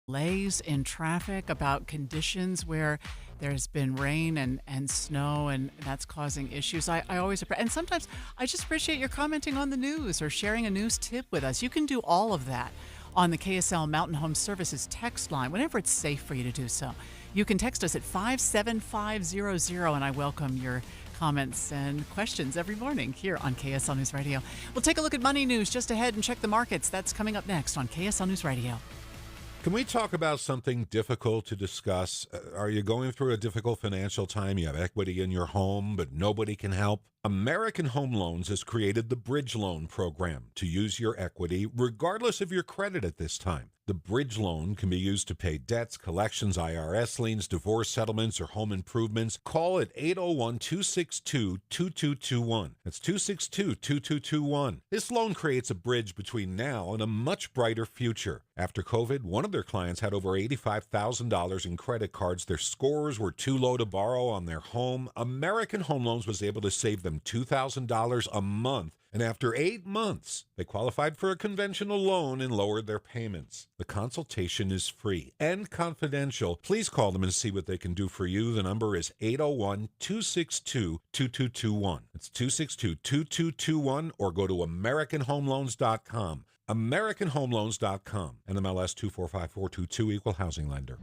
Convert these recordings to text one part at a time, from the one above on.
delays in traffic, about conditions where there's been rain and snow, and that's causing issues. I always, and sometimes I just appreciate your commenting on the news or sharing a news tip with us. You can do all of that on the KSL Mountain Home Services text line, whenever it's safe for you to do so. You can text us at 57500, and I welcome your comments and questions every morning here on KSL News Radio. We'll take a look at money news just ahead and check the markets. That's coming up next on KSL News Radio. Can we talk about something difficult to discuss? Are you going through a difficult financial time? You have equity in your home, but nobody can help? American Home Loans has created the Bridge Loan Program to use your equity regardless of your credit at this time. The Bridge Loan can be used to pay debts, collections, IRS liens, divorce settlements, or home improvements. Call at 801-262-2221. That's 262-2221. This loan creates a bridge between now and a much brighter future. After COVID, one of their clients had over $85,000 in credit cards. Their scores were too low to borrow on their home. American Home Loans was able to save them $2,000 a month. And after 8 months, they qualified for a conventional loan and lowered their payments. The consultation is free and confidential. Please call them and see what they can do for you. The number is 801-262-2221. It's 262-2221, or go to AmericanHomeLoans.com. AmericanHomeLoans.com. NMLS 245422, Equal Housing Lender.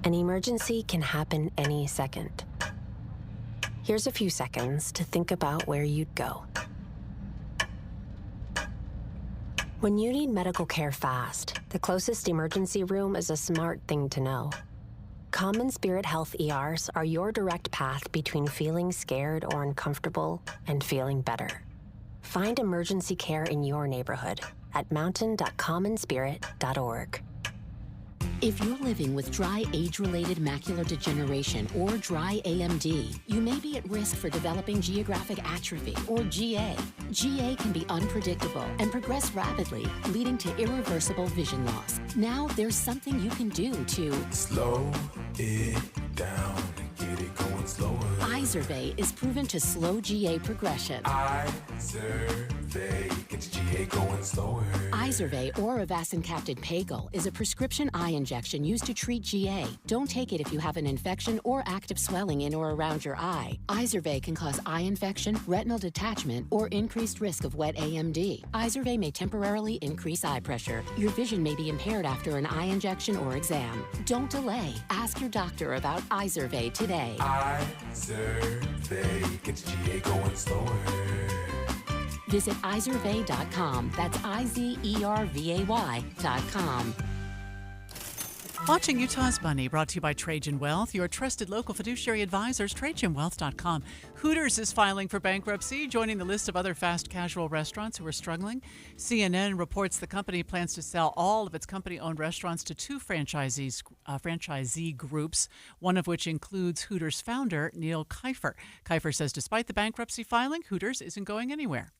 An emergency can happen any second. Here's a few seconds to think about where you'd go. When you need medical care fast, the closest emergency room is a smart thing to know. Common Spirit Health ERs are your direct path between feeling scared or uncomfortable and feeling better. Find emergency care in your neighborhood at mountain.commonspirit.org. If you're living with dry age-related macular degeneration or dry AMD, you may be at risk for developing geographic atrophy or GA. GA can be unpredictable and progress rapidly, leading to irreversible vision loss. Now there's something you can do to slow it down and get it going slower. Izervay is proven to slow GA progression. Izervay gets GA going slower. Izervay or avacincaptad pagel is a prescription eye injection used to treat GA. Don't take it if you have an infection or active swelling in or around your eye. Izervay can cause eye infection, retinal detachment, or increased risk of wet AMD. Izervay may temporarily increase eye pressure. Your vision may be impaired after an eye injection or exam. Don't delay. Ask your doctor about Izervay today. Izervay gets GA going slower. Visit Izervay.com. That's IZERVAY.com. Watching Utah's Money, brought to you by Trajan Wealth, your trusted local fiduciary advisors, TrajanWealth.com. Hooters is filing for bankruptcy, joining the list of other fast casual restaurants who are struggling. CNN reports the company plans to sell all of its company-owned restaurants to two franchisee groups, one of which includes Hooters founder Neil Kiefer. Kiefer says despite the bankruptcy filing, Hooters isn't going anywhere.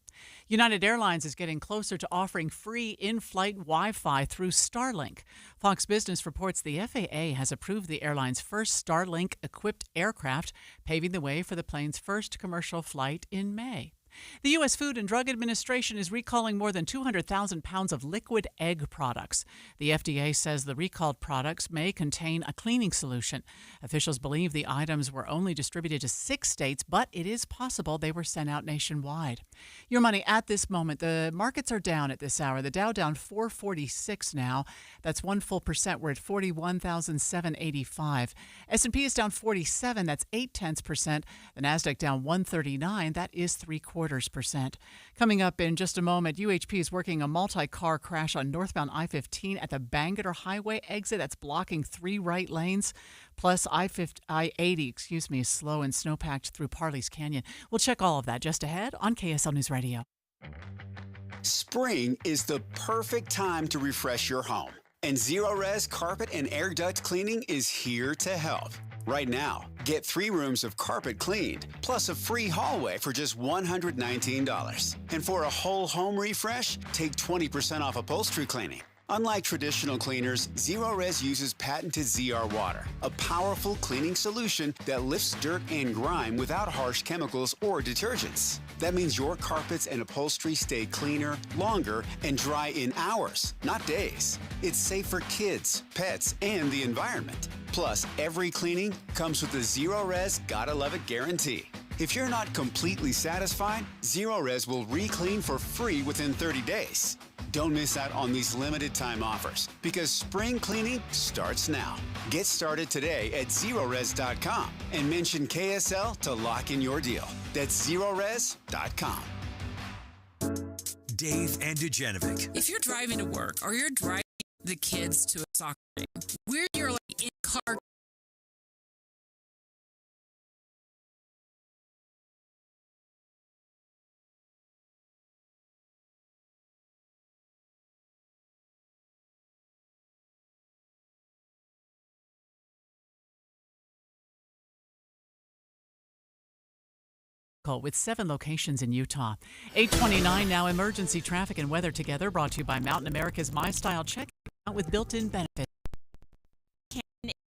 United Airlines is getting closer to offering free in-flight Wi-Fi through Starlink. Fox Business reports the FAA has approved the airline's first Starlink-equipped aircraft, paving the way for the plane's first commercial flight in May. The U.S. Food and Drug Administration is recalling more than 200,000 pounds of liquid egg products. The FDA says the recalled products may contain a cleaning solution. Officials believe the items were only distributed to 6 states, but it is possible they were sent out nationwide. Your money at this moment. The markets are down at this hour. The Dow down 446 now. That's 1%. We're at 41,785. S&P is down 47. That's 0.8%. The Nasdaq down 139. That is 0.75%. Coming up in just a moment, UHP is working a multi-car crash on northbound I-15 at the Bangerter Highway exit. That's blocking 3 right lanes. Plus I-80, is slow and snow-packed through Parley's Canyon. We'll check all of that just ahead on KSL News Radio. Spring is the perfect time to refresh your home. And Zero-Res Carpet and Air Duct Cleaning is here to help. Right now, get 3 rooms of carpet cleaned, plus a free hallway for just $119. And for a whole home refresh, take 20% off upholstery cleaning. Unlike traditional cleaners, Zero Res uses patented ZR water, a powerful cleaning solution that lifts dirt and grime without harsh chemicals or detergents. That means your carpets and upholstery stay cleaner, longer, and dry in hours, not days. It's safe for kids, pets, and the environment. Plus, every cleaning comes with the Zero Res Gotta Love It guarantee. If you're not completely satisfied, Zero Res will re-clean for free within 30 days. Don't miss out on these limited time offers because spring cleaning starts now. Get started today at zerores.com and mention KSL to lock in your deal. That's zerores.com. Dave and Dujanovic. If you're driving to work or you're driving the kids to a soccer game, where you're like in car. With 7 locations in Utah. 8:29 now, emergency traffic and weather together, brought to you by Mountain America's My Style Check Out with built-in benefits.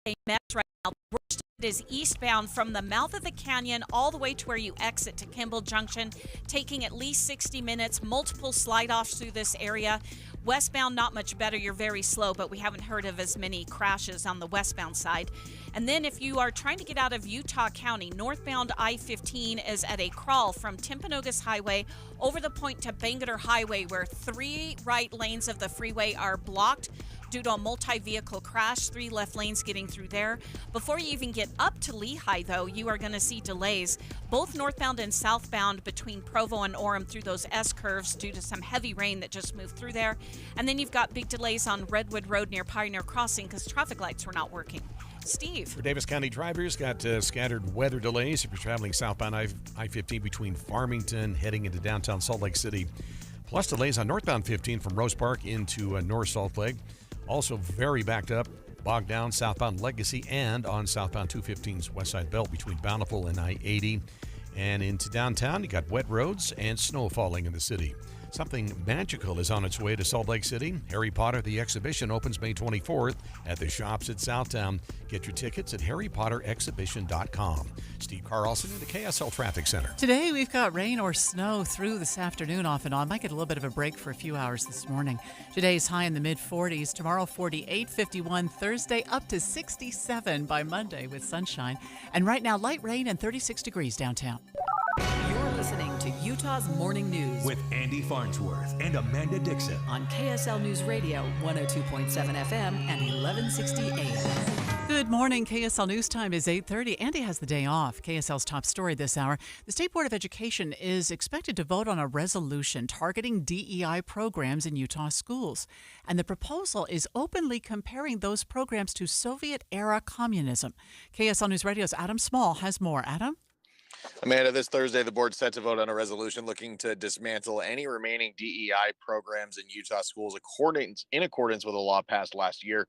A mess right now. The worst is eastbound from the mouth of the canyon all the way to where you exit to Kimball Junction, taking at least 60 minutes, multiple slide-offs through this area. Westbound, not much better. You're very slow, but we haven't heard of as many crashes on the westbound side. And then if you are trying to get out of Utah County, northbound I-15 is at a crawl from Timpanogos Highway over the point to Bangerter Highway, where 3 right lanes of the freeway are blocked due to a multi-vehicle crash, 3 left lanes getting through there. Before you even get up to Lehigh, though, you are going to see delays, both northbound and southbound between Provo and Orem through those S-curves due to some heavy rain that just moved through there. And then you've got big delays on Redwood Road near Pioneer Crossing because traffic lights were not working. Steve. For Davis County drivers, got scattered weather delays if you're traveling southbound I-15 between Farmington heading into downtown Salt Lake City. Plus delays on northbound 15 from Rose Park into North Salt Lake. Also very backed up, bogged down southbound Legacy and on southbound 215's West Side Belt between Bountiful and I-80. And into downtown, you got wet roads and snow falling in the city. Something magical is on its way to Salt Lake City. Harry Potter the Exhibition opens May 24th at the Shops at Southtown. Get your tickets at harrypotterexhibition.com. Steve Carlson in the KSL Traffic Center. Today we've got rain or snow through this afternoon off and on. Might get a little bit of a break for a few hours this morning. Today's high in the mid-40s. Tomorrow 48, 51. Thursday up to 67 by Monday with sunshine. And right now light rain and 36 degrees downtown. You're listening to Utah's Morning News with Andy Farnsworth and Amanda Dixon on KSL News Radio 102.7 FM and 1160 AM. Good morning. KSL News Time is 8:30. Andy has the day off. KSL's top story this hour. The State Board of Education is expected to vote on a resolution targeting DEI programs in Utah schools. And the proposal is openly comparing those programs to Soviet-era communism. KSL News Radio's Adam Small has more. Adam? Amanda, this Thursday, the board's set to vote on a resolution looking to dismantle any remaining DEI programs in Utah schools in accordance with a law passed last year.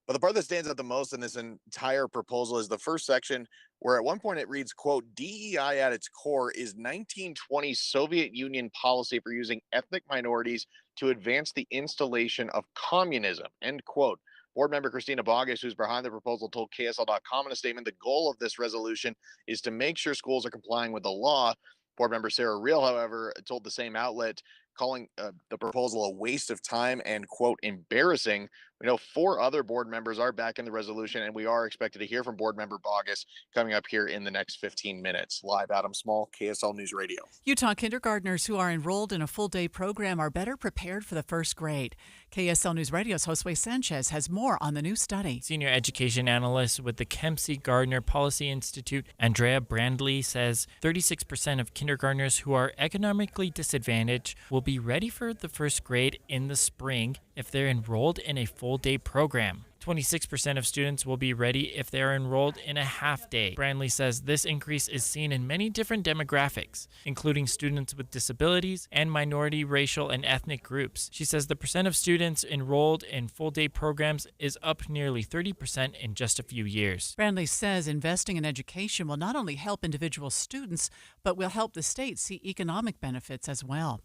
But the part that stands out the most in this entire proposal is the first section, where at one point it reads, quote, DEI at its core is 1920 Soviet Union policy for using ethnic minorities to advance the installation of communism, end quote. Board member Christina Bogish, who's behind the proposal, told KSL.com in a statement, the goal of this resolution is to make sure schools are complying with the law. Board member Sarah Reel, however, told the same outlet, calling the proposal a waste of time and, quote, embarrassing. We know 4 other board members are backing the resolution, and we are expected to hear from board member Bogus coming up here in the next 15 minutes. Live, Adam Small, KSL News Radio. Utah kindergartners who are enrolled in a full-day program are better prepared for the first grade. KSL News Radio's Josue Sanchez has more on the new study. Senior education analyst with the Kempsey Gardner Policy Institute, Andrea Brandley, says 36% of kindergartners who are economically disadvantaged will be ready for the first grade in the spring if they're enrolled in a full-day program. 26% of students will be ready if they are enrolled in a half-day. Brandley says this increase is seen in many different demographics, including students with disabilities and minority racial and ethnic groups. She says the percent of students enrolled in full-day programs is up nearly 30% in just a few years. Brandley says investing in education will not only help individual students, but will help the state see economic benefits as well.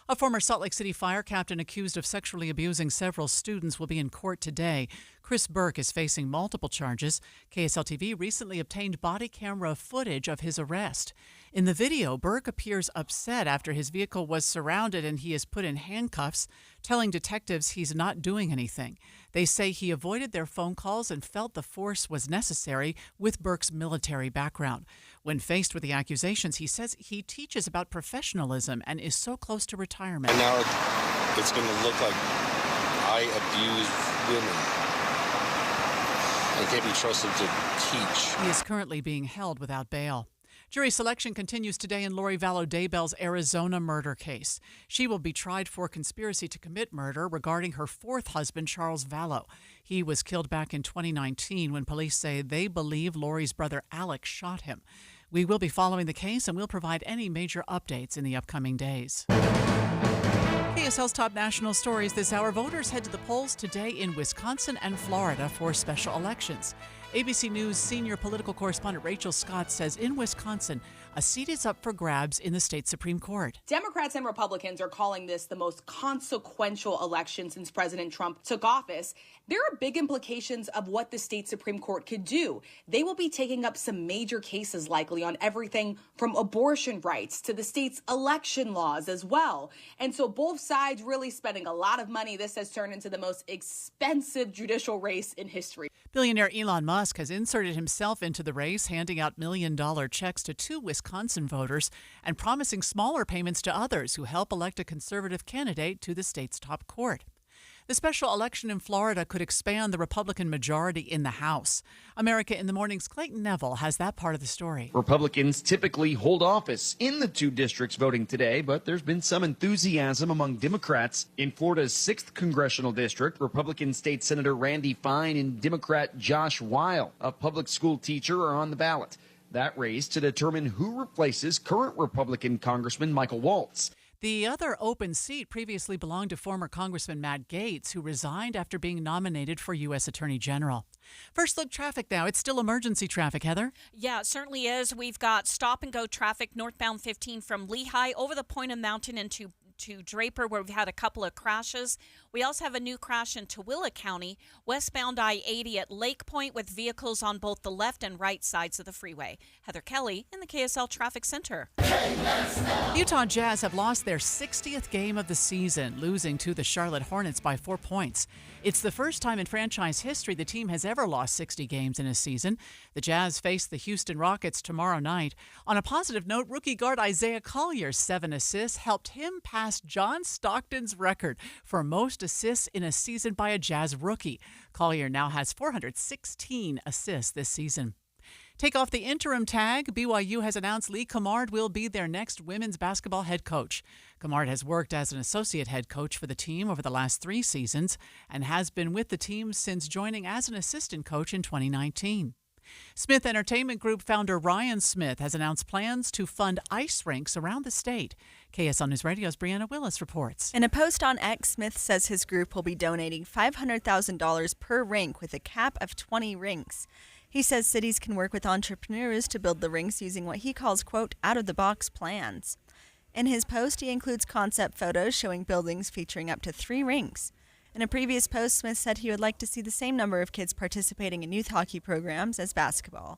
A former Salt Lake City fire captain accused of sexually abusing several students will be in court today. Chris Burke is facing multiple charges. KSL TV recently obtained body camera footage of his arrest. In the video, Burke appears upset after his vehicle was surrounded and he is put in handcuffs, telling detectives he's not doing anything. They say he avoided their phone calls and felt the force was necessary with Burke's military background. When faced with the accusations, he says he teaches about professionalism and is so close to retirement. And now it's going to look like I abuse women. I can't be trusted to teach. He is currently being held without bail. Jury selection continues today in Lori Vallow Daybell's Arizona murder case. She will be tried for conspiracy to commit murder regarding her fourth husband, Charles Vallow. He was killed back in 2019 when police say they believe Lori's brother Alex shot him. We will be following the case and we'll provide any major updates in the upcoming days. KSL's top national stories this hour. Voters head to the polls today in Wisconsin and Florida for special elections. ABC News senior political correspondent Rachel Scott says in Wisconsin, a seat is up for grabs in the state Supreme Court. Democrats and Republicans are calling this the most consequential election since President Trump took office. There are big implications of what the state Supreme Court could do. They will be taking up some major cases likely on everything from abortion rights to the state's election laws as well. And so both sides really spending a lot of money. This has turned into the most expensive judicial race in history. Billionaire Elon Musk has inserted himself into the race, handing out million-dollar checks to two Wisconsin voters and promising smaller payments to others who help elect a conservative candidate to the state's top court. The special election in Florida could expand the Republican majority in the House. America in the Morning's Clayton Neville has that part of the story. Republicans typically hold office in the two districts voting today, but there's been some enthusiasm among Democrats. In Florida's 6th congressional district, Republican State Senator Randy Fine and Democrat Josh Weil, a public school teacher, are on the ballot. That race to determine who replaces current Republican Congressman Michael Waltz. The other open seat previously belonged to former Congressman Matt Gaetz, who resigned after being nominated for U.S. Attorney General. First look traffic now. It's still emergency traffic, Heather. Yeah, it certainly is. We've got stop-and-go traffic northbound 15 from Lehigh over the Point of Mountain into Draper, where we've had a couple of crashes. We also have a new crash in Tooele County, westbound I-80 at Lake Point with vehicles on both the left and right sides of the freeway. Heather Kelly in the KSL Traffic Center. Utah Jazz have lost their 60th game of the season, losing to the Charlotte Hornets by 4 points. It's the first time in franchise history the team has ever lost 60 games in a season. The Jazz face the Houston Rockets tomorrow night. On a positive note, rookie guard Isaiah Collier's 7 assists helped him pass John Stockton's record for most assists in a season by a Jazz rookie. Collier now has 416 assists this season. Take off the interim tag. BYU has announced Lee Cummard will be their next women's basketball head coach. Cummard has worked as an associate head coach for the team over the last 3 seasons and has been with the team since joining as an assistant coach in 2019. Smith Entertainment Group founder Ryan Smith has announced plans to fund ice rinks around the state. KSL News Radio's Brianna Willis reports. In a post on X, Smith says his group will be donating $500,000 per rink with a cap of 20 rinks. He says cities can work with entrepreneurs to build the rinks using what he calls, quote, out-of-the-box plans. In his post, he includes concept photos showing buildings featuring up to 3 rinks. In a previous post, Smith said he would like to see the same number of kids participating in youth hockey programs as basketball.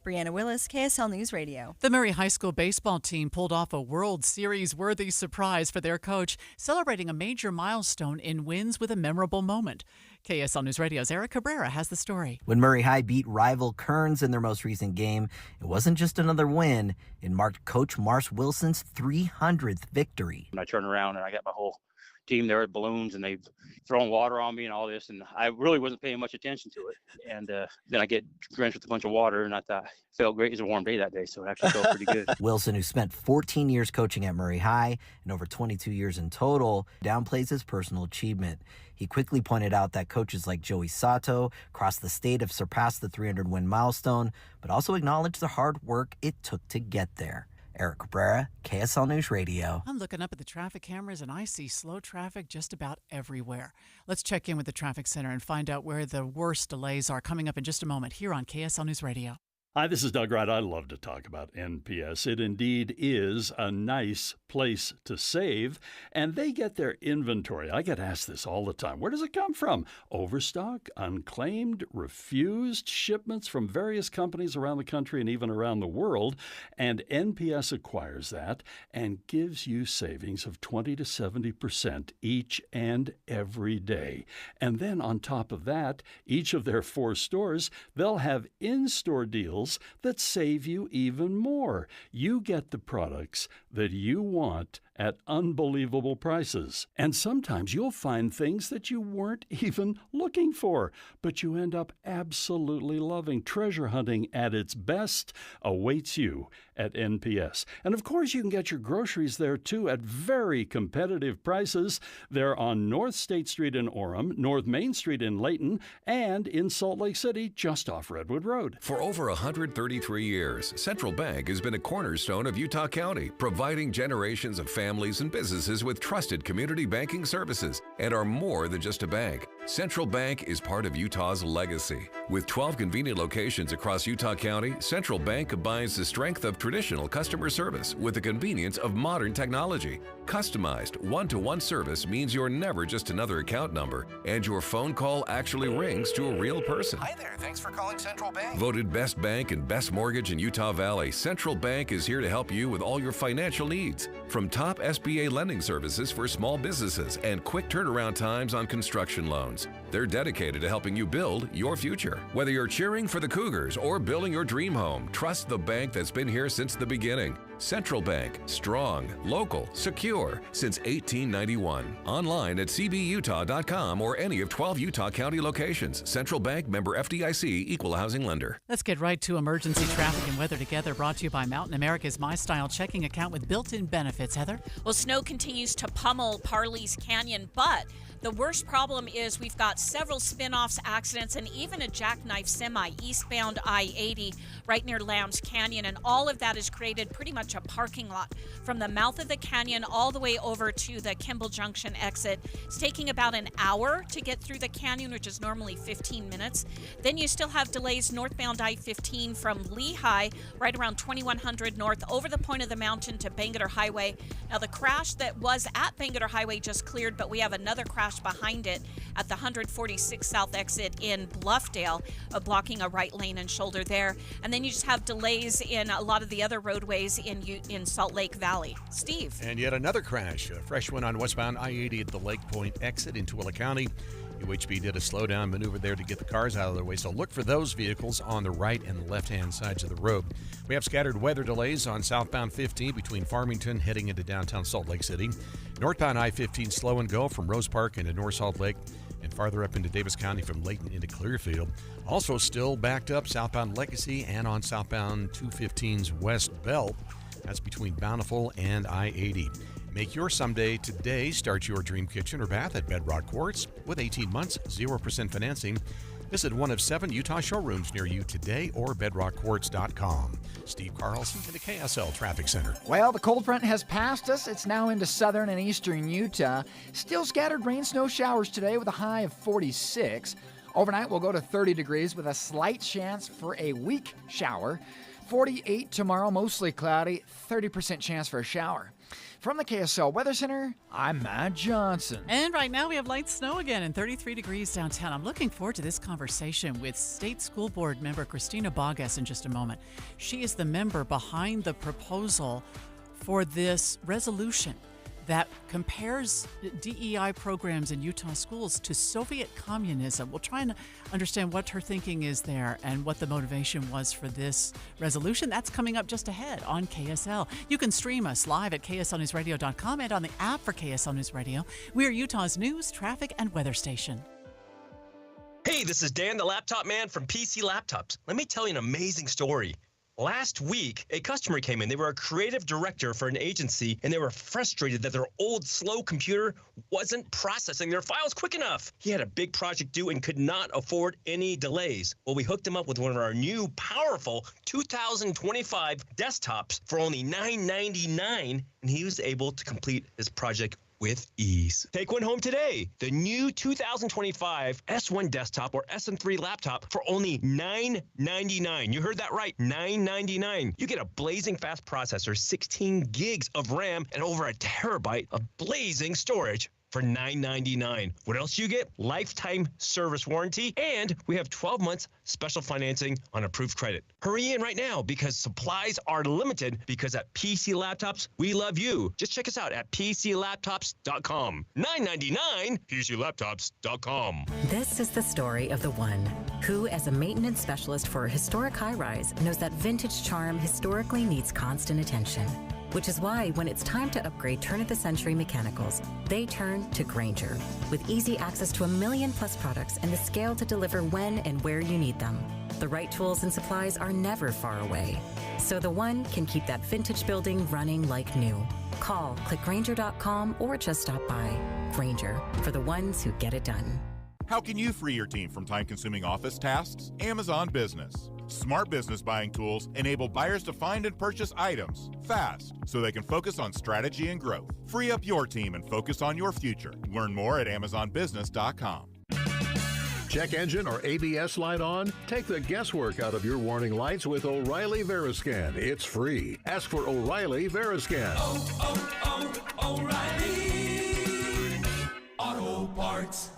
Brianna Willis, KSL News Radio. The Murray High School baseball team pulled off a World Series-worthy surprise for their coach, celebrating a major milestone in wins with a memorable moment. KSL News Radio's Eric Cabrera has the story. When Murray High beat rival Kearns in their most recent game, it wasn't just another win. It marked Coach Marsh Wilson's 300th victory. I turned around and I got my whole team there with balloons and they've thrown water on me and all this, and I really wasn't paying much attention to it. And then I get drenched with a bunch of water, and I thought it felt great. It was a warm day that day, so it actually felt pretty good. Wilson, who spent 14 years coaching at Murray High and over 22 years in total, downplays his personal achievement. He quickly pointed out that coaches like Joey Sato across the state have surpassed the 300-win milestone, but also acknowledged the hard work it took to get there. Eric Cabrera, KSL News Radio. I'm looking up at the traffic cameras and I see slow traffic just about everywhere. Let's check in with the traffic center and find out where the worst delays are coming up in just a moment here on KSL News Radio. Hi, this is Doug Wright. I love to talk about NPS. It indeed is a nice place to save, and they get their inventory. I get asked this all the time. Where does it come from? Overstock, unclaimed, refused shipments from various companies around the country and even around the world. And NPS acquires that and gives you savings of 20 to 70% each and every day. And then on top of that, each of their 4 stores, they'll have in-store deals that save you even more. You get the products that you want at unbelievable prices. And sometimes you'll find things that you weren't even looking for, but you end up absolutely loving. Treasure hunting at its best awaits you at NPS. And of course, you can get your groceries there too at very competitive prices. They're on North State Street in Orem, North Main Street in Layton, and in Salt Lake City, just off Redwood Road. For over 133 years, Central Bank has been a cornerstone of Utah County, providing generations of families and businesses with trusted community banking services, and are more than just a bank. Central Bank is part of Utah's legacy. With 12 convenient locations across Utah County, Central Bank combines the strength of traditional customer service with the convenience of modern technology. Customized one-to-one service means you're never just another account number, and your phone call actually rings to a real person. Hi there, thanks for calling Central Bank. Voted best bank and best mortgage in Utah Valley, Central Bank is here to help you with all your financial needs. From top SBA lending services for small businesses and quick turnaround times on construction loans. They're dedicated to helping you build your future. Whether you're cheering for the Cougars or building your dream home, trust the bank that's been here since the beginning. Central Bank, strong, local, secure, since 1891. Online at cbutah.com or any of 12 Utah County locations. Central Bank, member FDIC, equal housing lender. Let's get right to emergency traffic and weather together, brought to you by Mountain America's My Style checking account with built-in benefits. Heather? Well, snow continues to pummel Parley's Canyon, but the worst problem is we've got several spin-offs, accidents, and even a jackknife semi eastbound I-80 right near Lambs Canyon, and all of that has created pretty much a parking lot from the mouth of the canyon all the way over to the Kimball Junction exit. It's taking about an hour to get through the canyon, which is normally 15 minutes. Then you still have delays northbound I-15 from Lehigh right around 2100 north over the point of the mountain to Bangerter Highway. Now, the crash that was at Bangerter Highway just cleared, but we have another crash behind it at the 146 South exit in Bluffdale, blocking a right lane and shoulder there. And then you just have delays in a lot of the other roadways in Salt Lake Valley. Steve. And yet another crash, a fresh one on westbound I-80 at the Lake Point exit in Tooele County. UHB did a slowdown maneuver there to get the cars out of their way, so look for those vehicles on the right and left-hand sides of the road. We have scattered weather delays on southbound 15 between Farmington heading into downtown Salt Lake City. Northbound I-15 slow and go from Rose Park into North Salt Lake and farther up into Davis County from Layton into Clearfield. Also still backed up southbound Legacy and on southbound 215's West Belt. That's between Bountiful and I-80. Make your someday today. Start your dream kitchen or bath at Bedrock Quartz with 18 months, 0% financing. Visit one of 7 Utah showrooms near you today or bedrockquartz.com. Steve Carlson to the KSL Traffic Center. Well, the cold front has passed us. It's now into southern and eastern Utah. Still scattered rain, snow showers today with a high of 46. Overnight, we'll go to 30 degrees with a slight chance for a weak shower. 48 tomorrow, mostly cloudy, 30% chance for a shower. From the KSL Weather Center, I'm Matt Johnson. And right now we have light snow again and 33 degrees downtown. I'm looking forward to this conversation with State School Board member Christina Bogas in just a moment. She is the member behind the proposal for this resolution that compares DEI programs in Utah schools to Soviet communism. We'll try and understand what her thinking is there and what the motivation was for this resolution. That's coming up just ahead on KSL. You can stream us live at kslnewsradio.com and on the app for KSL News Radio. We are Utah's news, traffic, and weather station. Hey, this is Dan, the laptop man from PC Laptops. Let me tell you an amazing story. Last week, a customer came in. They were a creative director for an agency, and they were frustrated that their old, slow computer wasn't processing their files quick enough. He had a big project due and could not afford any delays. Well, we hooked him up with one of our new, powerful 2025 desktops for only $999, and he was able to complete his project with ease. Take one home today. The new 2025 S1 desktop or SM3 laptop for only $999. You heard that right, $999. You get a blazing fast processor, 16 gigs of RAM, and over a terabyte of blazing storage for $999. What else you get? Lifetime service warranty, and we have 12 months special financing on approved credit. Hurry in right now because supplies are limited, because at PC Laptops, we love you. Just check us out at PCLaptops.com. $999, PCLaptops.com. This is the story of the one who, as a maintenance specialist for a historic high-rise, knows that vintage charm historically needs constant attention. Which is why when it's time to upgrade turn-of-the-century mechanicals, they turn to Grainger. With easy access to 1 million+ products and the scale to deliver when and where you need them. The right tools and supplies are never far away. So the one can keep that vintage building running like new. Call, click Grainger.com, or just stop by. Grainger, for the ones who get it done. How can you free your team from time-consuming office tasks? Amazon Business. Smart business buying tools enable buyers to find and purchase items fast so they can focus on strategy and growth. Free up your team and focus on your future. Learn more at AmazonBusiness.com. Check engine or ABS light on? Take the guesswork out of your warning lights with O'Reilly Veriscan. It's free. Ask for O'Reilly Veriscan. O'Reilly Auto Parts.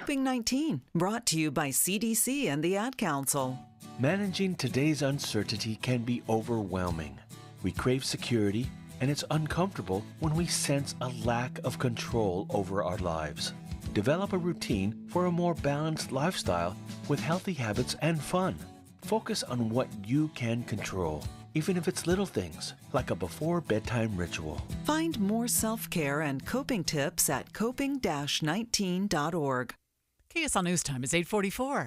COVID-19, brought to you by CDC and the Ad Council. Managing today's uncertainty can be overwhelming. We crave security, and it's uncomfortable when we sense a lack of control over our lives. Develop a routine for a more balanced lifestyle with healthy habits and fun. Focus on what you can control, even if it's little things, like a before-bedtime ritual. Find more self-care and coping tips at coping-19.org. KSL News Time is 8:44.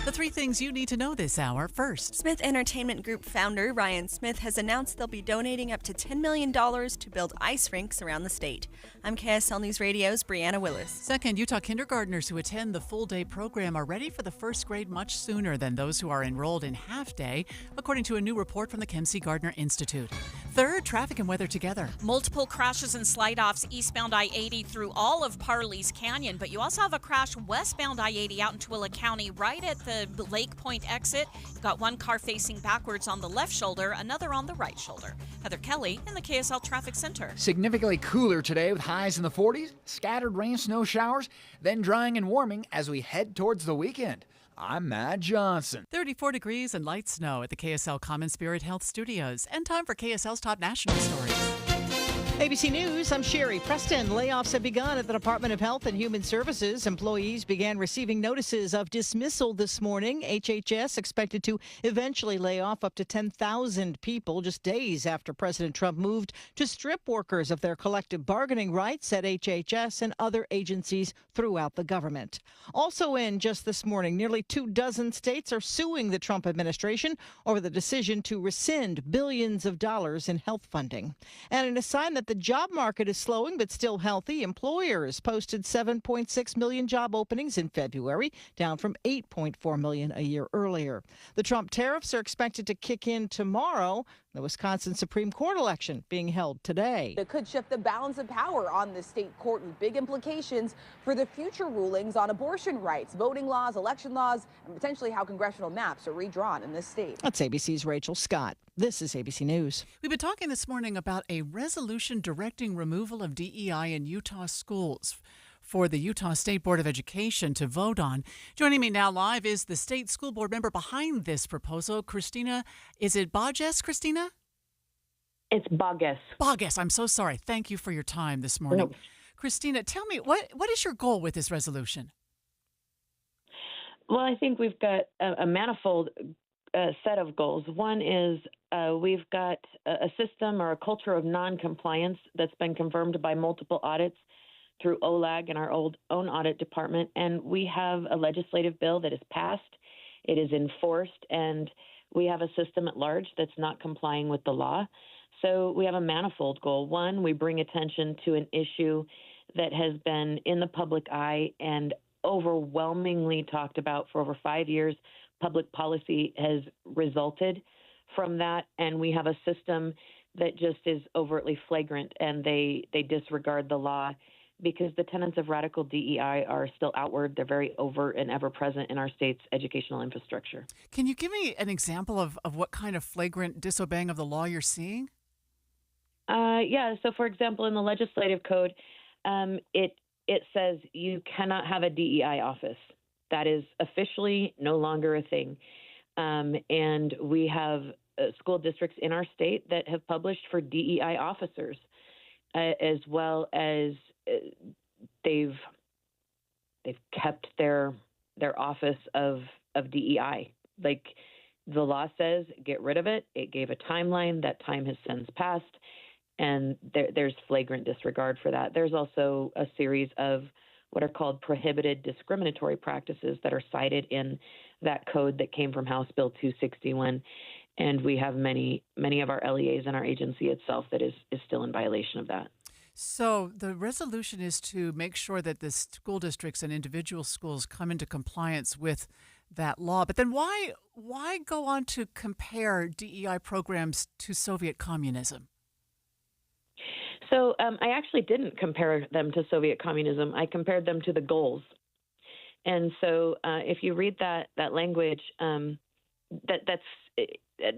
The three things you need to know this hour. First, Smith Entertainment Group founder Ryan Smith has announced they'll be donating up to $10 million to build ice rinks around the state. I'm KSL News Radio's Brianna Willis. Second, Utah kindergartners who attend the full-day program are ready for the first grade much sooner than those who are enrolled in half-day, according to a new report from the Kempsey Gardner Institute. Third, traffic and weather together. Multiple crashes and slide-offs eastbound I-80 through all of Parley's Canyon, but you also have a crash westbound I-80 out in Tooele County right at the Lake Point exit. You've got one car facing backwards on the left shoulder, another on the right shoulder. Heather Kelly in the KSL Traffic Center. Significantly cooler today with highs in the 40s, scattered rain, snow showers, then drying and warming as we head towards the weekend. I'm Matt Johnson. 34 degrees and light snow at the KSL Common Spirit Health Studios. And time for KSL's top national stories. ABC News, I'm Sherry Preston. Layoffs have begun at the Department of Health and Human Services. Employees began receiving notices of dismissal this morning. HHS expected to eventually lay off up to 10,000 people just days after President Trump moved to strip workers of their collective bargaining rights at HHS and other agencies throughout the government. Also in just this morning, nearly 24 states are suing the Trump administration over the decision to rescind billions of dollars in health funding. And in a sign that the job market is slowing but still healthy, employers posted 7.6 million job openings in February, down from 8.4 million a year earlier. The Trump tariffs are expected to kick in tomorrow. The Wisconsin Supreme Court election being held today. It could shift the balance of power on the state court with big implications for the future rulings on abortion rights, voting laws, election laws, and potentially how congressional maps are redrawn in this state. That's ABC's Rachel Scott. This is ABC News. We've been talking this morning about a resolution directing removal of DEI in Utah schools for the Utah State Board of Education to vote on. Joining me now live is the state school board member behind this proposal, Christina. Is it Bages, Christina? It's Bages. Bages, I'm so sorry. Thank you for your time this morning. No. Christina, tell me, what is your goal with this resolution? Well, I think we've got a manifold set of goals. One is we've got a system or a culture of non-compliance that's been confirmed by multiple audits through OLAG and our own audit department. And we have a legislative bill that is passed. It is enforced, and we have a system at large that's not complying with the law. So we have a manifold goal. One, we bring attention to an issue that has been in the public eye and overwhelmingly talked about for over 5 years. Public policy has resulted from that, and we have a system that just is overtly flagrant, and they disregard the law because the tenets of radical DEI are still outward. They're very overt and ever present in our state's educational infrastructure. Can you give me an example of what kind of flagrant disobeying of the law you're seeing? Yeah. So, for example, in the legislative code, it says you cannot have a DEI office. That is officially no longer a thing. And we have school districts in our state that have published for DEI officers, as well as they've kept their office of DEI. Like the law says, get rid of it. It gave a timeline. That time has since passed, and there's flagrant disregard for that. There's also a series of what are called prohibited discriminatory practices that are cited in that code that came from House Bill 261. And we have many of our LEAs and our agency itself that is still in violation of that. So the resolution is to make sure that the school districts and individual schools come into compliance with that law. But then why go on to compare DEI programs to Soviet communism? So I actually didn't compare them to Soviet communism. I compared them to the goals. And so if you read that language, that's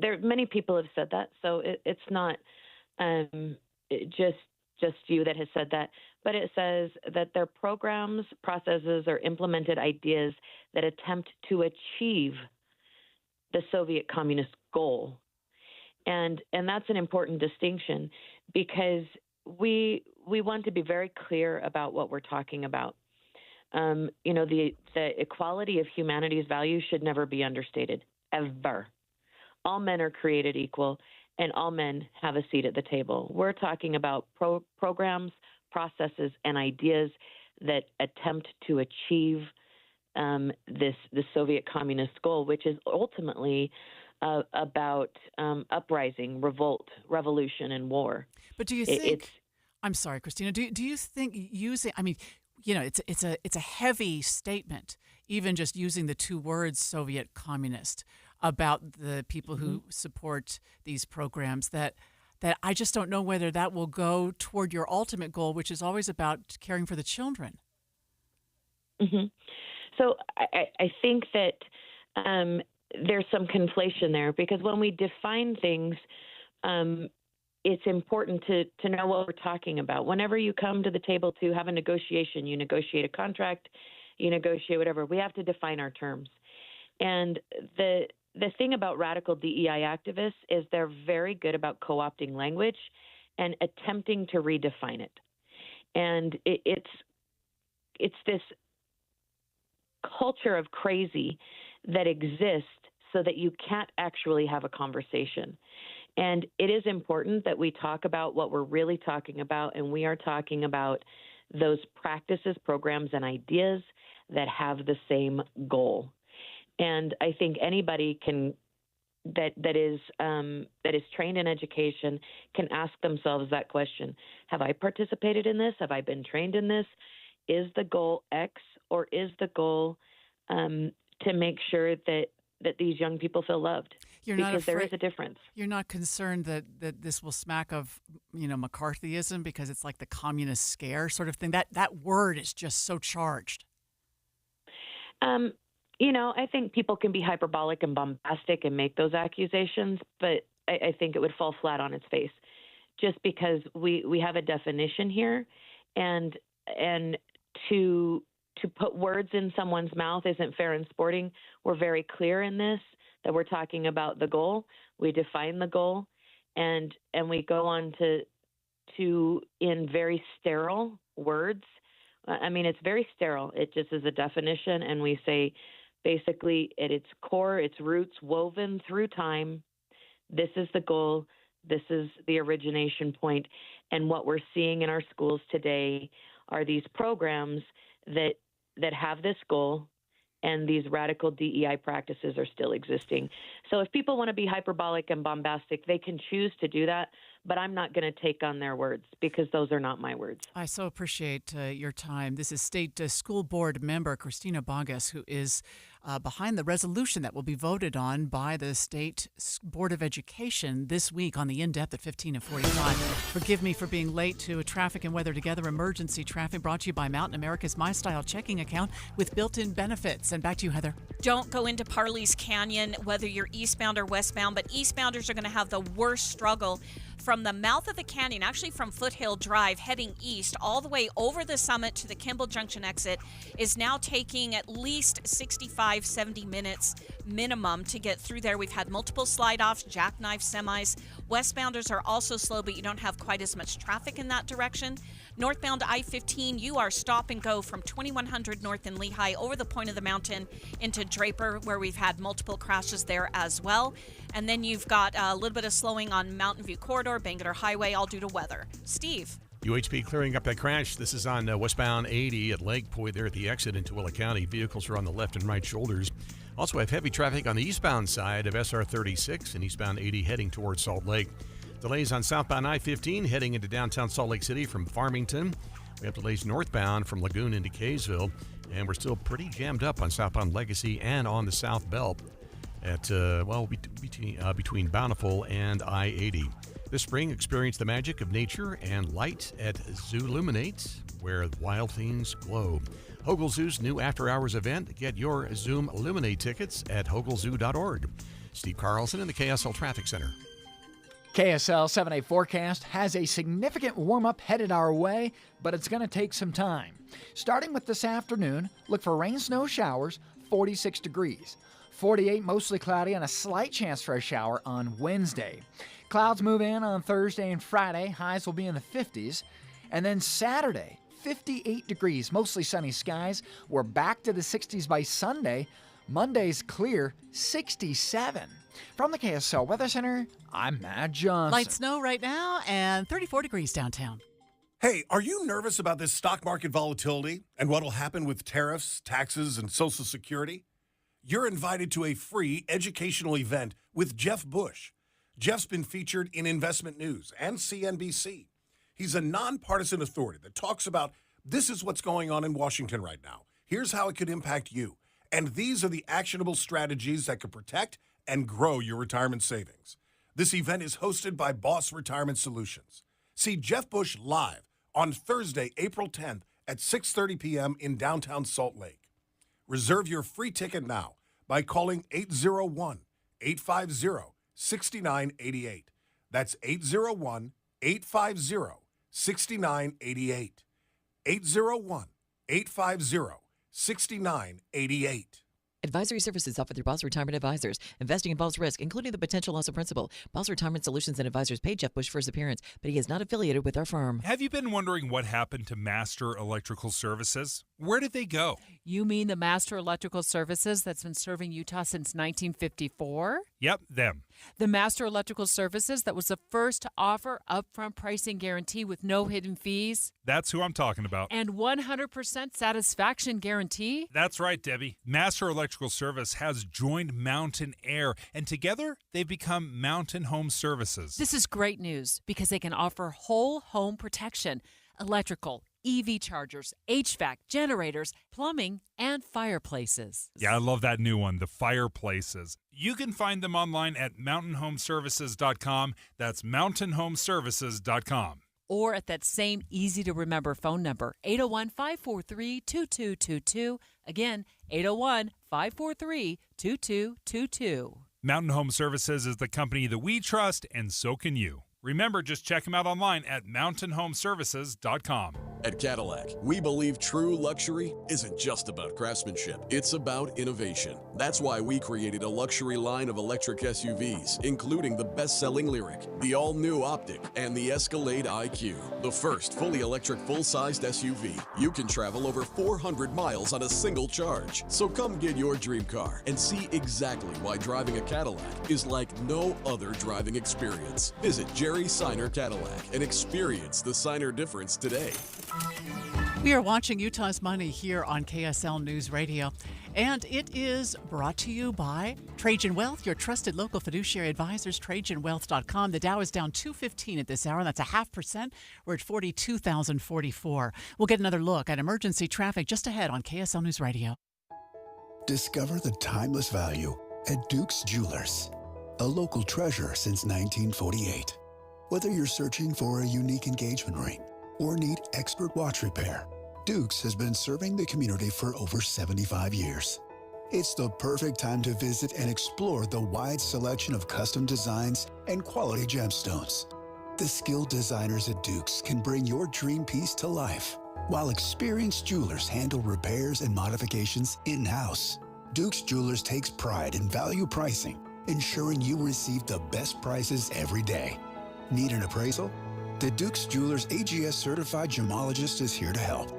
there. Many people have said that, so it's not just you that has said that. But it says that their programs, processes, or implemented ideas that attempt to achieve the Soviet communist goal. And that's an important distinction because we want to be very clear about what we're talking about. The equality of humanity's values should never be understated, ever. All men are created equal, and all men have a seat at the table. We're talking about programs, processes, and ideas that attempt to achieve the Soviet communist goal, which is ultimately about uprising, revolt, revolution, and war. But do you think? I'm sorry, Christina. Do you think using? I mean, it's a heavy statement, even just using the two words Soviet communist about the people who support these programs. That I just don't know whether that will go toward your ultimate goal, which is always about caring for the children. Mm-hmm. So I think that there's some conflation there because when we define things, it's important to know what we're talking about. Whenever you come to the table to have a negotiation, you negotiate a contract, you negotiate whatever, we have to define our terms. And the thing about radical DEI activists is they're very good about co-opting language and attempting to redefine it. And it's this culture of crazy that exists so that you can't actually have a conversation. And it is important that we talk about what we're really talking about, and we are talking about those practices, programs, and ideas that have the same goal. And I think anybody that is trained in education can ask themselves that question: have I participated in this? Have I been trained in this? Is the goal X, or is the goal to make sure that these young people feel loved? Because there is a difference. You're not concerned that this will smack of McCarthyism because it's like the communist scare sort of thing. That word is just so charged. I think people can be hyperbolic and bombastic and make those accusations, but I think it would fall flat on its face, just because we have a definition here, and to put words in someone's mouth isn't fair and sporting. We're very clear in this that we're talking about the goal. We define the goal, and we go on to in very sterile words. I mean, it's very sterile. It just is a definition, and we say basically at its core, its roots woven through time, this is the goal, this is the origination point. And what we're seeing in our schools today are these programs that have this goal, and these radical DEI practices are still existing. So if people want to be hyperbolic and bombastic, they can choose to do that, but I'm not going to take on their words because those are not my words. I so appreciate your time. This is State School Board member Christina Bogas, who is behind the resolution that will be voted on by the State Board of Education this week on the In-Depth at 15 and 45. Forgive me for being late to a Traffic and Weather Together emergency traffic brought to you by Mountain America's MyStyle checking account with built-in benefits. And back to you, Heather. Don't go into Parley's Canyon, whether you're eastbound or westbound, but eastbounders are going to have the worst struggle from the mouth of the canyon, actually from Foothill Drive, heading east all the way over the summit to the Kimball Junction exit, is now taking at least 65, 70 minutes minimum to get through there. We've had multiple slide-offs, jackknife semis. Westbounders are also slow, but you don't have quite as much traffic in that direction. Northbound I-15, you are stop and go from 2100 north in Lehigh over the point of the mountain into Draper, where we've had multiple crashes there as well. And then you've got a little bit of slowing on Mountain View Corridor, Bangerter Highway, all due to weather. Steve. UHP clearing up that crash. This is on westbound 80 at Lake Point there at the exit into Willa County. Vehicles are on the left and right shoulders. Also have heavy traffic on the eastbound side of SR 36 and eastbound 80 heading towards Salt Lake. Delays on southbound I-15 heading into downtown Salt Lake City from Farmington. We have delays northbound from Lagoon into Kaysville. And we're still pretty jammed up on southbound Legacy and on the South Belt at, between Bountiful and I-80. This spring, experience the magic of nature and light at Zooluminate, where wild things glow. Hogle Zoo's new after-hours event. Get your Zoom Illuminate tickets at hoglezoo.org. Steve Carlson in the KSL Traffic Center. KSL 7-day forecast has a significant warm-up headed our way, but it's going to take some time. Starting with this afternoon, look for rain, snow showers, 46 degrees. 48, mostly cloudy, and a slight chance for a shower on Wednesday. Clouds move in on Thursday and Friday. Highs will be in the 50s. And then Saturday, 58 degrees, mostly sunny skies. We're back to the 60s by Sunday. Monday's clear, 67. From the KSL Weather Center, I'm Matt Johnson. Light snow right now and 34 degrees downtown. Hey, are you nervous about this stock market volatility and what will happen with tariffs, taxes, and Social Security? You're invited to a free educational event with Jeff Bush. Jeff's been featured in Investment News and CNBC. He's a nonpartisan authority that talks about this is what's going on in Washington right now. Here's how it could impact you. And these are the actionable strategies that could protect and grow your retirement savings. This event is hosted by Boss Retirement Solutions. See Jeff Bush live on Thursday, April 10th at 6:30 p.m. in downtown Salt Lake. Reserve your free ticket now by calling 801-850-6988. That's 801-850-6988. 801-850-6988. Advisory services offered through Boss Retirement Advisors. Investing involves risk, including the potential loss of principal. Boss Retirement Solutions and Advisors paid Jeff Bush for his appearance, but he is not affiliated with our firm. Have you been wondering what happened to Master Electrical Services? Where did they go? You mean the Master Electrical Services that's been serving Utah since 1954? Yep, them. The Master Electrical Services that was the first to offer upfront pricing guarantee with no hidden fees? That's who I'm talking about. And 100% satisfaction guarantee? That's right, Debbie. Master Electrical Service has joined Mountain Air, and together they've become Mountain Home Services. This is great news because they can offer whole home protection, electrical, EV chargers, HVAC, generators, plumbing, and fireplaces. Yeah, I love that new one, the fireplaces. You can find them online at mountainhomeservices.com. That's mountainhomeservices.com. Or at that same easy-to-remember phone number, 801-543-2222. Again, 801-543-2222. Mountain Home Services is the company that we trust, and so can you. Remember, just check them out online at mountainhomeservices.com. At Cadillac, we believe true luxury isn't just about craftsmanship. It's about innovation. That's why we created a luxury line of electric SUVs, including the best-selling Lyriq, the all-new Optic, and the Escalade IQ, the first fully electric full-sized SUV. You can travel over 400 miles on a single charge. So come get your dream car and see exactly why driving a Cadillac is like no other driving experience. Visit Jerry Seiner Cadillac and experience the Seiner difference today. We are watching Utah's Money here on KSL News Radio. And it is brought to you by Trajan Wealth, your trusted local fiduciary advisors, TrajanWealth.com. The Dow is down 215 at this hour, and that's 0.5%. We're at 42,044. We'll get another look at emergency traffic just ahead on KSL News Radio. Discover the timeless value at Duke's Jewelers, a local treasure since 1948. Whether you're searching for a unique engagement ring or need expert watch repair, Duke's has been serving the community for over 75 years. It's the perfect time to visit and explore the wide selection of custom designs and quality gemstones. The skilled designers at Duke's can bring your dream piece to life, while experienced jewelers handle repairs and modifications in-house. Duke's Jewelers takes pride in value pricing, ensuring you receive the best prices every day. Need an appraisal? The Duke's Jewelers AGS certified gemologist is here to help.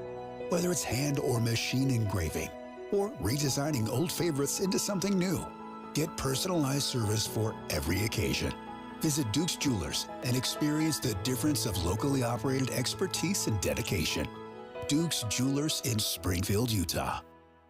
Whether it's hand or machine engraving, or redesigning old favorites into something new, get personalized service for every occasion. Visit Duke's Jewelers and experience the difference of locally operated expertise and dedication. Duke's Jewelers in Springfield, Utah.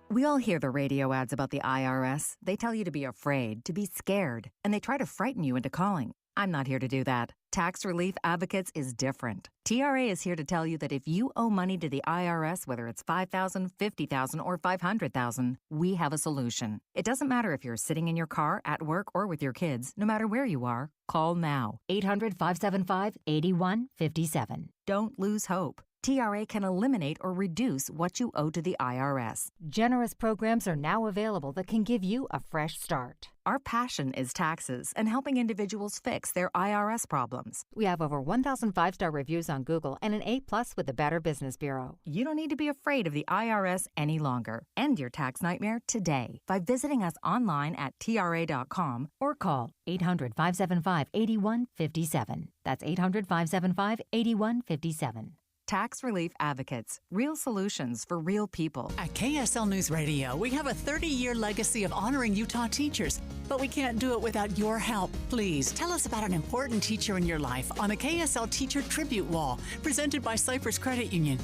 We all hear the radio ads about the IRS. They tell you to be afraid, to be scared, and they try to frighten you into calling. I'm not here to do that. Tax Relief Advocates is different. TRA is here to tell you that if you owe money to the IRS, whether it's $5,000, $50,000, or $500,000, we have a solution. It doesn't matter if you're sitting in your car, at work, or with your kids. No matter where you are, call now. 800-575-8157. Don't lose hope. TRA can eliminate or reduce what you owe to the IRS. Generous programs are now available that can give you a fresh start. Our passion is taxes and helping individuals fix their IRS problems. We have over 1,000 5-star reviews on Google and an A+ with the Better Business Bureau. You don't need to be afraid of the IRS any longer. End your tax nightmare today by visiting us online at TRA.com or call 800-575-8157. That's 800-575-8157. Tax Relief Advocates. Real solutions for real people. At KSL News Radio, we have a 30-year legacy of honoring Utah teachers, but we can't do it without your help. Please tell us about an important teacher in your life on the KSL Teacher Tribute Wall, presented by Cypress Credit Union.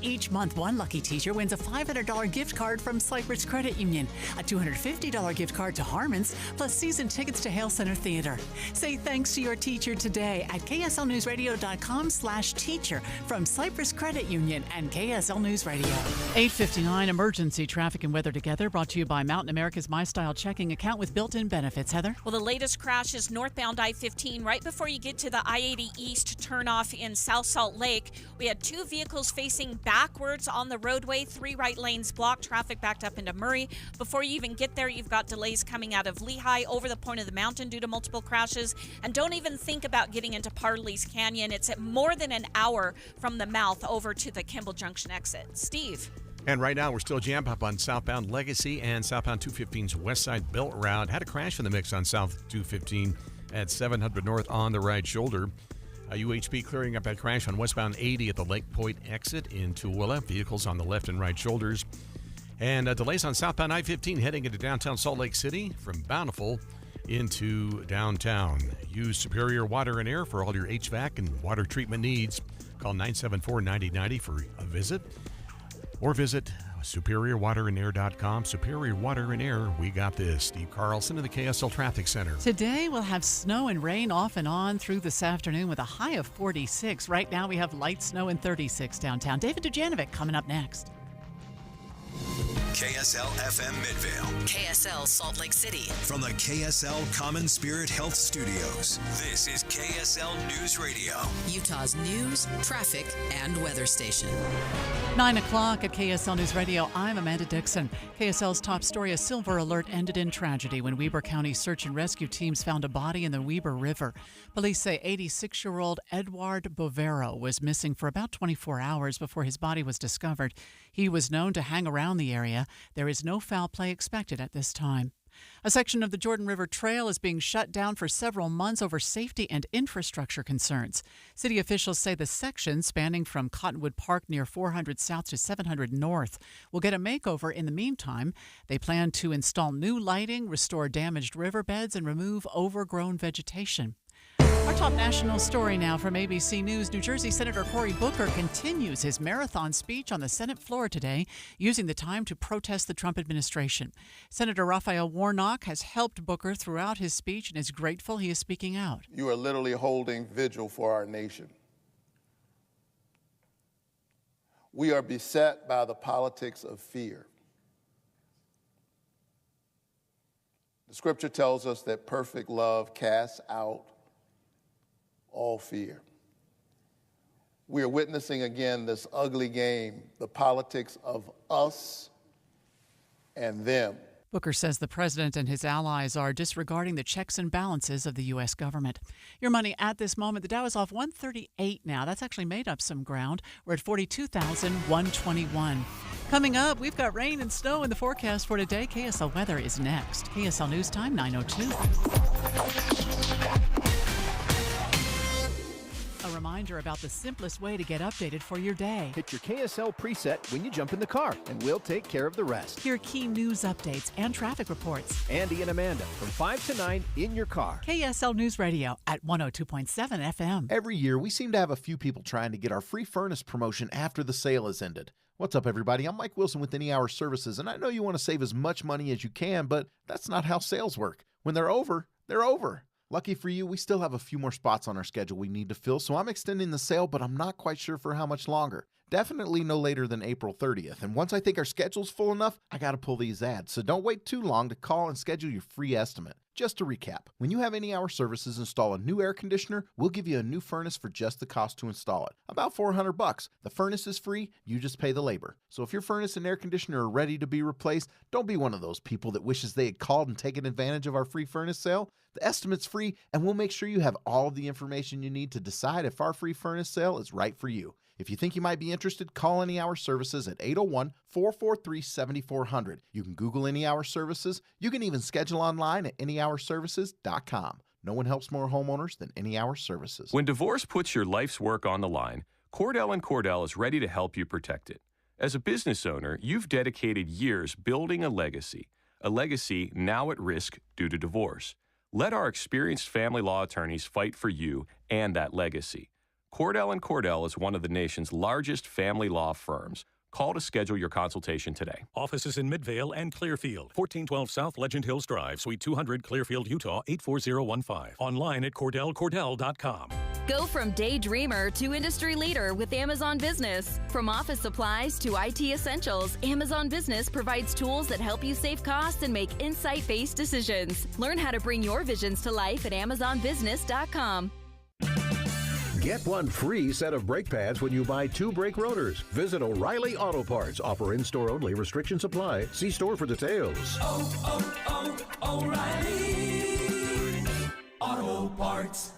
Each month, one lucky teacher wins a $500 gift card from Cypress Credit Union, a $250 gift card to Harmon's, plus season tickets to Hale Center Theater. Say thanks to your teacher today at kslnewsradio.com/teacher from Cypress Credit Union and KSL News Radio. 8:59 emergency traffic and weather together, brought to you by Mountain America's My Style checking account with built-in benefits. Heather? Well, the latest crash is northbound I-15 right before you get to the I-80 East turnoff in South Salt Lake. We had two vehicles facing backwards on the roadway, 3 right lanes blocked, traffic backed up into Murray. Before you even get there, you've got delays coming out of Lehigh over the point of the mountain due to multiple crashes. And don't even think about getting into Parley's Canyon. It's at more than an hour from the mouth over to the Kimball Junction exit. Steve? And right now, we're still jammed up on southbound Legacy and southbound 215's West Side Belt Route. Had a crash in the mix on South 215 at 700 North on the right shoulder. UHP clearing up that crash on westbound 80 at the Lake Point exit in Tooele. Vehicles on the left and right shoulders. And delays on southbound I-15 heading into downtown Salt Lake City from Bountiful into downtown. Use Superior Water and Air for all your HVAC and water treatment needs. Call 974-9090 for a visit. Or visit SuperiorWaterandAir.com. Superior Water and Air, we got this. Steve Carlson in the KSL Traffic Center. Today we'll have snow and rain off and on through this afternoon with a high of 46. Right now we have light snow and 36 downtown. David Dujanovic coming up next. KSL FM Midvale. KSL Salt Lake City. From the KSL Common Spirit Health Studios, this is KSL News Radio. Utah's news, traffic, and weather station. 9 o'clock at KSL News Radio. I'm Amanda Dixon. KSL's top story, a silver alert ended in tragedy when Weber County search and rescue teams found a body in the Weber River. Police say 86-year-old Edward Bovero was missing for about 24 hours before his body was discovered. He was known to hang around the area. There is no foul play expected at this time. A section of the Jordan River Trail is being shut down for several months over safety and infrastructure concerns. City officials say the section spanning from Cottonwood Park near 400 South to 700 North will get a makeover in the meantime. They plan to install new lighting, restore damaged riverbeds, and remove overgrown vegetation. All Our top national story now from ABC News. New Jersey Senator Cory Booker continues his marathon speech on the Senate floor today, using the time to protest the Trump administration. Senator Raphael Warnock has helped Booker throughout his speech and is grateful he is speaking out. You are literally holding vigil for our nation. We are beset by the politics of fear. The scripture tells us that perfect love casts out all fear. We are witnessing again this ugly game, the politics of us and them. Booker says the president and his allies are disregarding the checks and balances of the U.S. government. Your money at this moment, the Dow is off 138 now. That's actually made up some ground. We're at 42,121. Coming up, we've got rain and snow in the forecast for today. KSL weather is next. KSL News Time, 9:02. A reminder about the simplest way to get updated for your day. Hit your KSL preset when you jump in the car, and we'll take care of the rest. Hear key news updates and traffic reports. Andy and Amanda from 5 to 9 in your car. KSL News Radio at 102.7 FM. Every year, we seem to have a few people trying to get our free furnace promotion after the sale has ended. What's up, everybody? I'm Mike Wilson with Any Hour Services, and I know you want to save as much money as you can, but that's not how sales work. When they're over, they're over. Lucky for you, we still have a few more spots on our schedule we need to fill, so I'm extending the sale, but I'm not quite sure for how much longer. Definitely no later than April 30th, and once I think our schedule's full enough, I gotta pull these ads, so don't wait too long to call and schedule your free estimate. Just to recap, when you have Any Hour Services install a new air conditioner, we'll give you a new furnace for just the cost to install it. About $400. The furnace is free, you just pay the labor. So if your furnace and air conditioner are ready to be replaced, don't be one of those people that wishes they had called and taken advantage of our free furnace sale. The estimate's free, and we'll make sure you have all of the information you need to decide if our free furnace sale is right for you. If you think you might be interested, call Any Hour Services at 801-443-7400. You can Google Any Hour Services. You can even schedule online at anyhourservices.com. No one helps more homeowners than Any Hour Services. When divorce puts your life's work on the line, Cordell & Cordell is ready to help you protect it. As a business owner, you've dedicated years building a legacy now at risk due to divorce. Let our experienced family law attorneys fight for you and that legacy. Cordell & Cordell is one of the nation's largest family law firms. Call to schedule your consultation today. Offices in Midvale and Clearfield. 1412 South Legend Hills Drive, Suite 200, Clearfield, Utah, 84015. Online at CordellCordell.com. Go from daydreamer to industry leader with Amazon Business. From office supplies to IT essentials, Amazon Business provides tools that help you save costs and make insight-based decisions. Learn how to bring your visions to life at AmazonBusiness.com. Get one free set of brake pads when you buy 2 brake rotors. Visit O'Reilly Auto Parts. Offer in-store only. Restrictions apply. See store for details. O'Reilly Auto Parts.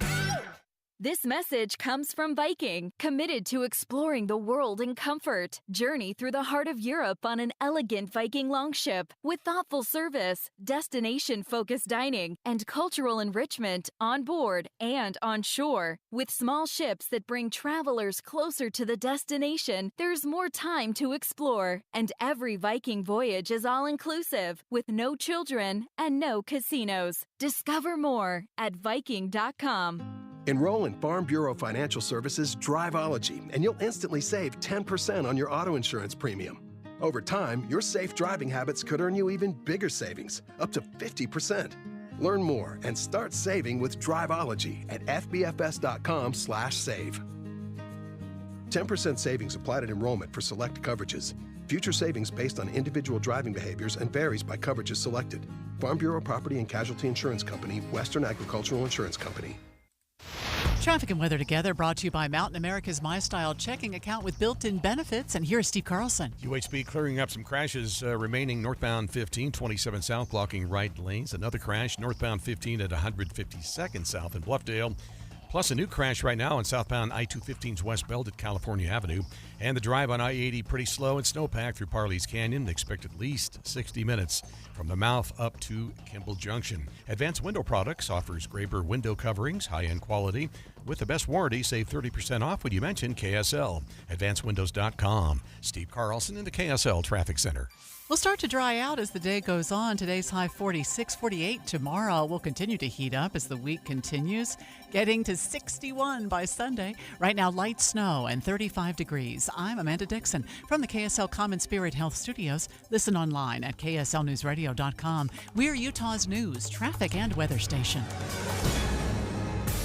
This message comes from Viking, committed to exploring the world in comfort. Journey through the heart of Europe on an elegant Viking longship with thoughtful service, destination-focused dining, and cultural enrichment on board and on shore. With small ships that bring travelers closer to the destination, there's more time to explore. And every Viking voyage is all-inclusive, with no children and no casinos. Discover more at Viking.com. Enroll in Farm Bureau Financial Services Driveology, and you'll instantly save 10% on your auto insurance premium. Over time, your safe driving habits could earn you even bigger savings, up to 50%. Learn more and start saving with Driveology at fbfs.com/save. 10% savings applied at enrollment for select coverages. Future savings based on individual driving behaviors and varies by coverages selected. Farm Bureau Property and Casualty Insurance Company, Western Agricultural Insurance Company. Traffic and weather together brought to you by Mountain America's MyStyle checking account with built-in benefits. And here's Steve Carlson. UHB clearing up some crashes remaining northbound 15, 27 south, blocking right lanes. Another crash northbound 15 at 152nd south in Bluffdale. Plus a new crash right now on southbound I-215's West Belt at California Avenue. And the drive on I-80 pretty slow and snowpacked through Parley's Canyon. Expect at least 60 minutes from the mouth up to Kimball Junction. Advanced Window Products offers Graber window coverings, high-end quality. With the best warranty, save 30% off when you mention KSL. AdvancedWindows.com. Steve Carlson in the KSL Traffic Center. Will start to dry out as the day goes on. Today's high 46, 48 tomorrow. Will continue to heat up as the week continues, getting to 61 by Sunday. Right now, light snow and 35 degrees. I'm Amanda Dixon from the KSL Common Spirit Health Studios. Listen online at kslnewsradio.com. We're Utah's news, traffic, and weather station.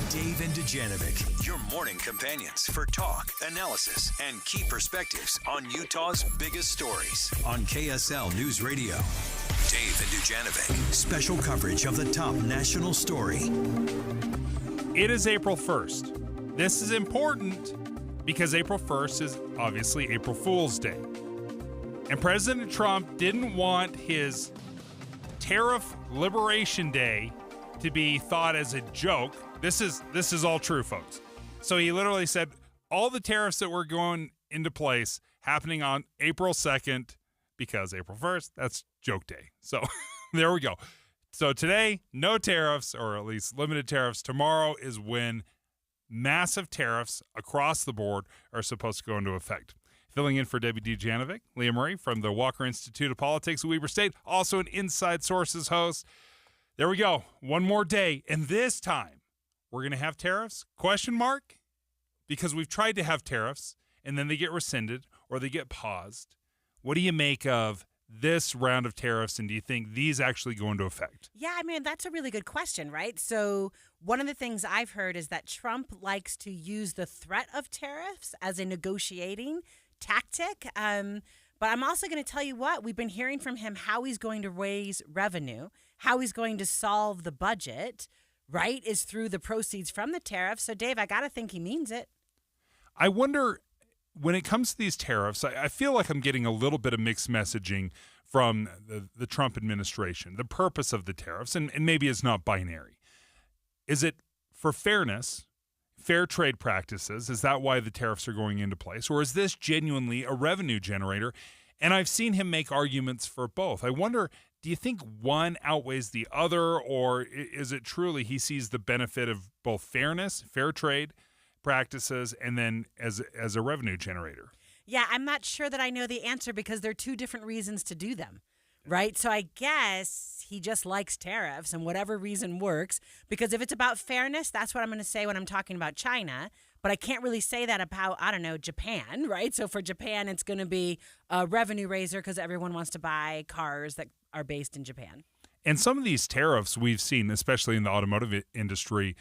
Dave and Dujanovic, your morning companions for talk, analysis, and key perspectives on Utah's biggest stories on KSL News Radio. Dave and Dujanovic, special coverage of the top national story. It is April 1st. This is important because April 1st is obviously April Fool's Day. And President Trump didn't want his Tariff Liberation Day to be thought as a joke. This is all true, folks. So he literally said all the tariffs that were going into place happening on April 2nd, because April 1st, that's joke day. So there we go. So today, no tariffs, or at least limited tariffs. Tomorrow is when massive tariffs across the board are supposed to go into effect. Filling in for Debbie Dujanovic, Leah Murray from the Walker Institute of Politics at Weber State, also an Inside Sources host. There we go. One more day. And this time, we're going to have tariffs? Question mark? Because we've tried to have tariffs, and then they get rescinded or they get paused. What do you make of this round of tariffs, and do you think these actually go into effect? Yeah, I mean, that's a really good question, right? So one of the things I've heard is that Trump likes to use the threat of tariffs as a negotiating tactic. But I'm also going to tell you what, we've been hearing from him how he's going to raise revenue, how he's going to solve the budget, right, is through the proceeds from the tariffs. So, Dave, I got to think he means it. I wonder, when it comes to these tariffs, I feel like I'm getting a little bit of mixed messaging from the Trump administration. The purpose of the tariffs, and maybe it's not binary. Is it for fairness, fair trade practices? Is that why the tariffs are going into place? Or is this genuinely a revenue generator? And I've seen him make arguments for both. I wonder, do you think one outweighs the other, or is it truly he sees the benefit of both fairness, fair trade practices, and then as a revenue generator? Yeah, I'm not sure that I know the answer because there are two different reasons to do them, right? So I guess he just likes tariffs and whatever reason works, because if it's about fairness, that's what I'm going to say when I'm talking about China. But I can't really say that about, I don't know, Japan, right? So for Japan, it's going to be a revenue raiser because everyone wants to buy cars that are based in Japan. And some of these tariffs we've seen, especially in the automotive industry,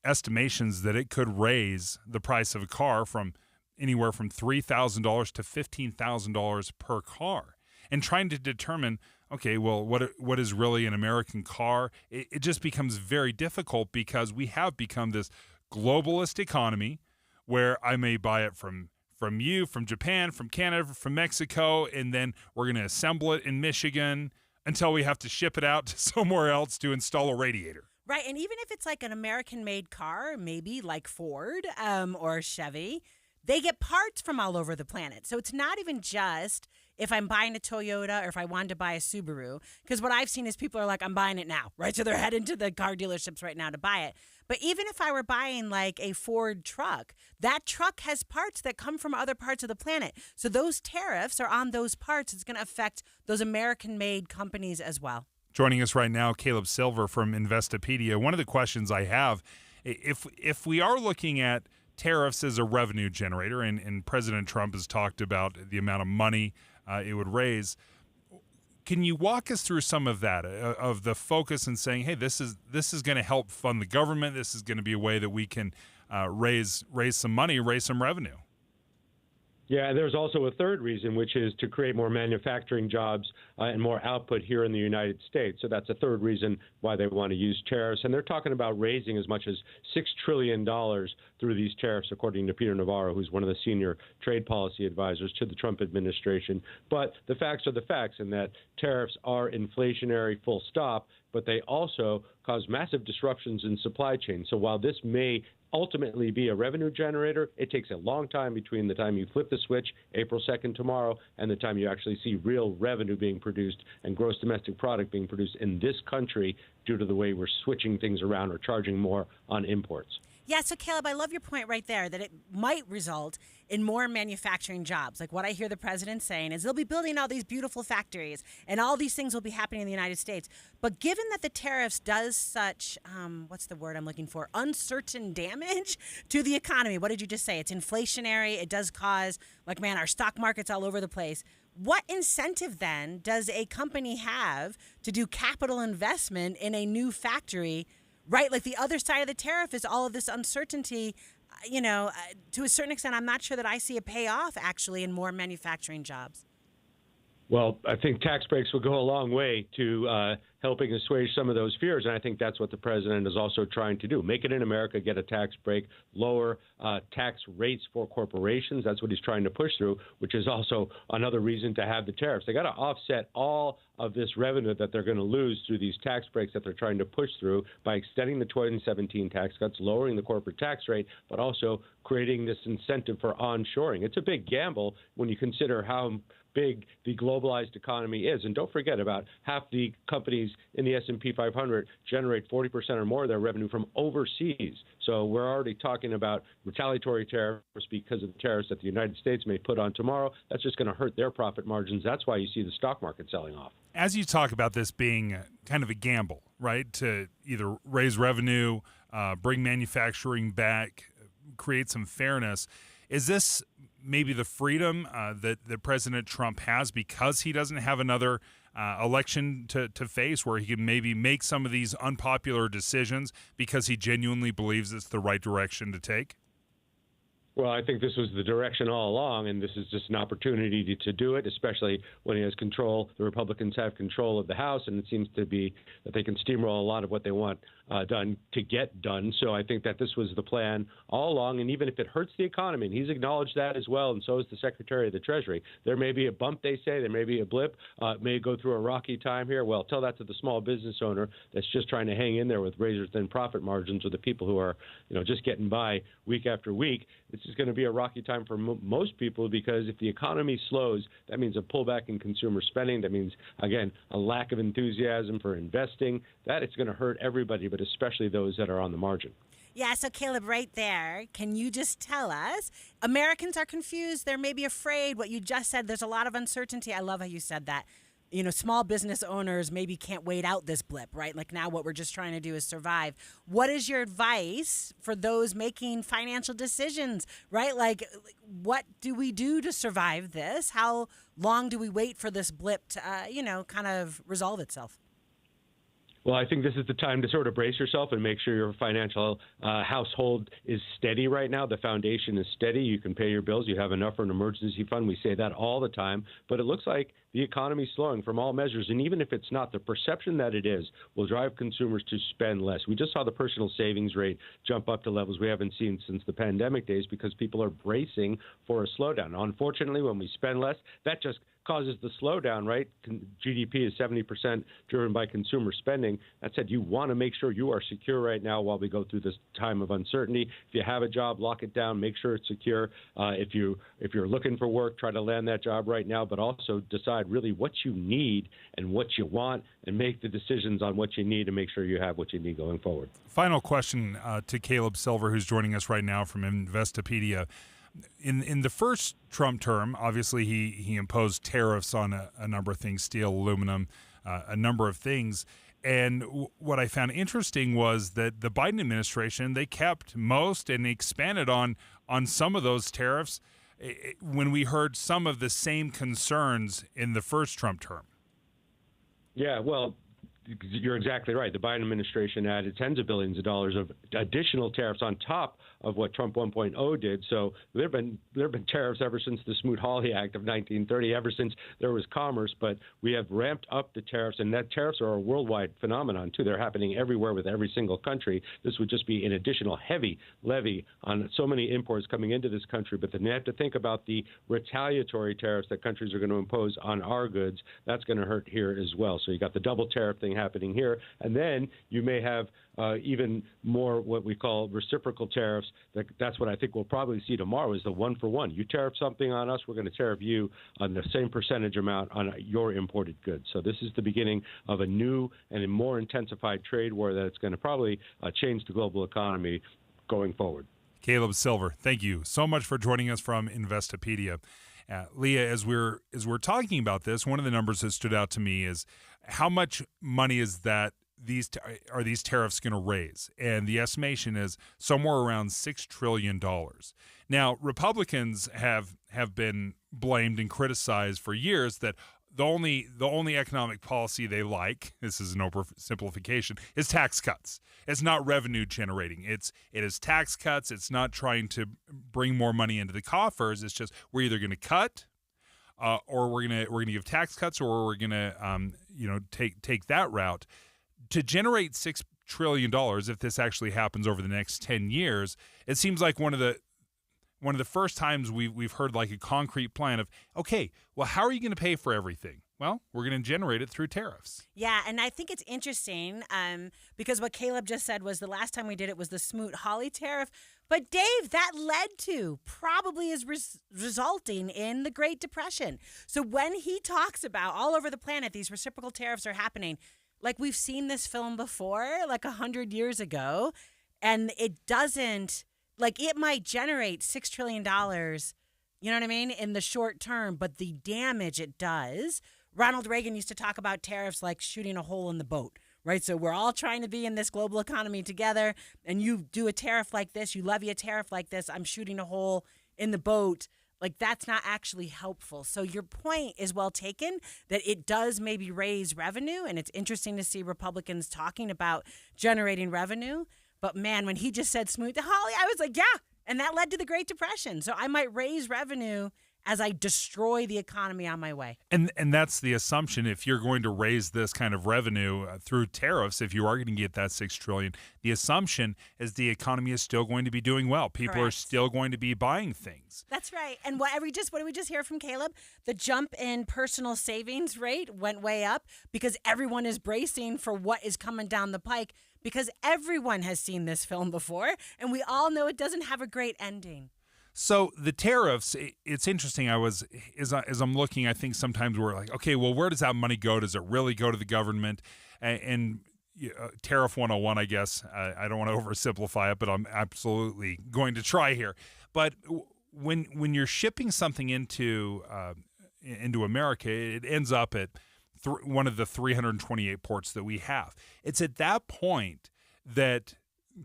estimations that it could raise the price of a car from anywhere from $3,000 to $15,000 per car. And trying to determine, okay, well, what is really an American car? It just becomes very difficult because we have become this globalist economy where I may buy it from you, from Japan, from Canada, from Mexico, and then we're going to assemble it in Michigan until we have to ship it out to somewhere else to install a radiator. Right, and even if it's like an American-made car, maybe like Ford or Chevy, they get parts from all over the planet. So it's not even just if I'm buying a Toyota or if I wanted to buy a Subaru, because what I've seen is people are like, I'm buying it now, right? So they're heading to the car dealerships right now to buy it. But even if I were buying like a Ford truck, that truck has parts that come from other parts of the planet. So those tariffs are on those parts. It's going to affect those American-made companies as well. Joining us right now, Caleb Silver from Investopedia. One of the questions I have, if we are looking at tariffs as a revenue generator, and President Trump has talked about the amount of money it would raise, can you walk us through some of that, of the focus and saying, hey, this is going to help fund the government. This is going to be a way that we can raise some money, raise some revenue. Yeah, there's also a third reason, which is to create more manufacturing jobs and more output here in the United States. So that's a third reason why they want to use tariffs. And they're talking about raising as much as $6 trillion through these tariffs, according to Peter Navarro, who's one of the senior trade policy advisors to the Trump administration. But the facts are the facts in that tariffs are inflationary, full stop, but they also cause massive disruptions in supply chain. So while this may ultimately be a revenue generator, it takes a long time between the time you flip the switch, April 2nd tomorrow, and the time you actually see real revenue being produced and gross domestic product being produced in this country due to the way we're switching things around or charging more on imports. Yeah, so Caleb, I love your point right there that it might result in more manufacturing jobs. Like what I hear the president saying is they'll be building all these beautiful factories and all these things will be happening in the United States. But given that the tariffs does such, what's the word I'm looking for, uncertain damage to the economy, what did you just say? It's inflationary. It does cause, like, man, our stock market's all over the place. What incentive then does a company have to do capital investment in a new factory? Right, like the other side of the tariff is all of this uncertainty. To a certain extent, I'm not sure that I see a payoff actually in more manufacturing jobs. Well, I think tax breaks will go a long way to helping assuage some of those fears, and I think that's what the president is also trying to do. Make it in America, get a tax break, lower tax rates for corporations. That's what he's trying to push through, which is also another reason to have the tariffs. They got to offset all of this revenue that they're going to lose through these tax breaks that they're trying to push through by extending the 2017 tax cuts, lowering the corporate tax rate, but also creating this incentive for onshoring. It's a big gamble when you consider how big the globalized economy is. And don't forget, about half the companies in the S&P 500 generate 40% or more of their revenue from overseas. So we're already talking about retaliatory tariffs because of the tariffs that the United States may put on tomorrow. That's just going to hurt their profit margins. That's why you see the stock market selling off. As you talk about this being kind of a gamble, right, to either raise revenue, bring manufacturing back, create some fairness, is this maybe the freedom that President Trump has because he doesn't have another election to face where he can maybe make some of these unpopular decisions because he genuinely believes it's the right direction to take? Well, I think this was the direction all along, and this is just an opportunity to do it, especially when he has control. The Republicans have control of the House, and it seems to be that they can steamroll a lot of what they want done to get done. So I think that this was the plan all along, and even if it hurts the economy, and he's acknowledged that as well, and so is the Secretary of the Treasury. There may be a bump, they say. There may be a blip. It may go through a rocky time here. Well, tell that to the small business owner that's just trying to hang in there with razor-thin profit margins, or the people who are, just getting by week after week. It's just going to be a rocky time for most people, because if the economy slows, that means a pullback in consumer spending. That means, again, a lack of enthusiasm for investing. That it's going to hurt everybody, but especially those that are on the margin. Yeah, so Caleb, right there, can you just tell us, Americans are confused, they're maybe afraid, what you just said, there's a lot of uncertainty. I love how you said that. Small business owners maybe can't wait out this blip, right? Like now what we're just trying to do is survive. What is your advice for those making financial decisions, right? Like what do we do to survive this? How long do we wait for this blip to, kind of resolve itself? Well, I think this is the time to sort of brace yourself and make sure your financial household is steady right now. The foundation is steady. You can pay your bills. You have enough for an emergency fund. We say that all the time. But it looks like the economy is slowing from all measures. And even if it's not, the perception that it is will drive consumers to spend less. We just saw the personal savings rate jump up to levels we haven't seen since the pandemic days because people are bracing for a slowdown. Unfortunately, when we spend less, that just causes the slowdown, right? GDP is 70% driven by consumer spending. That said, you want to make sure you are secure right now while we go through this time of uncertainty. If you have a job, lock it down, make sure it's secure. If you're looking for work, try to land that job right now, but also decide really what you need and what you want and make the decisions on what you need to make sure you have what you need going forward. Final question to Caleb Silver, who's joining us right now from Investopedia. In the first Trump term, obviously he imposed tariffs on a number of things, steel, aluminum, a number of things. And what I found interesting was that the Biden administration, they kept most and expanded on some of those tariffs when we heard some of the same concerns in the first Trump term. Yeah, well, you're exactly right. The Biden administration added tens of billions of dollars of additional tariffs on top of what Trump 1.0 did. So there have been tariffs ever since the Smoot-Hawley Act of 1930, ever since there was commerce. But we have ramped up the tariffs, and that tariffs are a worldwide phenomenon, too. They're happening everywhere with every single country. This would just be an additional heavy levy on so many imports coming into this country. But then you have to think about the retaliatory tariffs that countries are going to impose on our goods. That's going to hurt here as well. So you got the double tariff thing happening here. And then you may have even more what we call reciprocal tariffs. That's what I think we'll probably see tomorrow is the one-for-one. You tariff something on us, we're going to tariff you on the same percentage amount on your imported goods. So this is the beginning of a new and a more intensified trade war that's going to probably change the global economy going forward. Caleb Silver, thank you so much for joining us from Investopedia. Leah, as we're talking about this, one of the numbers that stood out to me is how much money is that these tariffs going to raise? And the estimation is somewhere around $6 trillion. Now, Republicans have been blamed and criticized for years that the only economic policy they like, this is an oversimplification, is tax cuts. It's not revenue generating. It is tax cuts. It's not trying to bring more money into the coffers. It's just we're either going to cut, or we're gonna give tax cuts, or we're gonna take that route. To generate $6 trillion, if this actually happens over the next 10 years, it seems like one of the first times we've heard like a concrete plan of, okay, well, how are you going to pay for everything? Well, we're going to generate it through tariffs. Yeah, and I think it's interesting because what Caleb just said was the last time we did it was the Smoot-Hawley tariff. But Dave, that led to probably is resulting in the Great Depression. So when he talks about all over the planet these reciprocal tariffs are happening, like we've seen this film before, like 100 years ago, and it doesn't, like it might generate $6 trillion, you know what I mean, in the short term, but the damage it does. Ronald Reagan used to talk about tariffs like shooting a hole in the boat, right? So we're all trying to be in this global economy together, and you do a tariff like this, you levy a tariff like this, I'm shooting a hole in the boat. Like, that's not actually helpful. So your point is well taken that it does maybe raise revenue, and it's interesting to see Republicans talking about generating revenue. But, man, when he just said Smoot-Hawley, I was like, yeah, and that led to the Great Depression. So I might raise revenue as I destroy the economy on my way. And that's the assumption. If you're going to raise this kind of revenue through tariffs, if you are going to get that $6 trillion, the assumption is the economy is still going to be doing well. People are still going to be buying things. That's right. And what did we just hear from Caleb? The jump in personal savings rate went way up because everyone is bracing for what is coming down the pike, because everyone has seen this film before, and we all know it doesn't have a great ending. So the tariffs, it's interesting. As I'm looking, I think sometimes we're like, okay, well, where does that money go? Does it really go to the government? And tariff 101, I guess. I don't want to oversimplify it, but I'm absolutely going to try here. But when you're shipping something into America, it ends up at one of the 328 ports that we have. It's at that point that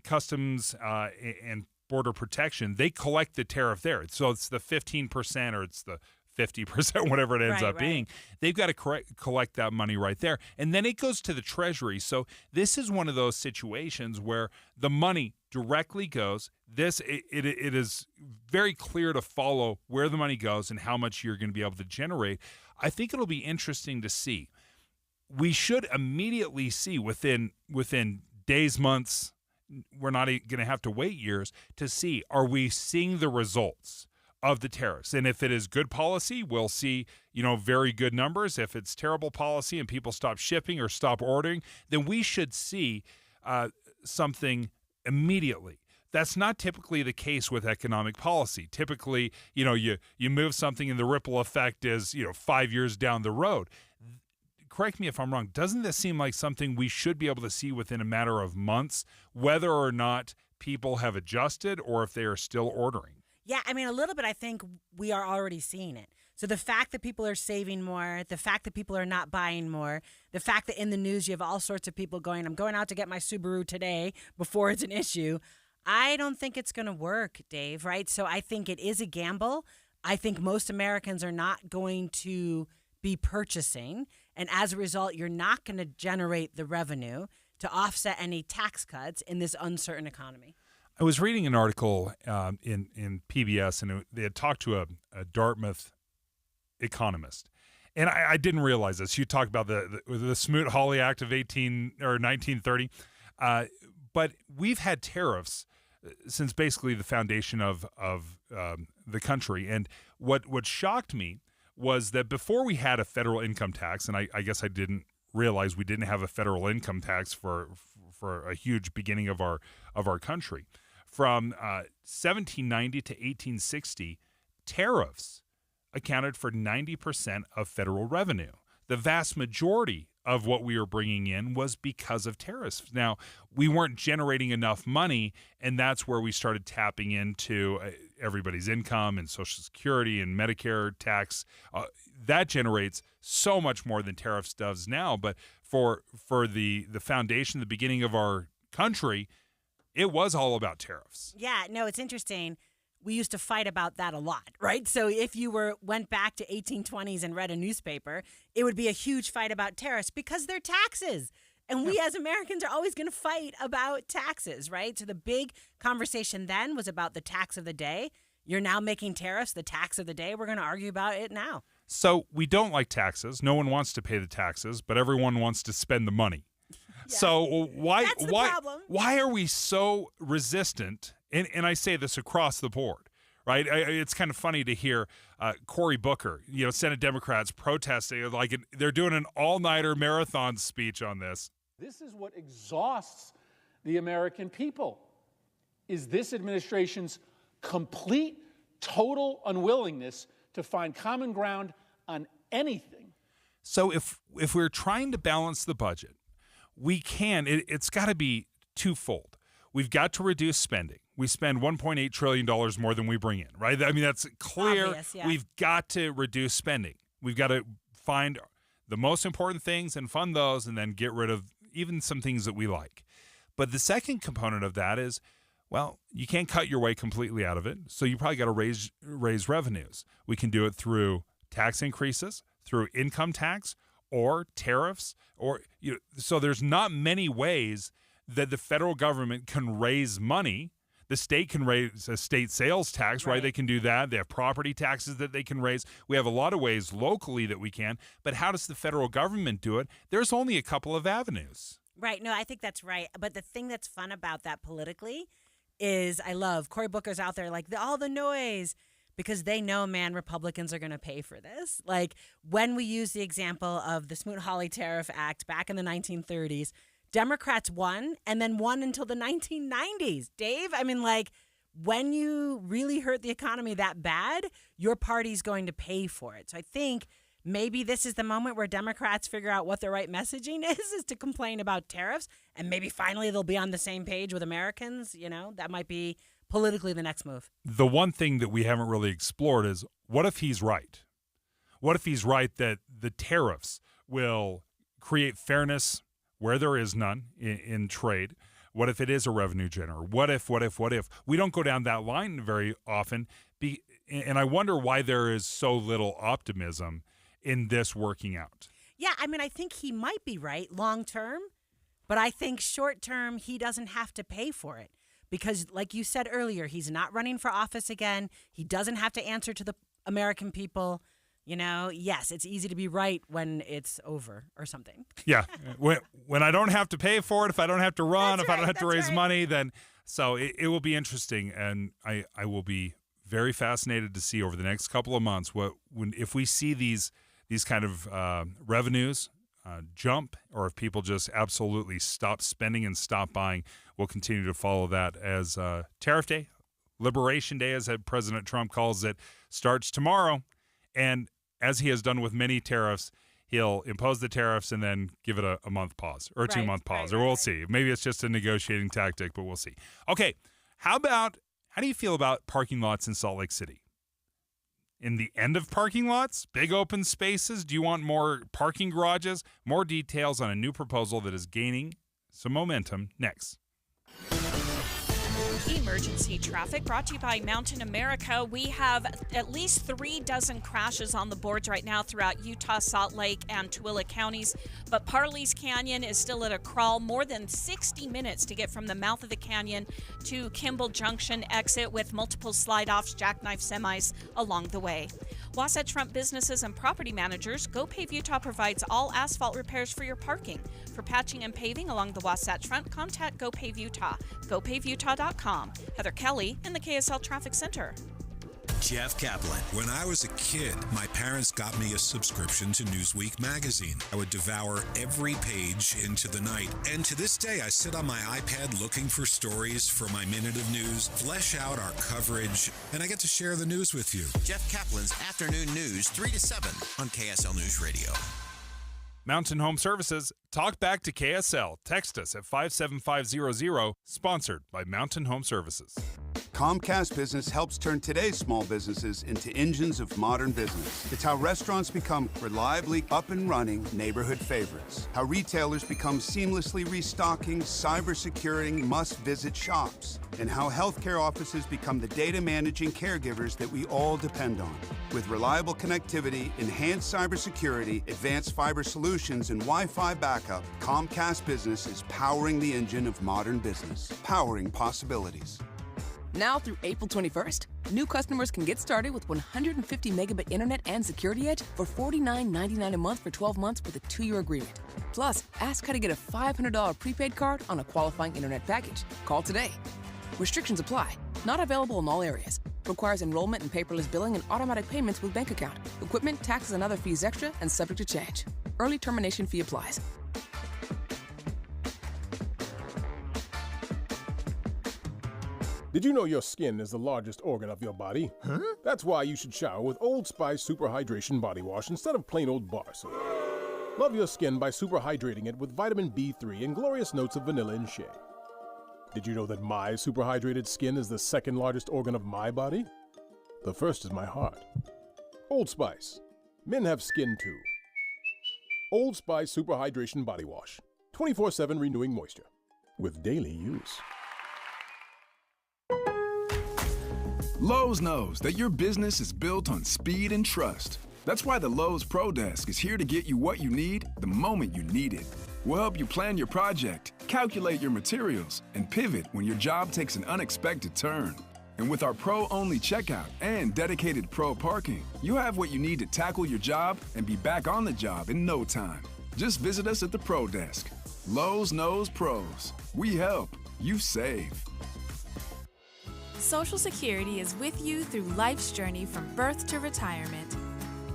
Customs and Border Protection, they collect the tariff there. So it's the 15% or it's the 50%, whatever it ends up being. They've got to collect that money right there. And then it goes to the Treasury. So this is one of those situations where the money directly goes. It is very clear to follow where the money goes and how much you're going to be able to generate. I think it'll be interesting to see. We should immediately see within days, months, we're not going to have to wait years to see, are we seeing the results of the tariffs? And if it is good policy, we'll see, very good numbers. If it's terrible policy and people stop shipping or stop ordering, then we should see something immediately. That's not typically the case with economic policy. Typically, you move something and the ripple effect is, 5 years down the road. Correct me if I'm wrong. Doesn't this seem like something we should be able to see within a matter of months, whether or not people have adjusted or if they are still ordering? Yeah, I mean, a little bit, I think we are already seeing it. So the fact that people are saving more, the fact that people are not buying more, the fact that in the news you have all sorts of people going, I'm going out to get my Subaru today before it's an issue. I don't think it's going to work, Dave, right? So I think it is a gamble. I think most Americans are not going to be purchasing. And as a result, you're not going to generate the revenue to offset any tax cuts in this uncertain economy. I was reading an article in PBS, and they had talked to a Dartmouth economist. And I didn't realize this. You talked about the Smoot-Hawley Act of 1930. But we've had tariffs since basically the foundation of the country. And what shocked me was that before we had a federal income tax, and I guess I didn't realize we didn't have a federal income tax for a huge beginning of our country. From 1790 to 1860, tariffs accounted for 90% of federal revenue. The vast majority of what we were bringing in was because of tariffs. Now, we weren't generating enough money, and that's where we started tapping into everybody's income and Social Security and Medicare tax. That generates so much more than tariffs does now. But for the foundation, the beginning of our country, it was all about tariffs. Yeah, no, it's interesting. We used to fight about that a lot, right? So if you went back to 1820s and read a newspaper, it would be a huge fight about tariffs because they're taxes. And we as Americans are always going to fight about taxes, right? So the big conversation then was about the tax of the day. You're now making tariffs the tax of the day. We're going to argue about it now. So we don't like taxes. No one wants to pay the taxes, but everyone wants to spend the money. Yeah. So why are we so resistant? And I say this across the board, right? It's kind of funny to hear Cory Booker, Senate Democrats protesting like they're doing an all-nighter marathon speech on this. This is what exhausts the American people, is this administration's complete, total unwillingness to find common ground on anything. So if we're trying to balance the budget, we can. It's got to be twofold. We've got to reduce spending. We spend $1.8 trillion more than we bring in, right? I mean, that's clear. Obvious, yeah. We've got to reduce spending. We've got to find the most important things and fund those and then get rid of even some things that we like. But the second component of that is, well, you can't cut your way completely out of it. So you probably got to raise revenues. We can do it through tax increases, through income tax, or tariffs, so there's not many ways that the federal government can raise money. The state can raise a state sales tax, right? They can do that. They have property taxes that they can raise. We have a lot of ways locally that we can. But how does the federal government do it? There's only a couple of avenues. Right. No, I think that's right. But the thing that's fun about that politically is I love Cory Booker's out there like all the noise because they know, man, Republicans are going to pay for this. Like when we use the example of the Smoot-Hawley Tariff Act back in the 1930s, Democrats won and then won until the 1990s. Dave, I mean, like when you really hurt the economy that bad, your party's going to pay for it. So I think maybe this is the moment where Democrats figure out what the right messaging is to complain about tariffs. And maybe finally they'll be on the same page with Americans. That might be politically the next move. The one thing that we haven't really explored is what if he's right? What if he's right that the tariffs will create fairness where there is none in trade? What if it is a revenue generator? What if? We don't go down that line very often. And I wonder why there is so little optimism in this working out. Yeah, I mean, I think he might be right long term, but I think short term he doesn't have to pay for it. Because like you said earlier, he's not running for office again. He doesn't have to answer to the American people. Yes, it's easy to be right when it's over or something. Yeah. When I don't have to pay for it, if I don't have to run, if I don't have to raise money, then so it will be interesting. And I will be very fascinated to see over the next couple of months if we see these kind of revenues jump, or if people just absolutely stop spending and stop buying. We'll continue to follow that as Tariff Day, Liberation Day, as President Trump calls it, starts tomorrow. And as he has done with many tariffs, he'll impose the tariffs and then give it a month pause or a 2-month pause, or we'll see. Maybe it's just a negotiating tactic, but we'll see. Okay, how do you feel about parking lots in Salt Lake City? In the end of parking lots, big open spaces? Do you want more parking garages? More details on a new proposal that is gaining some momentum next. Emergency traffic brought to you by Mountain America. We have at least 3 dozen crashes on the boards right now throughout Utah, Salt Lake, and Tooele counties. But Parley's Canyon is still at a crawl. More than 60 minutes to get from the mouth of the canyon to Kimball Junction exit, with multiple slide-offs, jackknife semis along the way. Wasatch Front businesses and property managers, GoPave Utah provides all asphalt repairs for your parking. For patching and paving along the Wasatch Front, contact GoPave Utah. GoPaveUtah.com. Heather Kelly in the KSL Traffic Center. Jeff Kaplan. When I was a kid, my parents got me a subscription to Newsweek magazine. I would devour every page into the night. And to this day, I sit on my iPad looking for stories for my Minute of News, flesh out our coverage, and I get to share the news with you. Jeff Kaplan's Afternoon News, 3 to 7 on KSL News Radio. Mountain Home Services, talk back to KSL. Text us at 57500, sponsored by Mountain Home Services. Comcast Business helps turn today's small businesses into engines of modern business. It's how restaurants become reliably up and running neighborhood favorites. How retailers become seamlessly restocking, cyber-securing, must-visit shops. And how healthcare offices become the data managing caregivers that we all depend on. With reliable connectivity, enhanced cybersecurity, advanced fiber solutions, and Wi-Fi backup, Comcast Business is powering the engine of modern business, powering possibilities. Now through April 21st, new customers can get started with 150 megabit internet and security edge for $49.99 a month for 12 months with a 2-year agreement. Plus, ask how to get a $500 prepaid card on a qualifying internet package. Call today. Restrictions apply. Not available in all areas. Requires enrollment in paperless billing and automatic payments with bank account. Equipment, taxes, and other fees extra and subject to change. Early termination fee applies. Did you know your skin is the largest organ of your body? Huh? That's why you should shower with Old Spice Super Hydration Body Wash instead of plain old bar soap. Love your skin by super hydrating it with vitamin B3 and glorious notes of vanilla and shea. Did you know that my super hydrated skin is the second largest organ of my body? The first is my heart. Old Spice. Men have skin too. Old Spice Super Hydration Body Wash. 24/7 renewing moisture. With daily use. Lowe's knows that your business is built on speed and trust. That's why the Lowe's Pro Desk is here to get you what you need the moment you need it. We'll help you plan your project, calculate your materials, and pivot when your job takes an unexpected turn. And with our Pro-only checkout and dedicated Pro parking, you have what you need to tackle your job and be back on the job in no time. Just visit us at the Pro Desk. Lowe's knows pros. We help. You save. Social Security is with you through life's journey from birth to retirement.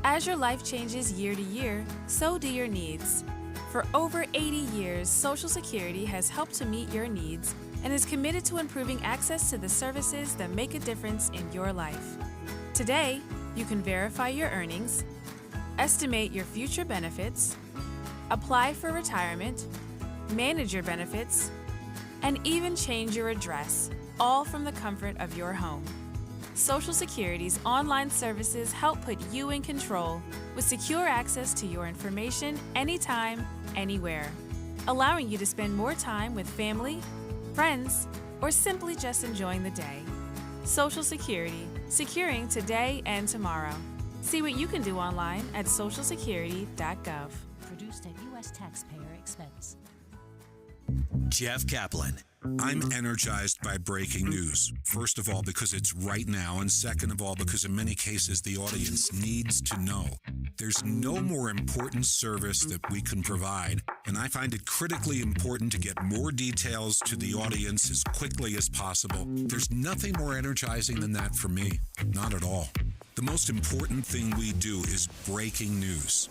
As your life changes year to year, so do your needs. For over 80 years, Social Security has helped to meet your needs and is committed to improving access to the services that make a difference in your life. Today, you can verify your earnings, estimate your future benefits, apply for retirement, manage your benefits, and even change your address, all from the comfort of your home. Social Security's online services help put you in control with secure access to your information anytime, anywhere, allowing you to spend more time with family, friends, or simply just enjoying the day. Social Security, securing today and tomorrow. See what you can do online at socialsecurity.gov. Produced at U.S. taxpayer expense. Jeff Kaplan. I'm energized by breaking news. First of all, because it's right now, and second of all, because in many cases the audience needs to know. There's no more important service that we can provide, and I find it critically important to get more details to the audience as quickly as possible. There's nothing more energizing than that for me. Not at all. The most important thing we do is breaking news.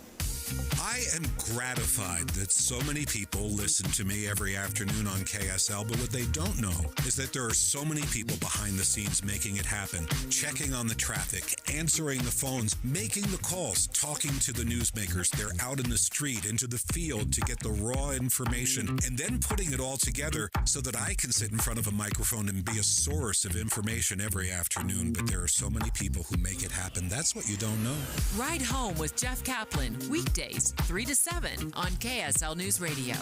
I am gratified that so many people listen to me every afternoon on KSL, but what they don't know is that there are so many people behind the scenes making it happen, checking on the traffic, answering the phones, making the calls, talking to the newsmakers. They're out in the street, into the field to get the raw information, and then putting it all together so that I can sit in front of a microphone and be a source of information every afternoon. But there are so many people who make it happen. That's what you don't know. Ride Home with Jeff Kaplan, weekdays 3 to 7 on KSL News Radio.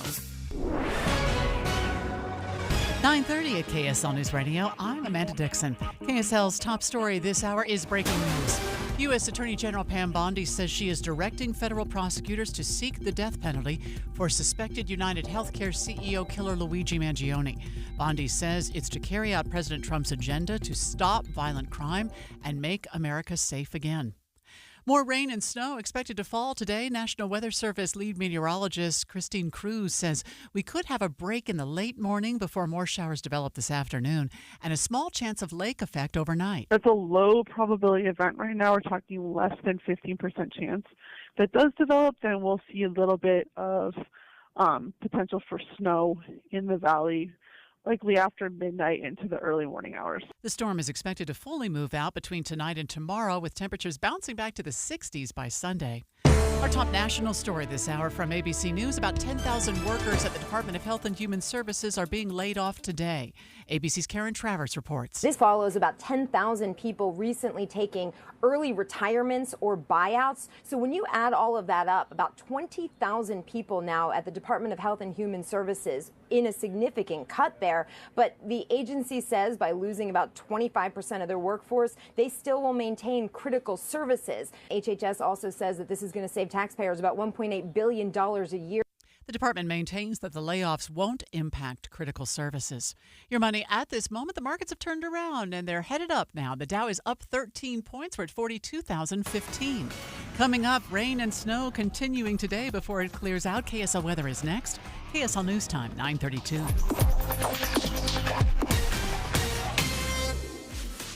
9:30 at KSL News Radio. I'm Amanda Dixon. KSL's top story this hour is breaking news. U.S. Attorney General Pam Bondi says she is directing federal prosecutors to seek the death penalty for suspected United Healthcare CEO killer Luigi Mangione. Bondi says it's to carry out President Trump's agenda to stop violent crime and make America safe again. More rain and snow expected to fall today. National Weather Service lead meteorologist Christine Cruz says we could have a break in the late morning before more showers develop this afternoon and a small chance of lake effect overnight. That's a low probability event right now. We're talking less than 15% chance. If that does develop, then we'll see a little bit of potential for snow in the valley, likely after midnight into the early morning hours. The storm is expected to fully move out between tonight and tomorrow, with temperatures bouncing back to the 60s by Sunday. Our top national story this hour from ABC News: about 10,000 workers at the Department of Health and Human Services are being laid off today. ABC's Karen Travers reports. This follows about 10,000 people recently taking early retirements or buyouts. So when you add all of that up, about 20,000 people now at the Department of Health and Human Services, in a significant cut there. But the agency says by losing about 25% of their workforce, they still will maintain critical services. HHS also says that this is going to save taxpayers about $1.8 billion a year. The department maintains that the layoffs won't impact critical services. Your money at this moment: the markets have turned around and they're headed up now. The Dow is up 13 points. We're at 42,015. Coming up, rain and snow continuing today before it clears out. KSL weather is next. KSL News Time, 9:32.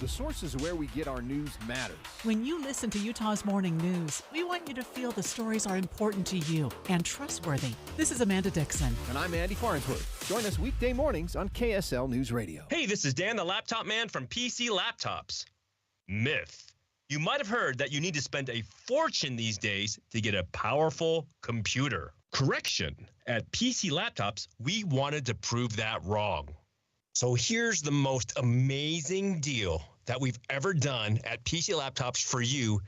The sources where we get our news matters. When you listen to Utah's Morning News, we want you to feel the stories are important to you and trustworthy. This is Amanda Dixon. And I'm Andy Farnsworth. Join us weekday mornings on KSL News Radio. Hey, this is Dan the Laptop Man from PC Laptops. Myth. You might have heard that you need to spend a fortune these days to get a powerful computer. Correction. At PC Laptops, we wanted to prove that wrong. So here's the most amazing deal that we've ever done at PC Laptops for you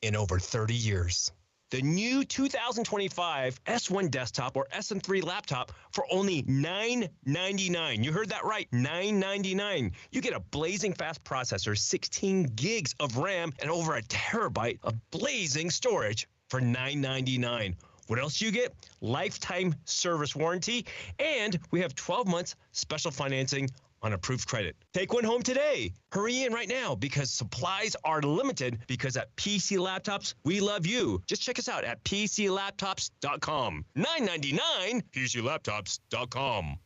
in over 30 years. The new 2025 S1 desktop or SM3 laptop for only $999. You heard that right, $999. You get a blazing fast processor, 16 gigs of RAM, and over a terabyte of blazing storage for $999. What else do you get? Lifetime service warranty, and we have 12 months special financing on approved credit. Take one home today. Hurry in right now because supplies are limited, because at PC Laptops, we love you. Just check us out at PCLaptops.com. $999, PCLaptops.com.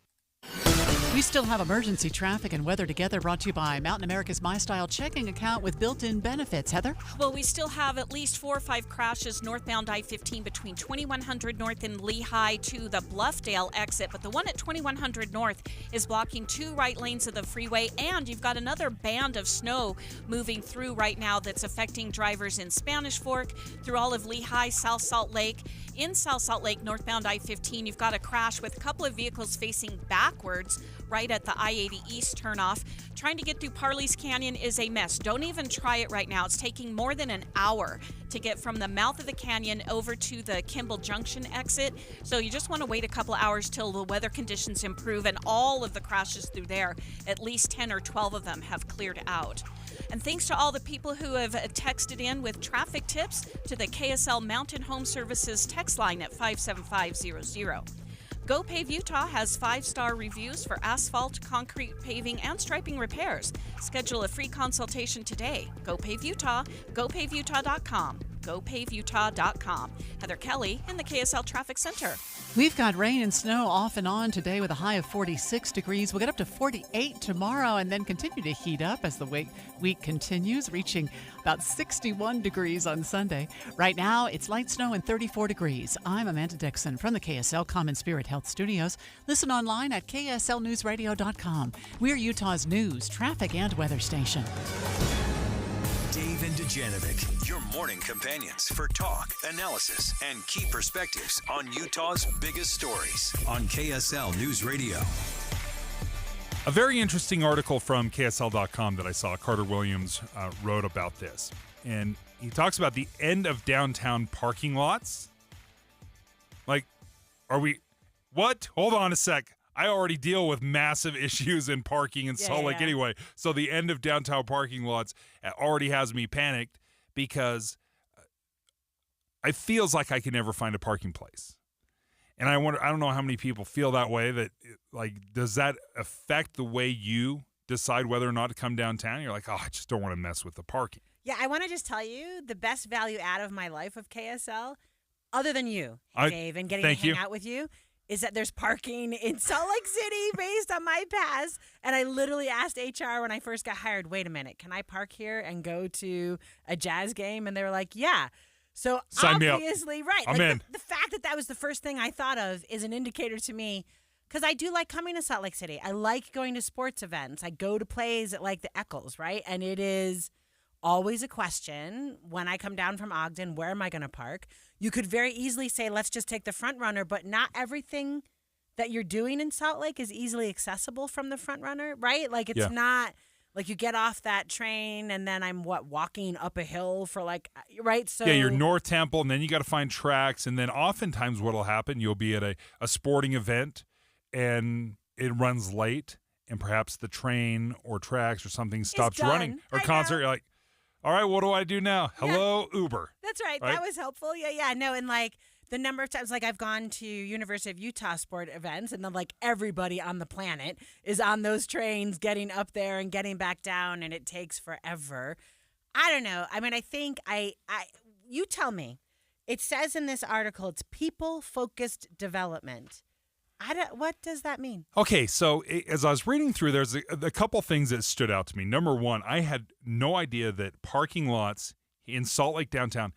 We still have emergency traffic and weather together, brought to you by Mountain America's My Style checking account with built-in benefits. Heather? Well, we still have at least 4 or 5 crashes northbound I-15 between 2100 North and Lehigh to the Bluffdale exit. But the one at 2100 North is blocking 2 right lanes of the freeway. And you've got another band of snow moving through right now that's affecting drivers in Spanish Fork, through all of Lehigh, South Salt Lake. In South Salt Lake, northbound I-15, you've got a crash with a couple of vehicles facing backwards right at the I-80 East turnoff. Trying to get through Parley's Canyon is a mess. Don't even try it right now. It's taking more than an hour to get from the mouth of the canyon over to the Kimball Junction exit. So you just want to wait a couple hours till the weather conditions improve, and all of the crashes through there, at least 10 or 12 of them, have cleared out. And thanks to all the people who have texted in with traffic tips to the KSL Mountain Home Services text line at 57500. GoPave Utah has 5-star reviews for asphalt, concrete paving, and striping repairs. Schedule a free consultation today. GoPave Utah, GoPaveUtah.com. GoPaveUtah.com. Heather Kelly in the KSL Traffic Center. We've got rain and snow off and on today with a high of 46 degrees. We'll get up to 48 tomorrow and then continue to heat up as the week continues, reaching about 61 degrees on Sunday. Right now, it's light snow and 34 degrees. I'm Amanda Dixon from the KSL Common Spirit Health Studios. Listen online at KSLNewsRadio.com. We're Utah's news, traffic, and weather station. Dave and Dujanovic, your morning companions for talk, analysis, and key perspectives on Utah's biggest stories on KSL News Radio. A very interesting article from KSL.com that I saw. Carter Williams wrote about this. And he talks about the end of downtown parking lots. Like, are we... What? Hold on a sec. I already deal with massive issues in parking in Salt Lake anyway. So the end of downtown parking lots already has me panicked because it feels like I can never find a parking place. And I don't know how many people feel that way. That, like, does that affect the way you decide whether or not to come downtown? You're like, oh, I just don't want to mess with the parking. Yeah, I want to just tell you the best value add of my life of KSL, other than you, Dave, and getting to hang out with you, is that there's parking in Salt Lake City based on my pass. And I literally asked HR when I first got hired, wait a minute, can I park here and go to a Jazz game? And they were like, yeah. So Sign obviously, me up. right. I'm like in. The fact that was the first thing I thought of is an indicator to me, because I do like coming to Salt Lake City. I like going to sports events. I go to plays at like the Eccles, right? And it is always a question when I come down from Ogden, where am I going to park? You could very easily say, let's just take the front runner, but not everything that you're doing in Salt Lake is easily accessible from the front runner, right? Like it's not like you get off that train and then I'm walking up a hill for right? So yeah, you're North Temple and then you got to find tracks. And then oftentimes what'll happen, you'll be at a sporting event and it runs late and perhaps the train or tracks or something stops running or concert. You're like, all right, what do I do now? Hello, Uber. That's right. That was helpful. Yeah. No, and the number of times I've gone to University of Utah sport events and then everybody on the planet is on those trains getting up there and getting back down and it takes forever. I don't know. I mean, I think you tell me. It says in this article it's people-focused development. What does that mean? Okay, so as I was reading through, there's a couple things that stood out to me. Number one, I had no idea that parking lots in Salt Lake downtown,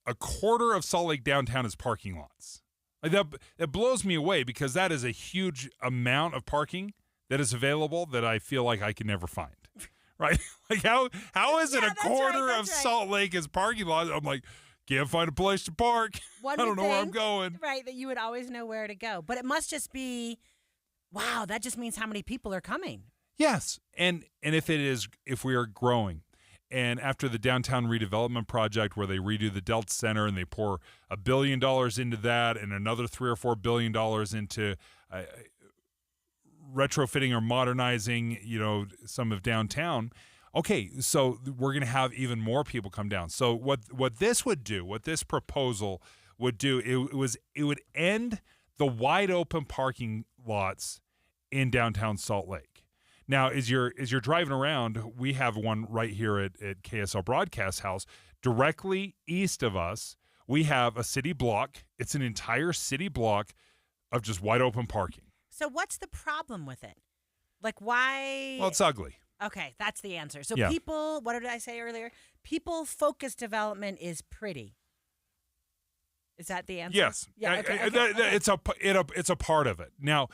a quarter of Salt Lake downtown is parking lots. That blows me away because that is a huge amount of parking that is available that I feel like I can never find. Right? How is it a quarter of Salt Lake is parking lots? I'm like, can't find a place to park. I don't know where I'm going. Right, that you would always know where to go. But it must just be, wow, that just means how many people are coming. Yes, and if we are growing, and after the downtown redevelopment project where they redo the Delta Center and they pour $1 billion into that and another $3 or $4 billion into retrofitting or modernizing, some of downtown. Okay, so we're going to have even more people come down. So what this proposal would do, it would end the wide open parking lots in downtown Salt Lake. Now, as you're driving around, we have one right here at KSL Broadcast House. Directly east of us, we have a city block. It's an entire city block of just wide open parking. So what's the problem with it? Why? Well, it's ugly. Okay, that's the answer. So Yeah. People, what did I say earlier? People-focused development is pretty. Is that the answer? Yes. Yeah. Okay. It's a part of it. Now,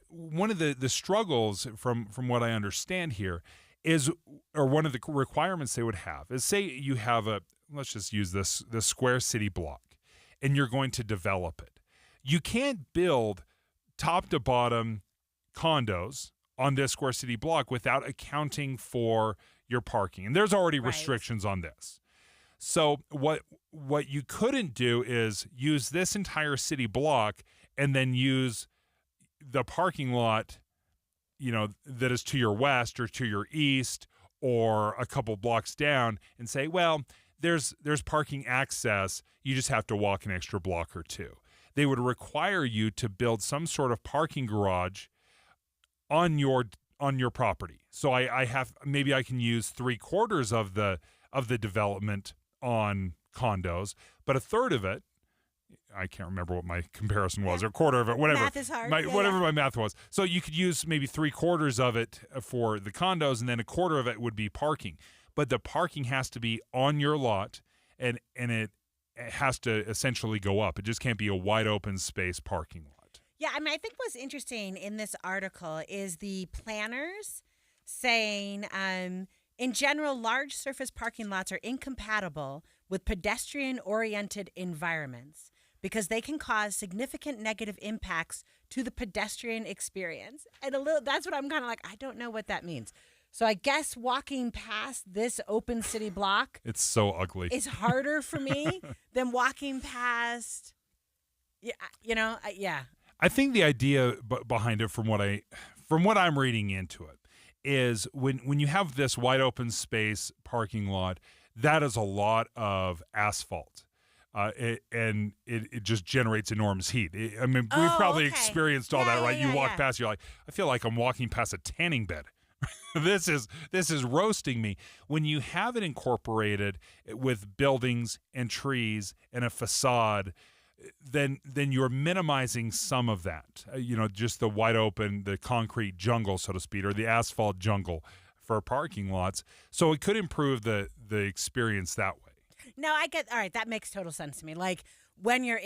one of the struggles from what I understand here is, or one of the requirements they would have is, say you have let's just use this square city block, and you're going to develop it. You can't build top to bottom condos on this square city block without accounting for your parking. And there's already restrictions on this. So what you couldn't do is use this entire city block and then use the parking lot, that is to your west or to your east or a couple blocks down and say, well, there's parking access. You just have to walk an extra block or two. They would require you to build some sort of parking garage on your property. So maybe I can use 3/4 of the development on condos, but a third of it, I can't remember what my comparison was, or a quarter of it, whatever. Math is hard. Whatever my math was. So you could use maybe 3/4 of it for the condos, and then a quarter of it would be parking. But the parking has to be on your lot, and it has to essentially go up. It just can't be a wide open space parking lot. Yeah, I mean, I think what's interesting in this article is the planners saying, in general, large surface parking lots are incompatible with pedestrian-oriented environments because they can cause significant negative impacts to the pedestrian experience. And that's what I'm kind of like, I don't know what that means. So I guess walking past this open city block, it's so ugly, is harder for me than walking past, yeah. I think the idea behind it, from what I'm reading into it, is when you have this wide open space parking lot, that is a lot of asphalt, and it just generates enormous heat. I mean, we've probably experienced all that, right? You walk past, you're like, I feel like I'm walking past a tanning bed. This is roasting me. When you have it incorporated with buildings and trees and a facade, then you're minimizing some of that. Just the wide open, the concrete jungle, so to speak, or the asphalt jungle for parking lots. So it could improve the experience that way. No, I get, all right, that makes total sense to me. Like when you're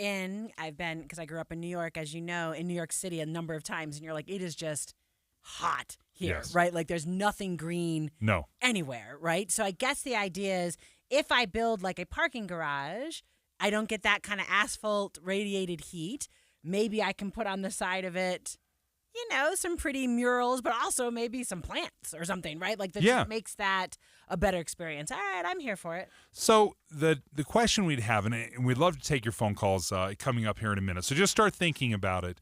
I've been, because I grew up in New York, as you know, in New York City a number of times, and you're like, it is just hot here, Yes. right? Like there's nothing green No. anywhere, right? So I guess the idea is if I build like a parking garage, I don't get that kind of asphalt radiated heat. Maybe I can put on the side of it, some pretty murals, but also maybe some plants or something, right? Like that just makes that a better experience. All right, I'm here for it. So the question we'd have, and we'd love to take your phone calls coming up here in a minute. So just start thinking about it.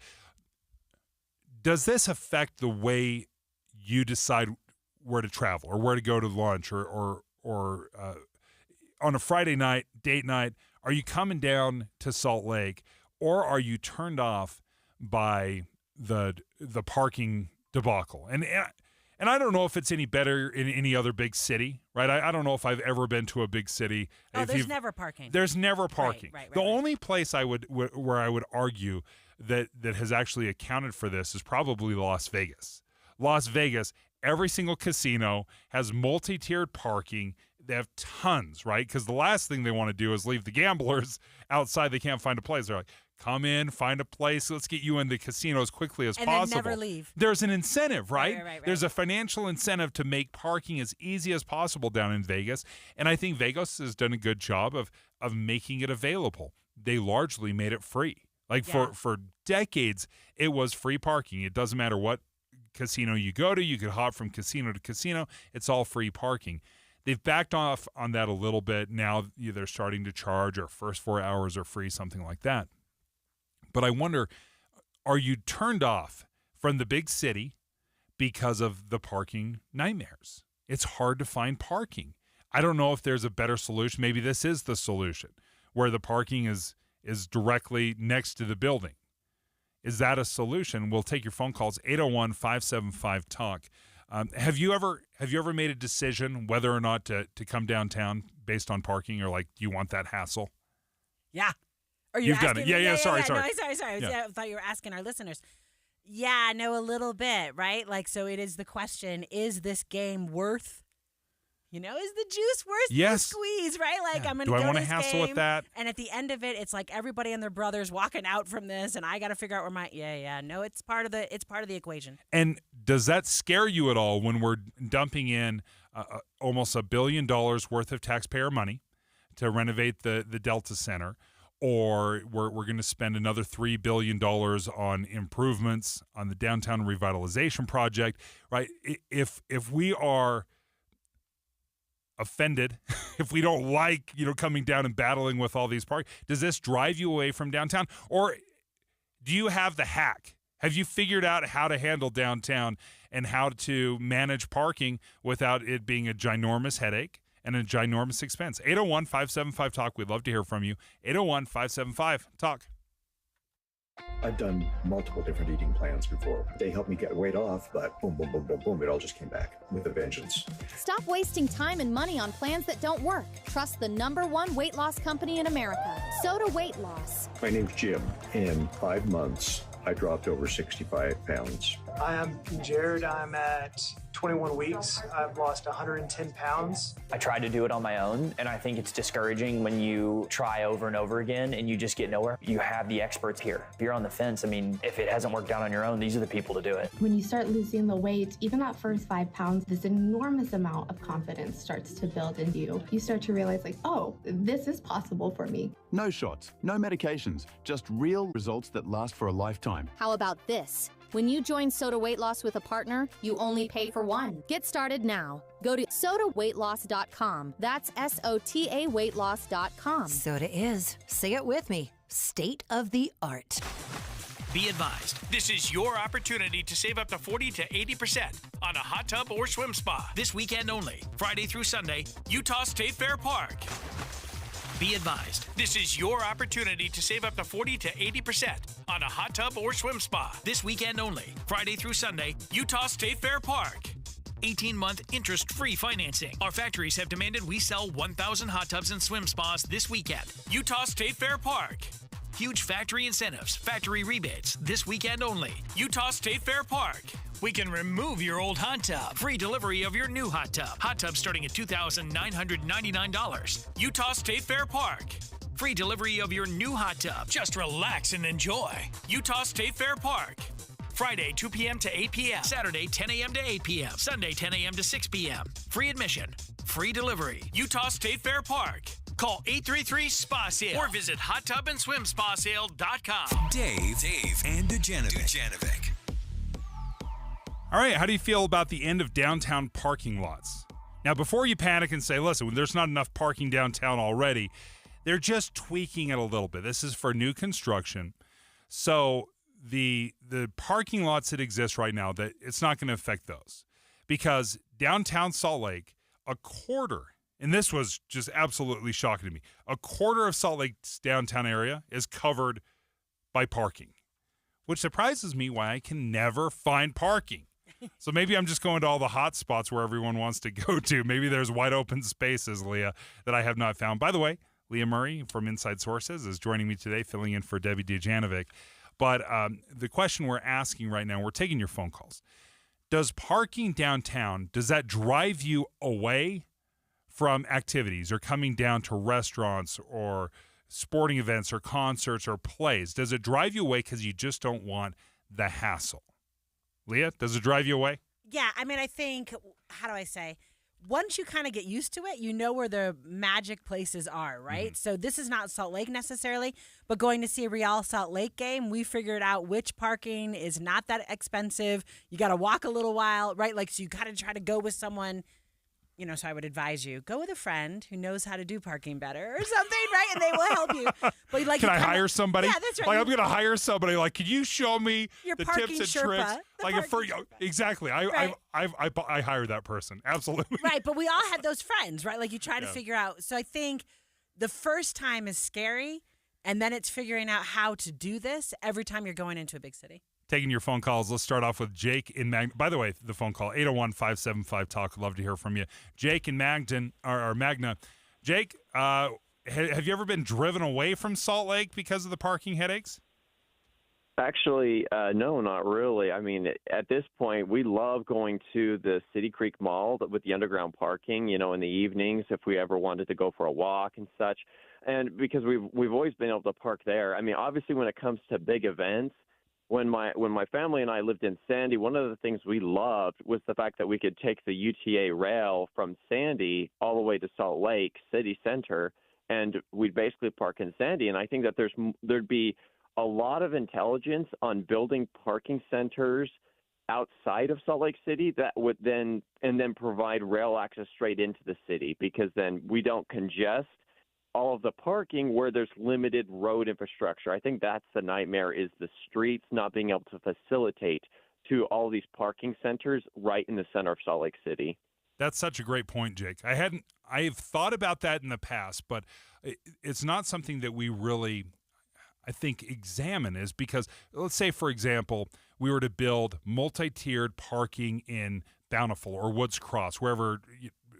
Does this affect the way you decide where to travel or where to go to lunch or on a Friday night, date night? Are you coming down to Salt Lake, or are you turned off by the parking debacle? And I don't know if it's any better in any other big city, right? I don't know if I've ever been to a big city. Oh, there's never parking. There's never parking. Right, the only place where I would argue that has actually accounted for this is probably Las Vegas. Las Vegas, every single casino has multi-tiered parking. They have tons, right? Because the last thing they want to do is leave the gamblers outside. They can't find a place. They're like, come in, find a place. Let's get you in the casino as quickly as possible. And then never leave. There's an incentive, right? Right. There's a financial incentive to make parking as easy as possible down in Vegas. And I think Vegas has done a good job of making it available. They largely made it free. Like for decades, it was free parking. It doesn't matter what casino you go to. You could hop from casino to casino. It's all free parking. They've backed off on that a little bit. Now they're starting to charge, or first 4 hours are free, something like that. But I wonder, are you turned off from the big city because of the parking nightmares? It's hard to find parking. I don't know if there's a better solution. Maybe this is the solution, where the parking is directly next to the building. Is that a solution? We'll take your phone calls, 801-575-TALK. Have you ever made a decision whether or not to come downtown based on parking, or like, do you want that hassle? Yeah. You've done it. Yeah. Sorry. No, sorry. I thought you were asking our listeners. Yeah, I know a little bit, right? Like, so it is the question, is this game worth, is the juice worth the squeeze, right? Like, I'm going to go to this game. Do I want to hassle with that? And at the end of it, it's like everybody and their brothers walking out from this, and I got to figure out where no, it's part of the equation. And does that scare you at all when we're dumping in almost $1 billion worth of taxpayer money to renovate the Delta Center? Or we're going to spend another $3 billion on improvements on the downtown revitalization project, right? If we are offended, if we don't like, coming down and battling with all these parks, does this drive you away from downtown? Or do you have the hack? Have you figured out how to handle downtown and how to manage parking without it being a ginormous headache and a ginormous expense? 801-575-TALK. We'd love to hear from you. 801-575-TALK. I've done multiple different eating plans before. They helped me get weight off, but boom, boom, boom, boom, boom, it all just came back with a vengeance. Stop wasting time and money on plans that don't work. Trust the #1 weight loss company in America, Soda Weight Loss. My name's Jim. In 5 months, I dropped over 65 pounds. Hi, I'm Jared. I'm at 21 weeks. I've lost 110 pounds. I tried to do it on my own, and I think it's discouraging when you try over and over again and you just get nowhere. You have the experts here. If you're on the fence, if it hasn't worked out on your own, these are the people to do it. When you start losing the weight, even that first 5 pounds, this enormous amount of confidence starts to build into you. You start to realize, oh, this is possible for me. No shots, no medications, just real results that last for a lifetime. How about this? When you join Soda Weight Loss with a partner, you only pay for one. Get started now. Go to sodaweightloss.com. That's SOTA weightloss.com. Soda is, say it with me, state of the art. Be advised, this is your opportunity to save up to 40 to 80% on a hot tub or swim spa. This weekend only, Friday through Sunday, Utah State Fair Park. Be advised, this is your opportunity to save up to 40 to 80% on a hot tub or swim spa. This weekend only, Friday through Sunday, Utah State Fair Park. 18-month interest-free financing. Our factories have demanded we sell 1,000 hot tubs and swim spas this weekend. Utah State Fair Park. Huge factory incentives, factory rebates, this weekend only. Utah State Fair Park. We can remove your old hot tub. Free delivery of your new hot tub. Hot tub starting at $2,999. Utah State Fair Park. Free delivery of your new hot tub. Just relax and enjoy. Utah State Fair Park. Friday, 2 p.m. to 8 p.m. Saturday, 10 a.m. to 8 p.m. Sunday, 10 a.m. to 6 p.m. Free admission. Free delivery. Utah State Fair Park. Call 833-SPA-SALE or visit hottubandSwimSpaSale.com. Dave, and Dujanovic. All right, how do you feel about the end of downtown parking lots? Now, before you panic and say, listen, there's not enough parking downtown already, they're just tweaking it a little bit. This is for new construction. So the parking lots that exist right now, that it's not going to affect those, because downtown Salt Lake, a quarter, and this was just absolutely shocking to me, a quarter of Salt Lake's downtown area is covered by parking, which surprises me why I can never find parking. So maybe I'm just going to all the hot spots where everyone wants to go to. Maybe there's wide open spaces, Leah, that I have not found. By the way, Leah Murray from Inside Sources is joining me today, filling in for Debbie Dujanovic. But the question we're asking right now, we're taking your phone calls. Does parking downtown, does that drive you away from activities or coming down to restaurants or sporting events or concerts or plays? Does it drive you away because you just don't want the hassle? Leah, does it drive you away? Yeah, I mean, I think, how do I say, once you kind of get used to it, you know where the magic places are, right? Mm-hmm. So this is not Salt Lake necessarily, but going to see a Real Salt Lake game, we figured out which parking is not that expensive. You got to walk a little while, right? Like, so you got to try to go with someone. So I would advise you, go with a friend who knows how to do parking better or something, right? And they will help you. But can I hire somebody? Yeah, that's right. Like, I'm going to hire somebody. Like, can you show me your the parking tips and Sherpa, tricks? Exactly. I hired that person. Absolutely. Right, but we all had those friends, right? Like, you try to figure out. So I think the first time is scary, and then it's figuring out how to do this every time you're going into a big city. Taking your phone calls. Let's start off with Jake in Magna. By the way, the phone call, 801-575-TALK. Love to hear from you. Jake in Magna. Jake, have you ever been driven away from Salt Lake because of the parking headaches? Actually, no, not really. I mean, at this point, we love going to the City Creek Mall with the underground parking, in the evenings if we ever wanted to go for a walk and such. And because we've always been able to park there. I mean, obviously, when it comes to big events, when my family and I lived in Sandy, one of the things we loved was the fact that we could take the UTA rail from Sandy all the way to Salt Lake City Center, and we'd basically park in Sandy. And I think that there'd be a lot of intelligence on building parking centers outside of Salt Lake City that would then provide rail access straight into the city, because then we don't congest all of the parking where there's limited road infrastructure. I think that's the nightmare, is the streets not being able to facilitate to all these parking centers right in the center of Salt Lake City. That's such a great point, Jake. I've thought about that in the past, but it's not something that we really, I think, examine, is because, let's say, for example, we were to build multi-tiered parking in Bountiful or Woods Cross, wherever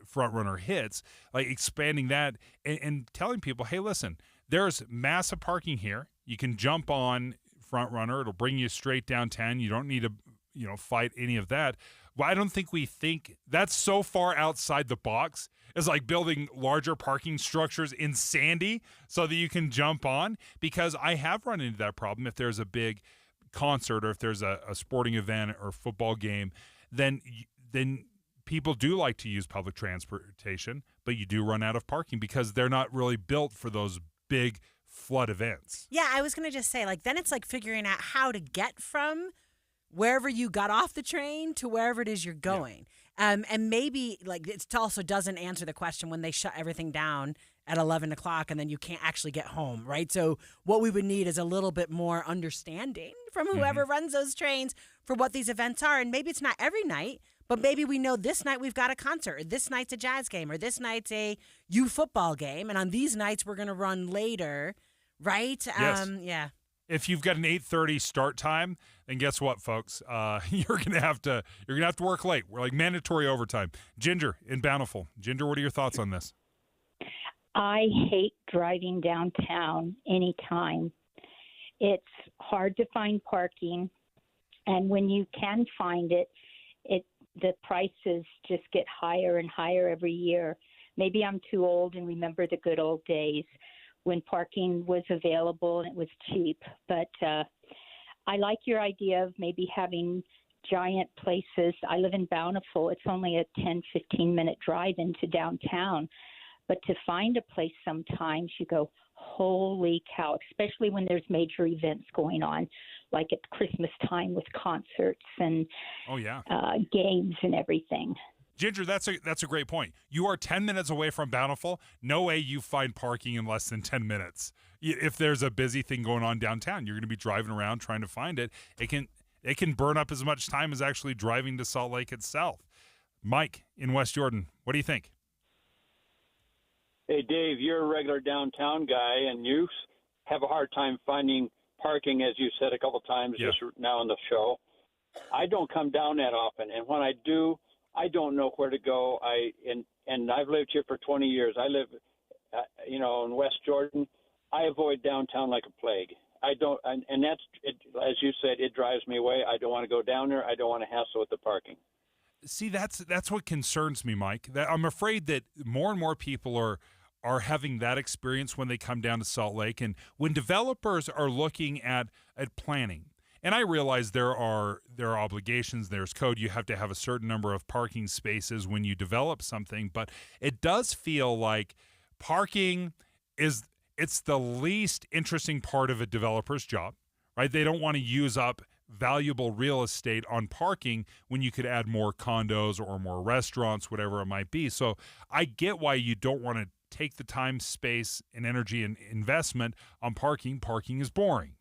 Front Runner hits, like expanding that and telling people, hey, listen, there's massive parking here. You can jump on Front Runner. It'll bring you straight downtown. You don't need to, fight any of that. Well, I don't think we think that's so far outside the box as like building larger parking structures in Sandy so that you can jump on, because I have run into that problem. If there's a big concert or if there's a sporting event or football game, then people do like to use public transportation, but you do run out of parking because they're not really built for those big flood events. Yeah, I was going to just say, then it's like figuring out how to get from wherever you got off the train to wherever it is you're going. Yeah. And maybe, it also doesn't answer the question when they shut everything down at 11 o'clock and then you can't actually get home, right? So what we would need is a little bit more understanding from whoever runs those trains for what these events are. And maybe it's not every night, but maybe we know this night we've got a concert, or this night's a jazz game, or this night's a U football game, and on these nights we're going to run later, right? Yes. Yeah. If you've got an 8:30 start time, then guess what, folks? You're gonna have to work late. We're like mandatory overtime. Ginger in Bountiful. Ginger, what are your thoughts on this? I hate driving downtown anytime. It's hard to find parking, and when you can find it, the prices just get higher and higher every year. Maybe I'm too old and remember the good old days when parking was available and it was cheap. But I like your idea of maybe having giant places. I live in Bountiful. It's only a 10, 15-minute drive into downtown. But to find a place sometimes you go, holy cow, especially when there's major events going on, like at Christmas time with concerts and games and everything. Ginger, that's a great point. You are 10 minutes away from Bountiful. No way you find parking in less than 10 minutes. If there's a busy thing going on downtown, you're going to be driving around trying to find it. It can burn up as much time as actually driving to Salt Lake itself. Mike in West Jordan, what do you think? Hey, Dave, you're a regular downtown guy, and you have a hard time finding parking, as you said a couple times just now on the show. I don't come down that often, and when I do, I don't know where to go. And I've lived here for 20 years. I live, in West Jordan. I avoid downtown like a plague. I don't, and that's it, as you said, it drives me away. I don't want to go down there. I don't want to hassle with the parking. See, that's what concerns me, Mike. That I'm afraid that more and more people are having that experience when they come down to Salt Lake, and when developers are looking at planning. And I realize there are obligations, there's code. You have to have a certain number of parking spaces when you develop something, but it does feel like parking it's the least interesting part of a developer's job, right? They don't want to use up valuable real estate on parking when you could add more condos or more restaurants, whatever it might be. So I get why you don't want to take the time, space, and energy and investment on parking. Parking is boring.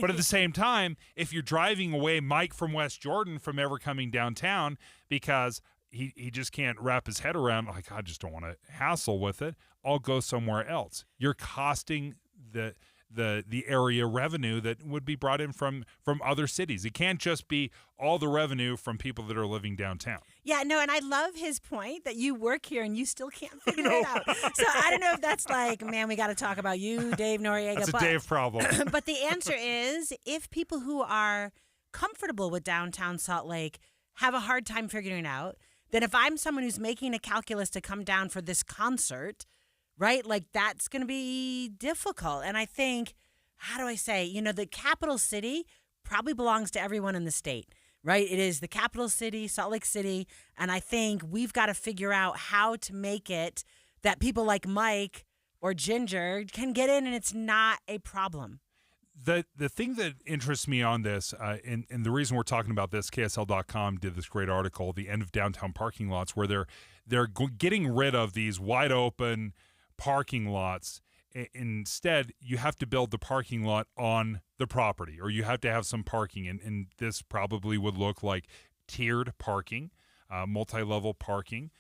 But at the same time, if you're driving away Mike from West Jordan from ever coming downtown because he just can't wrap his head around, like, I just don't want to hassle with it, I'll go somewhere else. You're costing the area revenue that would be brought in from other cities. It can't just be all the revenue from people that are living downtown. Yeah, no, and I love his point that you work here and you still can't figure it out. So I don't know if that's like, man, we got to talk about you, Dave Noriega. That's a Dave problem. But the answer is, if people who are comfortable with downtown Salt Lake have a hard time figuring it out, then if I'm someone who's making a calculus to come down for this concert, right, like that's going to be difficult. And I think, how do I say, the capital city probably belongs to everyone in the state, right? It is the capital city, Salt Lake City. And I think we've got to figure out how to make it that people like Mike or Ginger can get in and it's not a problem. The thing that interests me on this, and the reason we're talking about this, KSL.com did this great article, The End of Downtown Parking Lots, where they're getting rid of these wide open parking lots. Instead, you have to build the parking lot on the property, or you have to have some parking. And this probably would look like tiered parking, multi-level parking.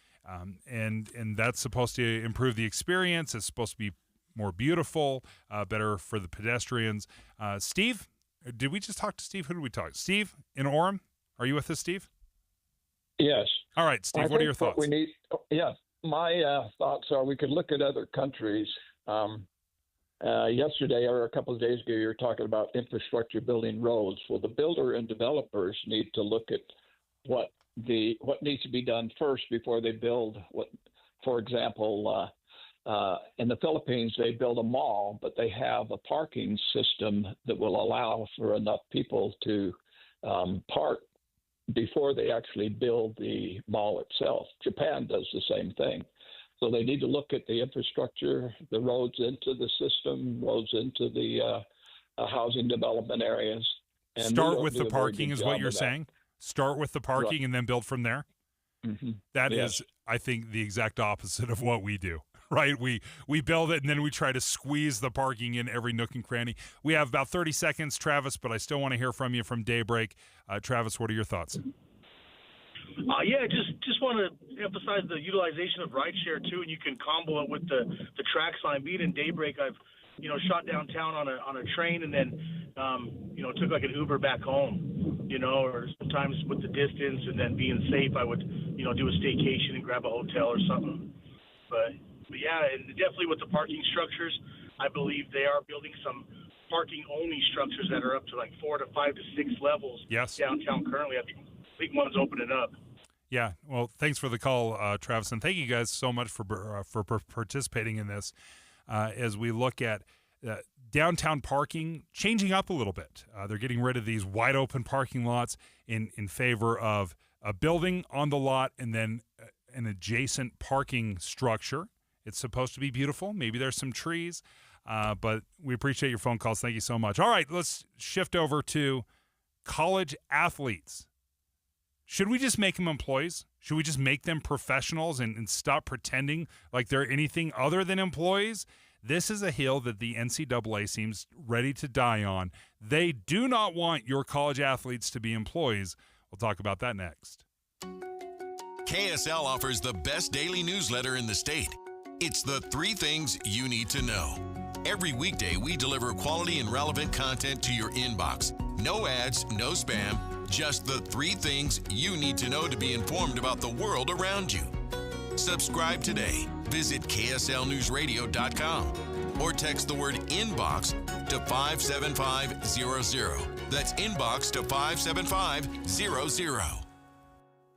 And that's supposed to improve the experience. It's supposed to be more beautiful, better for the pedestrians. Steve, did we just talk to Steve? Who did we talk to? Steve in Orem? Are you with us, Steve? Yes. All right, Steve, what are your thoughts? My thoughts are we could look at other countries. Yesterday or a couple of days ago, you were talking about infrastructure, building roads. Well, the builder and developers need to look at what needs to be done first before they build. For example, in the Philippines, they build a mall, but they have a parking system that will allow for enough people to park before they actually build the mall itself. Japan does the same thing. So they need to look at the infrastructure, the roads into the system, roads into the housing development areas. And start with the parking is what you're saying? Start with the parking and then build from there? Mm-hmm. That is, I think, the exact opposite of what we do. Right? We build it and then we try to squeeze the parking in every nook and cranny. We have about 30 seconds, Travis, but I still want to hear from you from Daybreak. Travis, what are your thoughts? Just want to emphasize the utilization of rideshare too, and you can combo it with the track sign. Being in Daybreak, I've shot downtown on a train and then took like an Uber back home, or sometimes with the distance and then being safe, I would do a staycation and grab a hotel or something. But yeah, and definitely with the parking structures, I believe they are building some parking-only structures that are up to like 4 to 5 to 6 levels downtown currently. I think one's opening up. Yeah, well, thanks for the call, Travis, and thank you guys so much for participating in this as we look at downtown parking changing up a little bit. They're getting rid of these wide open parking lots in favor of a building on the lot and then an adjacent parking structure. It's supposed to be beautiful. Maybe there's some trees, but we appreciate your phone calls. Thank you so much. All right, let's shift over to college athletes. Should we just make them employees? Should we just make them professionals and stop pretending like they're anything other than employees? This is a hill that the NCAA seems ready to die on. They do not want your college athletes to be employees. We'll talk about that next. KSL offers the best daily newsletter in the state. It's the 3 things you need to know. Every weekday, we deliver quality and relevant content to your inbox. No ads, no spam, just the 3 things you need to know to be informed about the world around you. Subscribe today. Visit KSLNewsRadio.com or text the word inbox to 57500. That's inbox to 57500.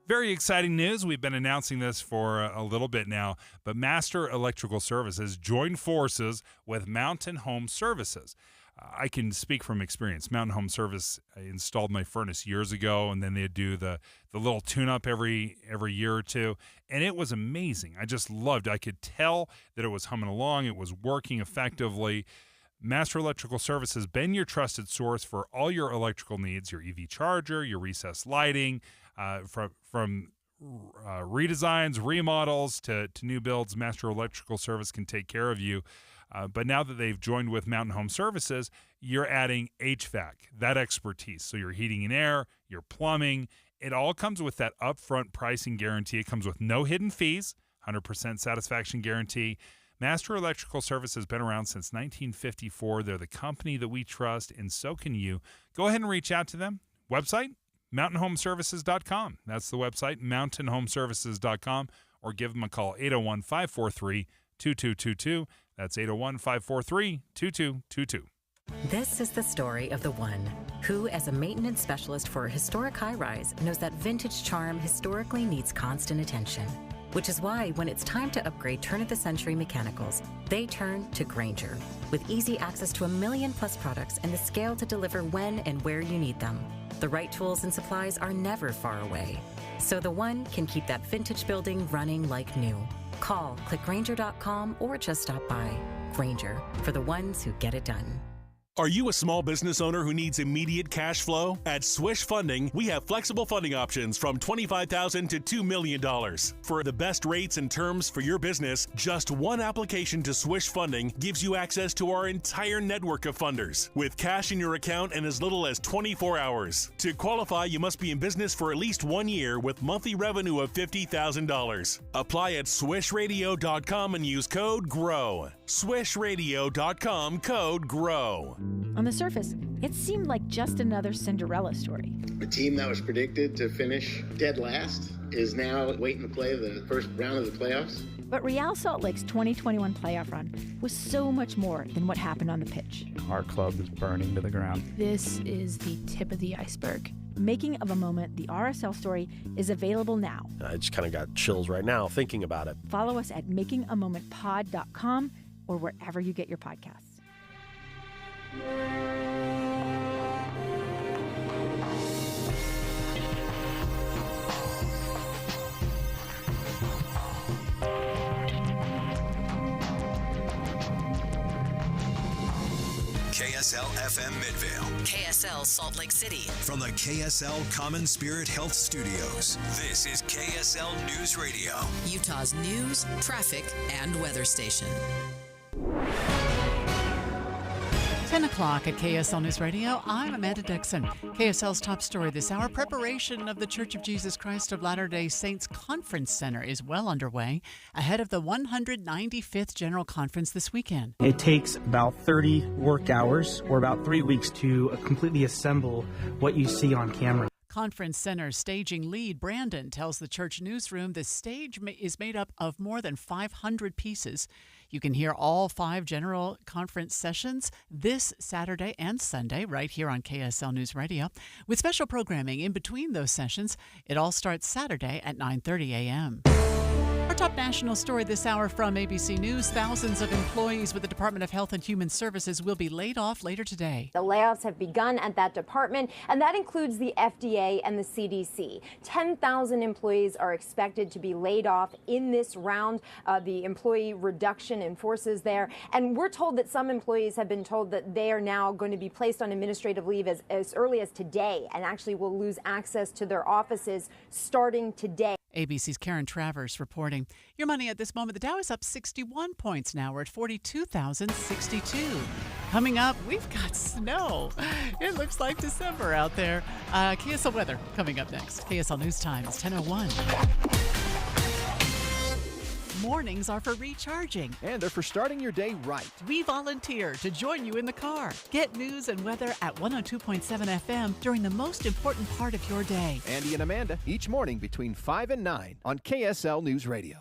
Very exciting news. We've been announcing this for a little bit now, but Master Electrical Services joined forces with Mountain Home Services. I can speak from experience. Mountain Home Service installed my furnace years ago, and then they'd do the little tune-up every year or two, and it was amazing. I just loved it. I could tell that it was humming along. It was working effectively. Master Electrical Service has been your trusted source for all your electrical needs, your EV charger, your recessed lighting, from redesigns, remodels to new builds. Master Electrical Service can take care of you. But now that they've joined with Mountain Home Services, you're adding HVAC, that expertise. So your heating and air, your plumbing, it all comes with that upfront pricing guarantee. It comes with no hidden fees, 100% satisfaction guarantee. Master Electrical Service has been around since 1954. They're the company that we trust, and so can you. Go ahead and reach out to them. Website, mountainhomeservices.com. That's the website, mountainhomeservices.com, or give them a call, 801-543-2222. That's 801-543-2222. This is the story of the one who, as a maintenance specialist for a historic high-rise, knows that vintage charm historically needs constant attention. Which is why when it's time to upgrade turn-of-the-century mechanicals, they turn to Grainger. With easy access to 1 million-plus products and the scale to deliver when and where you need them. The right tools and supplies are never far away. So the one can keep that vintage building running like new. Call, click Grainger.com, or just stop by. Grainger, for the ones who get it done. Are you a small business owner who needs immediate cash flow? At Swish Funding, we have flexible funding options from $25,000 to $2 million. For the best rates and terms for your business, just one application to Swish Funding gives you access to our entire network of funders, with cash in your account in as little as 24 hours. To qualify, you must be in business for at least 1 year with monthly revenue of $50,000. Apply at swishradio.com and use code GROW. Swishradio.com, code GROW. On the surface, it seemed like just another Cinderella story. A team that was predicted to finish dead last is now waiting to play the first round of the playoffs. But Real Salt Lake's 2021 playoff run was so much more than what happened on the pitch. Our club is burning to the ground. This is the tip of the iceberg. Making of a Moment, the RSL story, is available now. I just kind of got chills right now thinking about it. Follow us at makingamomentpod.com or wherever you get your podcasts. KSL FM Midvale. KSL Salt Lake City. From the KSL Common Spirit Health Studios, this is KSL News Radio. Utah's news, traffic, and weather station. 10 o'clock at KSL News Radio. I'm Amanda Dixon. KSL's top story this hour. Preparation of the Church of Jesus Christ of Latter-day Saints Conference Center is well underway ahead of the 195th General Conference this weekend. It takes about 30 work hours or about 3 weeks to completely assemble what you see on camera. Conference Center staging lead Brandon tells the church newsroom the stage is made up of more than 500 pieces. You can hear all 5 general conference sessions this Saturday and Sunday right here on KSL News Radio. With special programming in between those sessions, it all starts Saturday at 9:30 a.m. Our top national story this hour from ABC News. Thousands of employees with the Department of Health and Human Services will be laid off later today. The layoffs have begun at that department, and that includes the FDA and the CDC. 10,000 employees are expected to be laid off in this round, the employee reduction in forces there. And we're told that some employees have been told that they are now going to be placed on administrative leave as early as today and actually will lose access to their offices starting today. ABC's Karen Travers reporting. Your money at this moment. The Dow is up 61 points now. We're at 42,062. Coming up, we've got snow. It looks like December out there. KSL weather coming up next. KSL News Time is 10:01. Mornings are for recharging. And they're for starting your day right. We volunteer to join you in the car. Get news and weather at 102.7 FM during the most important part of your day. Andy and Amanda, each morning between 5 and 9 on KSL News Radio.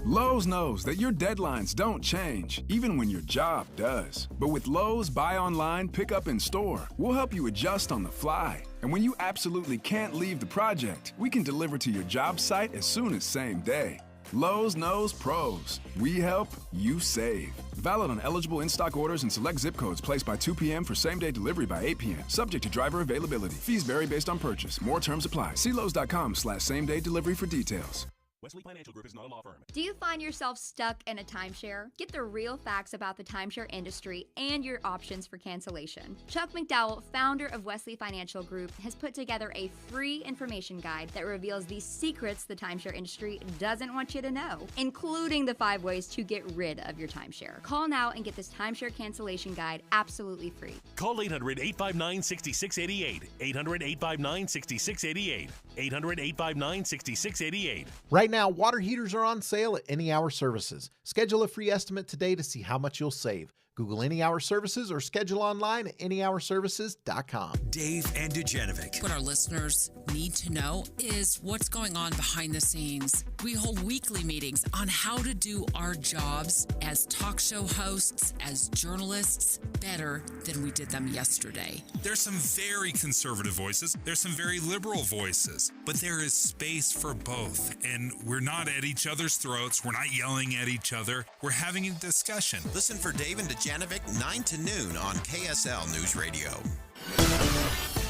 Lowe's knows that your deadlines don't change, even when your job does. But with Lowe's Buy Online, Pick Up in Store, we'll help you adjust on the fly. And when you absolutely can't leave the project, we can deliver to your job site as soon as same day. Lowe's knows pros. We help, you save. Valid on eligible in-stock orders and select zip codes placed by 2 p.m. for same-day delivery by 8 p.m. Subject to driver availability. Fees vary based on purchase. More terms apply. See Lowe's.com/same-day delivery for details. Wesley Financial Group is not a law firm. Do you find yourself stuck in a timeshare? Get the real facts about the timeshare industry and your options for cancellation. Chuck McDowell, founder of Wesley Financial Group, has put together a free information guide that reveals the secrets the timeshare industry doesn't want you to know, including the 5 ways to get rid of your timeshare. Call now and get this timeshare cancellation guide absolutely free. Call 800-859-6688. 800-859-6688. 800-859-6688. Right now, water heaters are on sale at Any Hour Services. Schedule a free estimate today to see how much you'll save. Google Any Hour Services or schedule online at anyhourservices.com. Dave and Dujanovic. What our listeners need to know is what's going on behind the scenes. We hold weekly meetings on how to do our jobs as talk show hosts, as journalists, better than we did them yesterday. There's some very conservative voices. There's some very liberal voices. But there is space for both. And we're not at each other's throats. We're not yelling at each other. We're having a discussion. Listen for Dave and Dujanovic 9 to noon on KSL News Radio.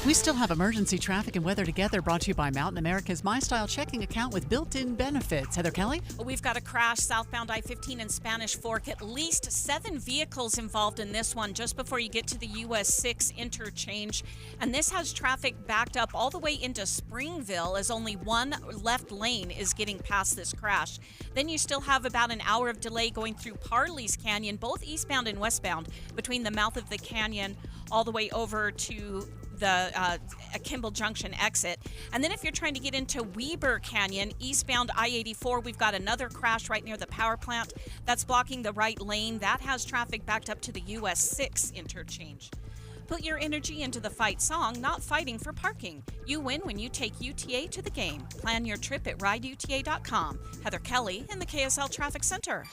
We still have emergency traffic and weather together, brought to you by Mountain America's MyStyle checking account with built-in benefits. Heather Kelly? We've got a crash southbound I-15 in Spanish Fork. At least 7 vehicles involved in this one just before you get to the US 6 interchange. And this has traffic backed up all the way into Springville as only one left lane is getting past this crash. Then you still have about an hour of delay going through Parley's Canyon, both eastbound and westbound, between the mouth of the canyon all the way over to the Kimball Junction exit. And then if you're trying to get into Weber Canyon, eastbound I-84, we've got another crash right near the power plant that's blocking the right lane. That has traffic backed up to the US 6 interchange. Put your energy into the fight song, not fighting for parking. You win when you take UTA to the game. Plan your trip at rideuta.com. Heather Kelly in the KSL Traffic Center.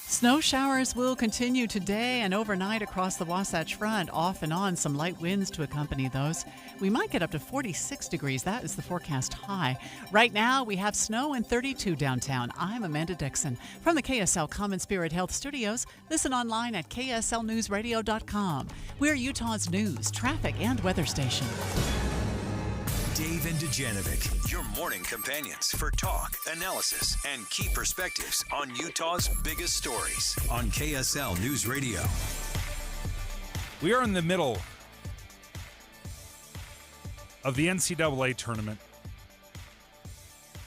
Snow showers will continue today and overnight across the Wasatch Front. Off and on, some light winds to accompany those. We might get up to 46 degrees. That is the forecast high. Right now, we have snow and 32 downtown. I'm Amanda Dixon from the KSL Common Spirit Health Studios. Listen online at kslnewsradio.com. We're Utah's news, traffic, and weather station. Dave and Dujanovic, your morning companions for talk, analysis, and key perspectives on Utah's biggest stories on KSL News Radio. We are in the middle of the NCAA tournament.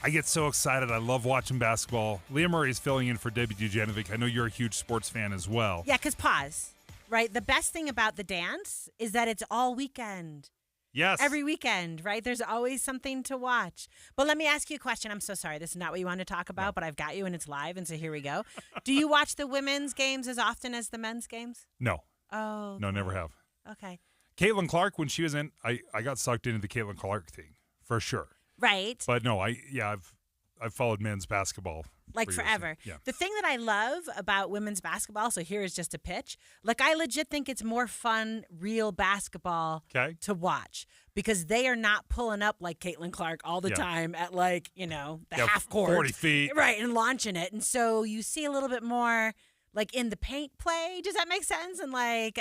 I get so excited. I love watching basketball. Leah Murray is filling in for Debbie Dujanovic. I know you're a huge sports fan as well. Yeah, because pause, right? The best thing about the dance is that it's all weekend. Yes. Every weekend, right? There's always something to watch. But let me ask you a question. I'm so sorry. This is not what you want to talk about, but I've got you and it's live, and so here we go. Do you watch the women's games as often as the men's games? No. Oh. Okay. No, never have. Okay. Caitlin Clark, when she was in, I got sucked into the Caitlin Clark thing, for sure. Right. But no, I've I've followed men's basketball like for years. forever. Yeah. The thing that I love about women's basketball, so here is just a pitch. Like, I legit think it's more fun, real basketball to watch because they are not pulling up like Caitlin Clark all the time at like, the half court. 40 feet. Right, and launching it. And so you see a little bit more like in the paint play. Does that make sense? And like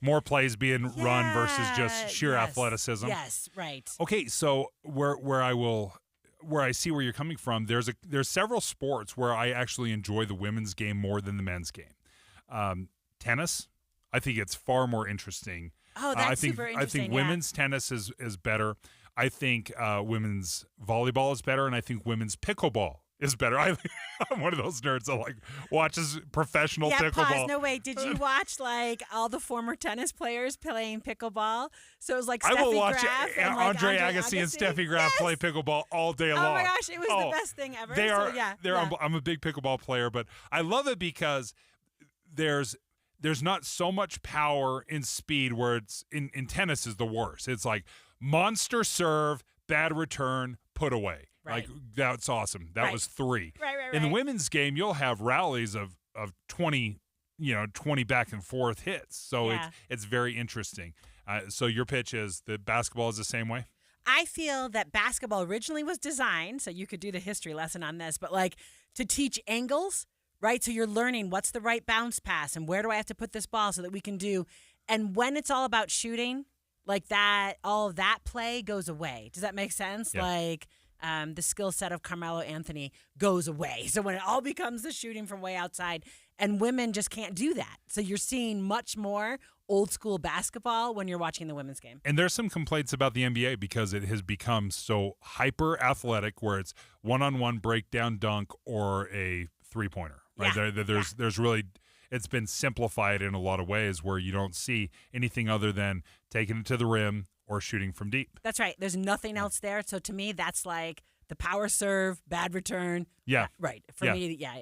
more plays being run versus just sheer athleticism. Yes, right. Okay, so where I see where you're coming from, there's several sports where I actually enjoy the women's game more than the men's game. Tennis, I think it's far more interesting. Oh, that's super interesting. I think women's tennis is better. I think women's volleyball is better, and I think women's pickleball is better. I'm one of those nerds that like watches professional pickleball. Pause. No, wait. Did you watch like all the former tennis players playing pickleball? So it was like Steffi I will watch Graf and like Andre Agassi and Steffi Graf play pickleball all day long. Oh my gosh, it was the best thing ever. They are. Yeah. I'm a big pickleball player, but I love it because there's not so much power in speed where it's in tennis is the worst. It's like monster serve, bad return, put away. Right. Like, that's awesome. That was 3. Right. In the women's game, you'll have rallies of 20, 20 back and forth hits. So it's very interesting. So your pitch is that basketball is the same way? I feel that basketball originally was designed, so you could do the history lesson on this, but like to teach angles, right? So you're learning what's the right bounce pass and where do I have to put this ball so that we can do. And when it's all about shooting, like that, all of that play goes away. Does that make sense? Yeah. Like the skill set of Carmelo Anthony goes away. So when it all becomes the shooting from way outside, and women just can't do that. So you're seeing much more old school basketball when you're watching the women's game. And there's some complaints about the NBA because it has become so hyper athletic where it's one-on-one breakdown dunk or a three-pointer. Right? There's really, it's been simplified in a lot of ways where you don't see anything other than taking it to the rim or shooting from deep. That's right. There's nothing else there. So to me, that's like the power serve, bad return. Yeah. Right. For me, yeah.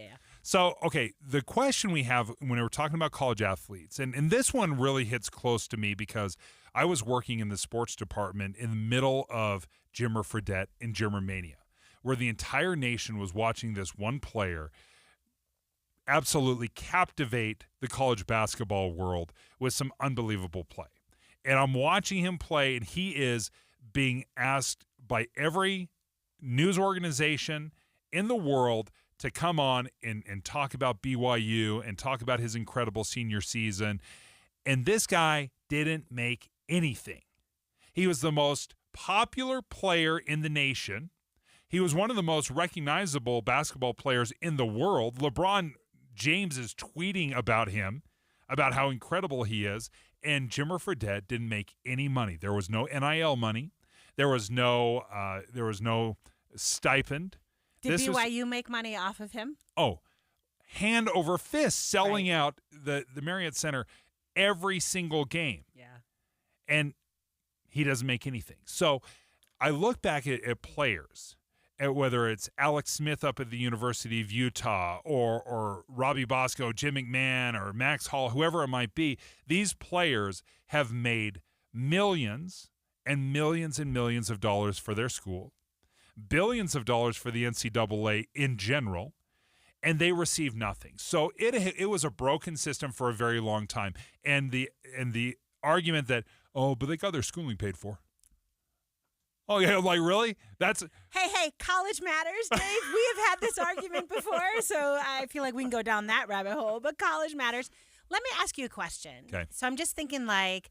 So, okay, the question we have when we're talking about college athletes, and this one really hits close to me because I was working in the sports department in the middle of Jimmer Fredette and Jimmer Mania, where the entire nation was watching this one player absolutely captivate the college basketball world with some unbelievable play. And I'm watching him play, and he is being asked by every news organization in the world to come on and talk about BYU and talk about his incredible senior season. And this guy didn't make anything. He was the most popular player in the nation. He was one of the most recognizable basketball players in the world. LeBron James is tweeting about him, about how incredible he is. And Jimmer Fredette didn't make any money. There was no NIL money. There was no stipend. Did BYU make money off of him? Oh, hand over fist selling out the Marriott Center every single game. Yeah. And he doesn't make anything. So I look back at players, at whether it's Alex Smith up at the University of Utah or Robbie Bosco, Jim McMahon, or Max Hall, whoever it might be. These players have made millions and millions and millions of dollars for their school, billions of dollars for the NCAA in general, and they receive nothing. So it was a broken system for a very long time. And the argument that, but they got their schooling paid for. Oh, yeah, like, really? Hey, college matters, Dave. We have had this argument before, so I feel like we can go down that rabbit hole, but college matters. Let me ask you a question. Okay. So I'm just thinking like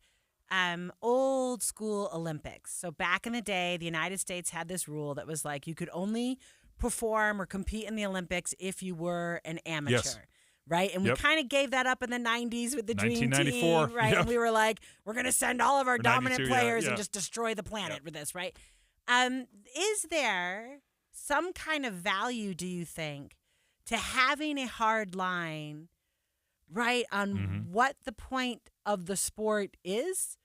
old school Olympics. So back in the day, the United States had this rule that was like you could only perform or compete in the Olympics if you were an amateur. Yes. Right? And we kind of gave that up in the 90s with the Dream Team, right? Yep. And we were like, we're going to send all of our dominant players yeah. and just destroy the planet with this, right? Is there some kind of value, do you think, to having a hard line, right, on what the point of the sport is?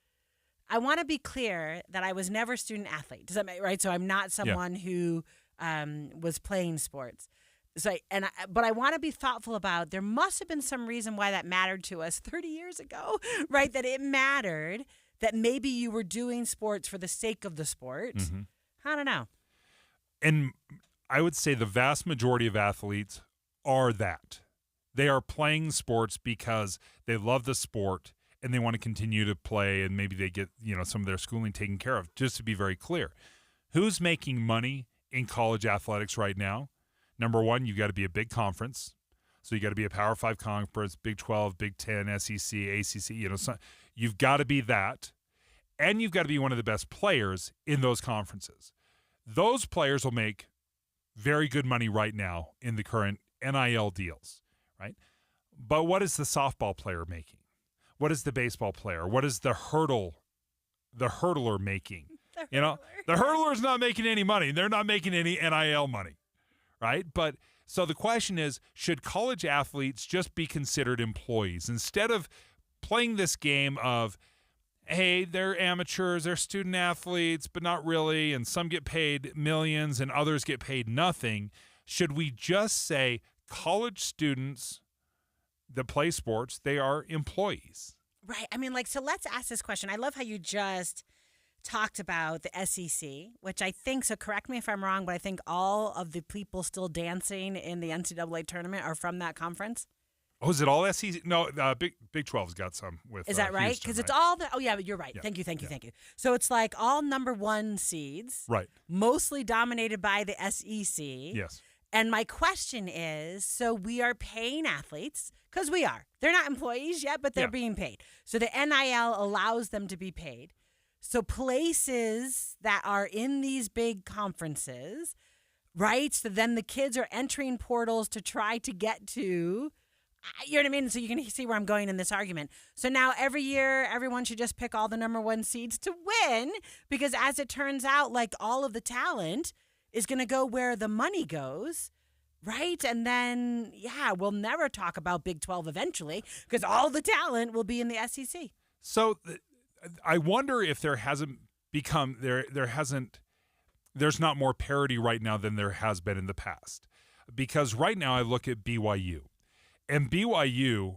I want to be clear that I was never a student athlete. Does that make right? So I'm not someone who was playing sports. So, but I want to be thoughtful about there must have been some reason why that mattered to us 30 years ago, right? That it mattered that maybe you were doing sports for the sake of the sport. I don't know. And I would say the vast majority of athletes are that. They are playing sports because they love the sport and they want to continue to play, and maybe they get, some of their schooling taken care of. Just to be very clear, who's making money in college athletics right now? Number one, you got to be a big conference. So you got to be a Power 5 conference, Big 12, Big 10, SEC, ACC, you've got to be that. And you've got to be one of the best players in those conferences. Those players will make very good money right now in the current NIL deals, right? But what is the softball player making? What is the baseball player? What is the hurdler making? The hurdler's not making any money. They're not making any NIL money, right? But so the question is, should college athletes just be considered employees instead of playing this game of, hey, they're amateurs, they're student athletes, but not really, and some get paid millions and others get paid nothing? Should we just say college students that play sports, they are employees? Right. I mean, so let's ask this question. I love how you just talked about the SEC, which I think, so correct me if I'm wrong, but I think all of the people still dancing in the NCAA tournament are from that conference. Oh, is it all SEC? No, Big 12's got some with. Is that right? Because it's all the. Oh yeah, you're right. Yeah. Thank you. So it's like all number one seeds, right? Mostly dominated by the SEC. Yes. And my question is, so we are paying athletes because we are. They're not employees yet, but they're being paid. So the NIL allows them to be paid. So places that are in these big conferences, right? So then the kids are entering portals to try to get to. You know what I mean? So you can see where I'm going in this argument. So now every year, everyone should just pick all the number one seeds to win because as it turns out, all of the talent is going to go where the money goes, right? And then, we'll never talk about Big 12 eventually because all the talent will be in the SEC. So I wonder if there's not more parity right now than there has been in the past. Because right now I look at BYU. And BYU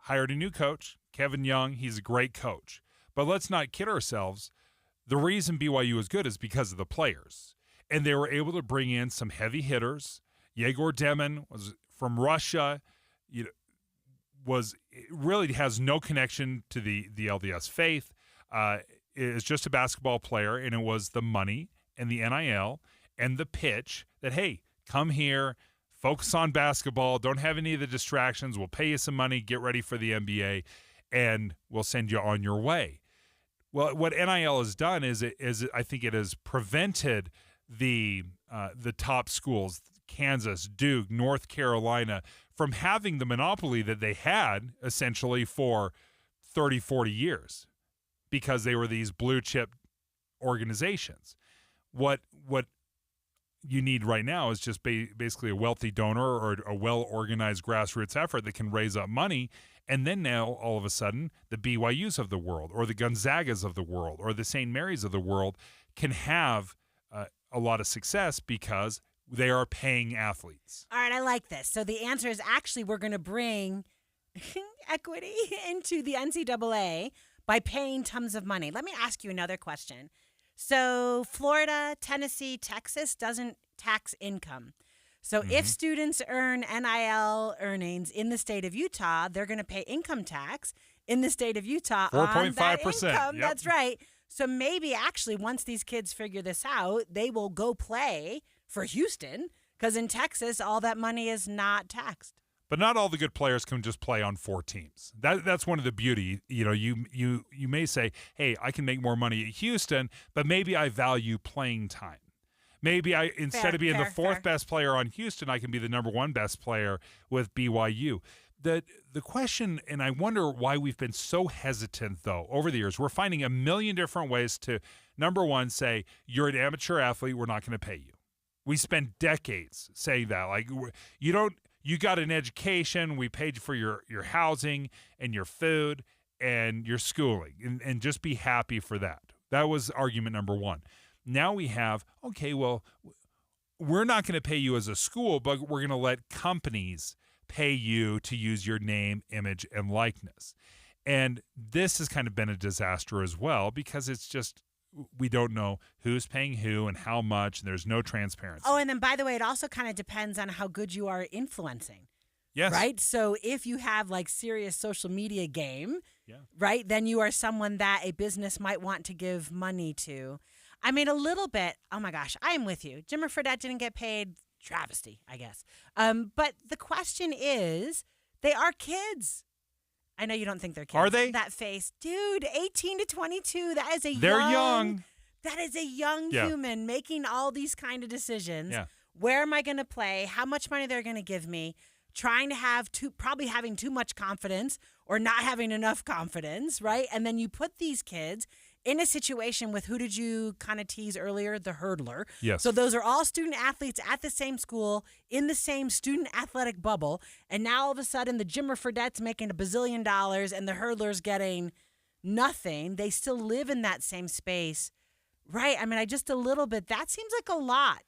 hired a new coach, Kevin Young. He's a great coach. But let's not kid ourselves. The reason BYU is good is because of the players. And they were able to bring in some heavy hitters. Yegor Demin was from Russia. Really has no connection to the LDS faith. Is just a basketball player, and it was the money and the NIL and the pitch that, hey, come here, focus on basketball, don't have any of the distractions, we'll pay you some money, get ready for the NBA, and we'll send you on your way. Well, what NIL has done is I think it has prevented the top schools, Kansas, Duke, North Carolina, from having the monopoly that they had essentially for 30, 40 years because they were these blue chip organizations. What you need right now is just basically a wealthy donor or a well-organized grassroots effort that can raise up money. And then now, all of a sudden, the BYUs of the world or the Gonzagas of the world or the St. Mary's of the world can have a lot of success because they are paying athletes. All right, I like this. So the answer is actually we're going to bring equity into the NCAA by paying tons of money. Let me ask you another question. So Florida, Tennessee, Texas doesn't tax income. So if students earn NIL earnings in the state of Utah, they're going to pay income tax in the state of Utah 4.5%. on that income. Yep. That's right. So maybe actually once these kids figure this out, they will go play for Houston because in Texas, all that money is not taxed. But not all the good players can just play on 4 teams. That's one of the beauty. You may say, hey, I can make more money at Houston, but maybe I value playing time. Maybe instead of being the fourth best player on Houston, I can be the number 1 best player with BYU. The question, and I wonder why we've been so hesitant, though, over the years. We're finding a million different ways to, number one, say, you're an amateur athlete, we're not going to pay you. We spent decades saying that. Like, you got an education, we paid you for your housing and your food and your schooling, and just be happy for that. That was argument number 1. Now we have, okay, well, we're not going to pay you as a school, but we're going to let companies pay you to use your name, image, and likeness. And this has kind of been a disaster as well because it's just we don't know who's paying who and how much, and there's no transparency. Oh, and then by the way, it also kind of depends on how good you are influencing. Yes. Right? So if you have like serious social media game, right, then you are someone that a business might want to give money to. I mean, a little bit. Oh my gosh, I am with you. Jimmer Fredette didn't get paid. Travesty, I guess. But the question is, they are kids. I know you don't think they're kids. Are they? That face. Dude, 18 to 22, that is They're young. That is a young human making all these kind of decisions. Yeah. Where am I going to play? How much money they're going to give me? Trying to have probably having too much confidence or not having enough confidence, right? And then you put these kids in a situation with, who did you kind of tease earlier? The hurdler. Yes. So those are all student athletes at the same school in the same student athletic bubble. And now all of a sudden the Jimmer Fredette's making $1 bazillion and the hurdler's getting nothing. They still live in that same space, right? I mean, just a little bit. That seems like a lot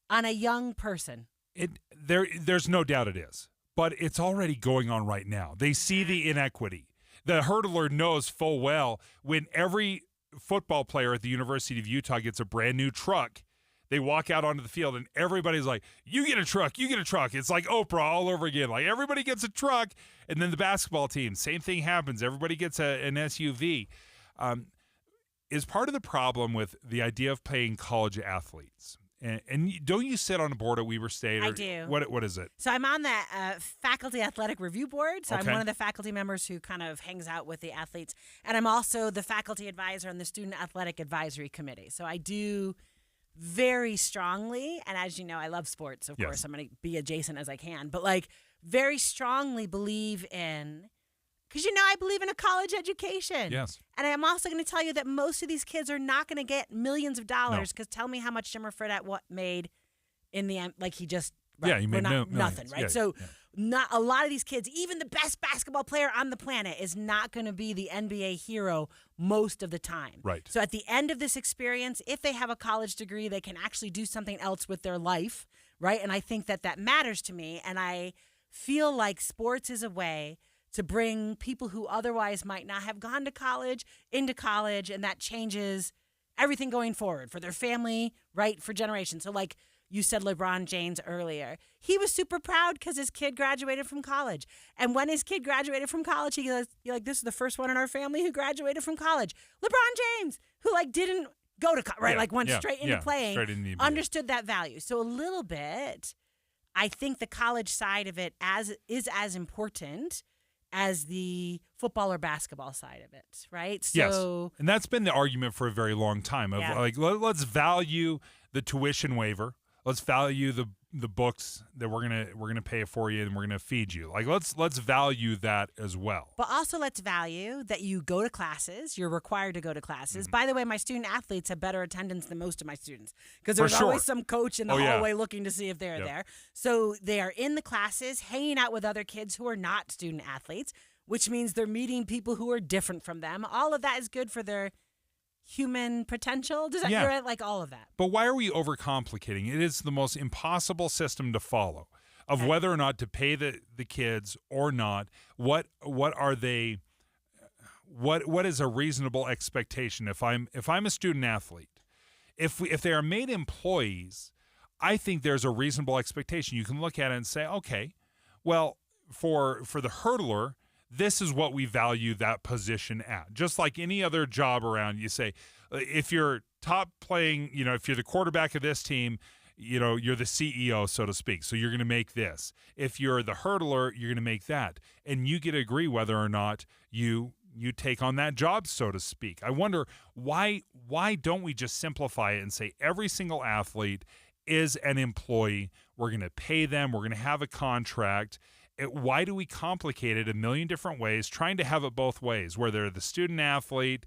on a young person. There's no doubt it is. But it's already going on right now. They see the inequity. The hurdler knows full well when every football player at the University of Utah gets a brand new truck, they walk out onto the field and everybody's like, you get a truck, you get a truck. It's like Oprah all over again. Like, everybody gets a truck. And then the basketball team, same thing happens. Everybody gets an SUV. Is part of the problem with the idea of paying college athletes. And don't you sit on a board at Weber State? I do. What is it? So I'm on the faculty athletic review board. So Okay. I'm one of the faculty members who kind of hangs out with the athletes. And I'm also the faculty advisor on the student athletic advisory committee. So I do very strongly, and as you know, I love sports, of course. I'm going to be adjacent as I can. But like very strongly believe in, because I believe in a college education. Yes. And I'm also going to tell you that most of these kids are not going to get millions of dollars, because tell me how much Jimmer Fredette made in the end. Like he just, right, he made nothing, right? Yeah, so not a lot of these kids, even the best basketball player on the planet is not going to be the NBA hero most of the time. Right. So at the end of this experience, if they have a college degree, they can actually do something else with their life, right? And I think that matters to me. And I feel like sports is a way to bring people who otherwise might not have gone to college into college, and that changes everything going forward for their family, right, for generations. So like you said, LeBron James earlier, he was super proud because his kid graduated from college. And when his kid graduated from college, he goes, this is the first one in our family who graduated from college. LeBron James, who didn't go to college, right, went straight into playing, straight into the NBA. Understood that value. So a little bit, I think the college side of it is as important as the football or basketball side of it, right? So, yes, and that's been the argument for a very long time of let's value the tuition waiver, let's value the books that we're gonna pay for you and we're gonna feed you. Like let's value that as well. But also let's value that you go to classes. You're required to go to classes. Mm-hmm. By the way, my student athletes have better attendance than most of my students because there's always some coach in the hallway looking to see if they're there. So they are in the classes, hanging out with other kids who are not student athletes, which means they're meeting people who are different from them. All of that is good for their human potential. Does that right? Like all of that. But why are we overcomplicating? It is the most impossible system to follow of whether or not to pay the kids or not. What are they? What is a reasonable expectation? If I'm a student athlete, if they are made employees, I think there's a reasonable expectation. You can look at it and say, okay, well, for the hurdler, this is what we value that position at. Just like any other job around, you say, if you're top playing, if you're the quarterback of this team, you're the CEO, so to speak. So you're going to make this. If you're the hurdler, you're going to make that. And you get to agree whether or not you take on that job, so to speak. I wonder why don't we just simplify it and say every single athlete is an employee. We're going to pay them. We're going to have a contract. Why do we complicate it a million different ways, trying to have it both ways, where they're the student athlete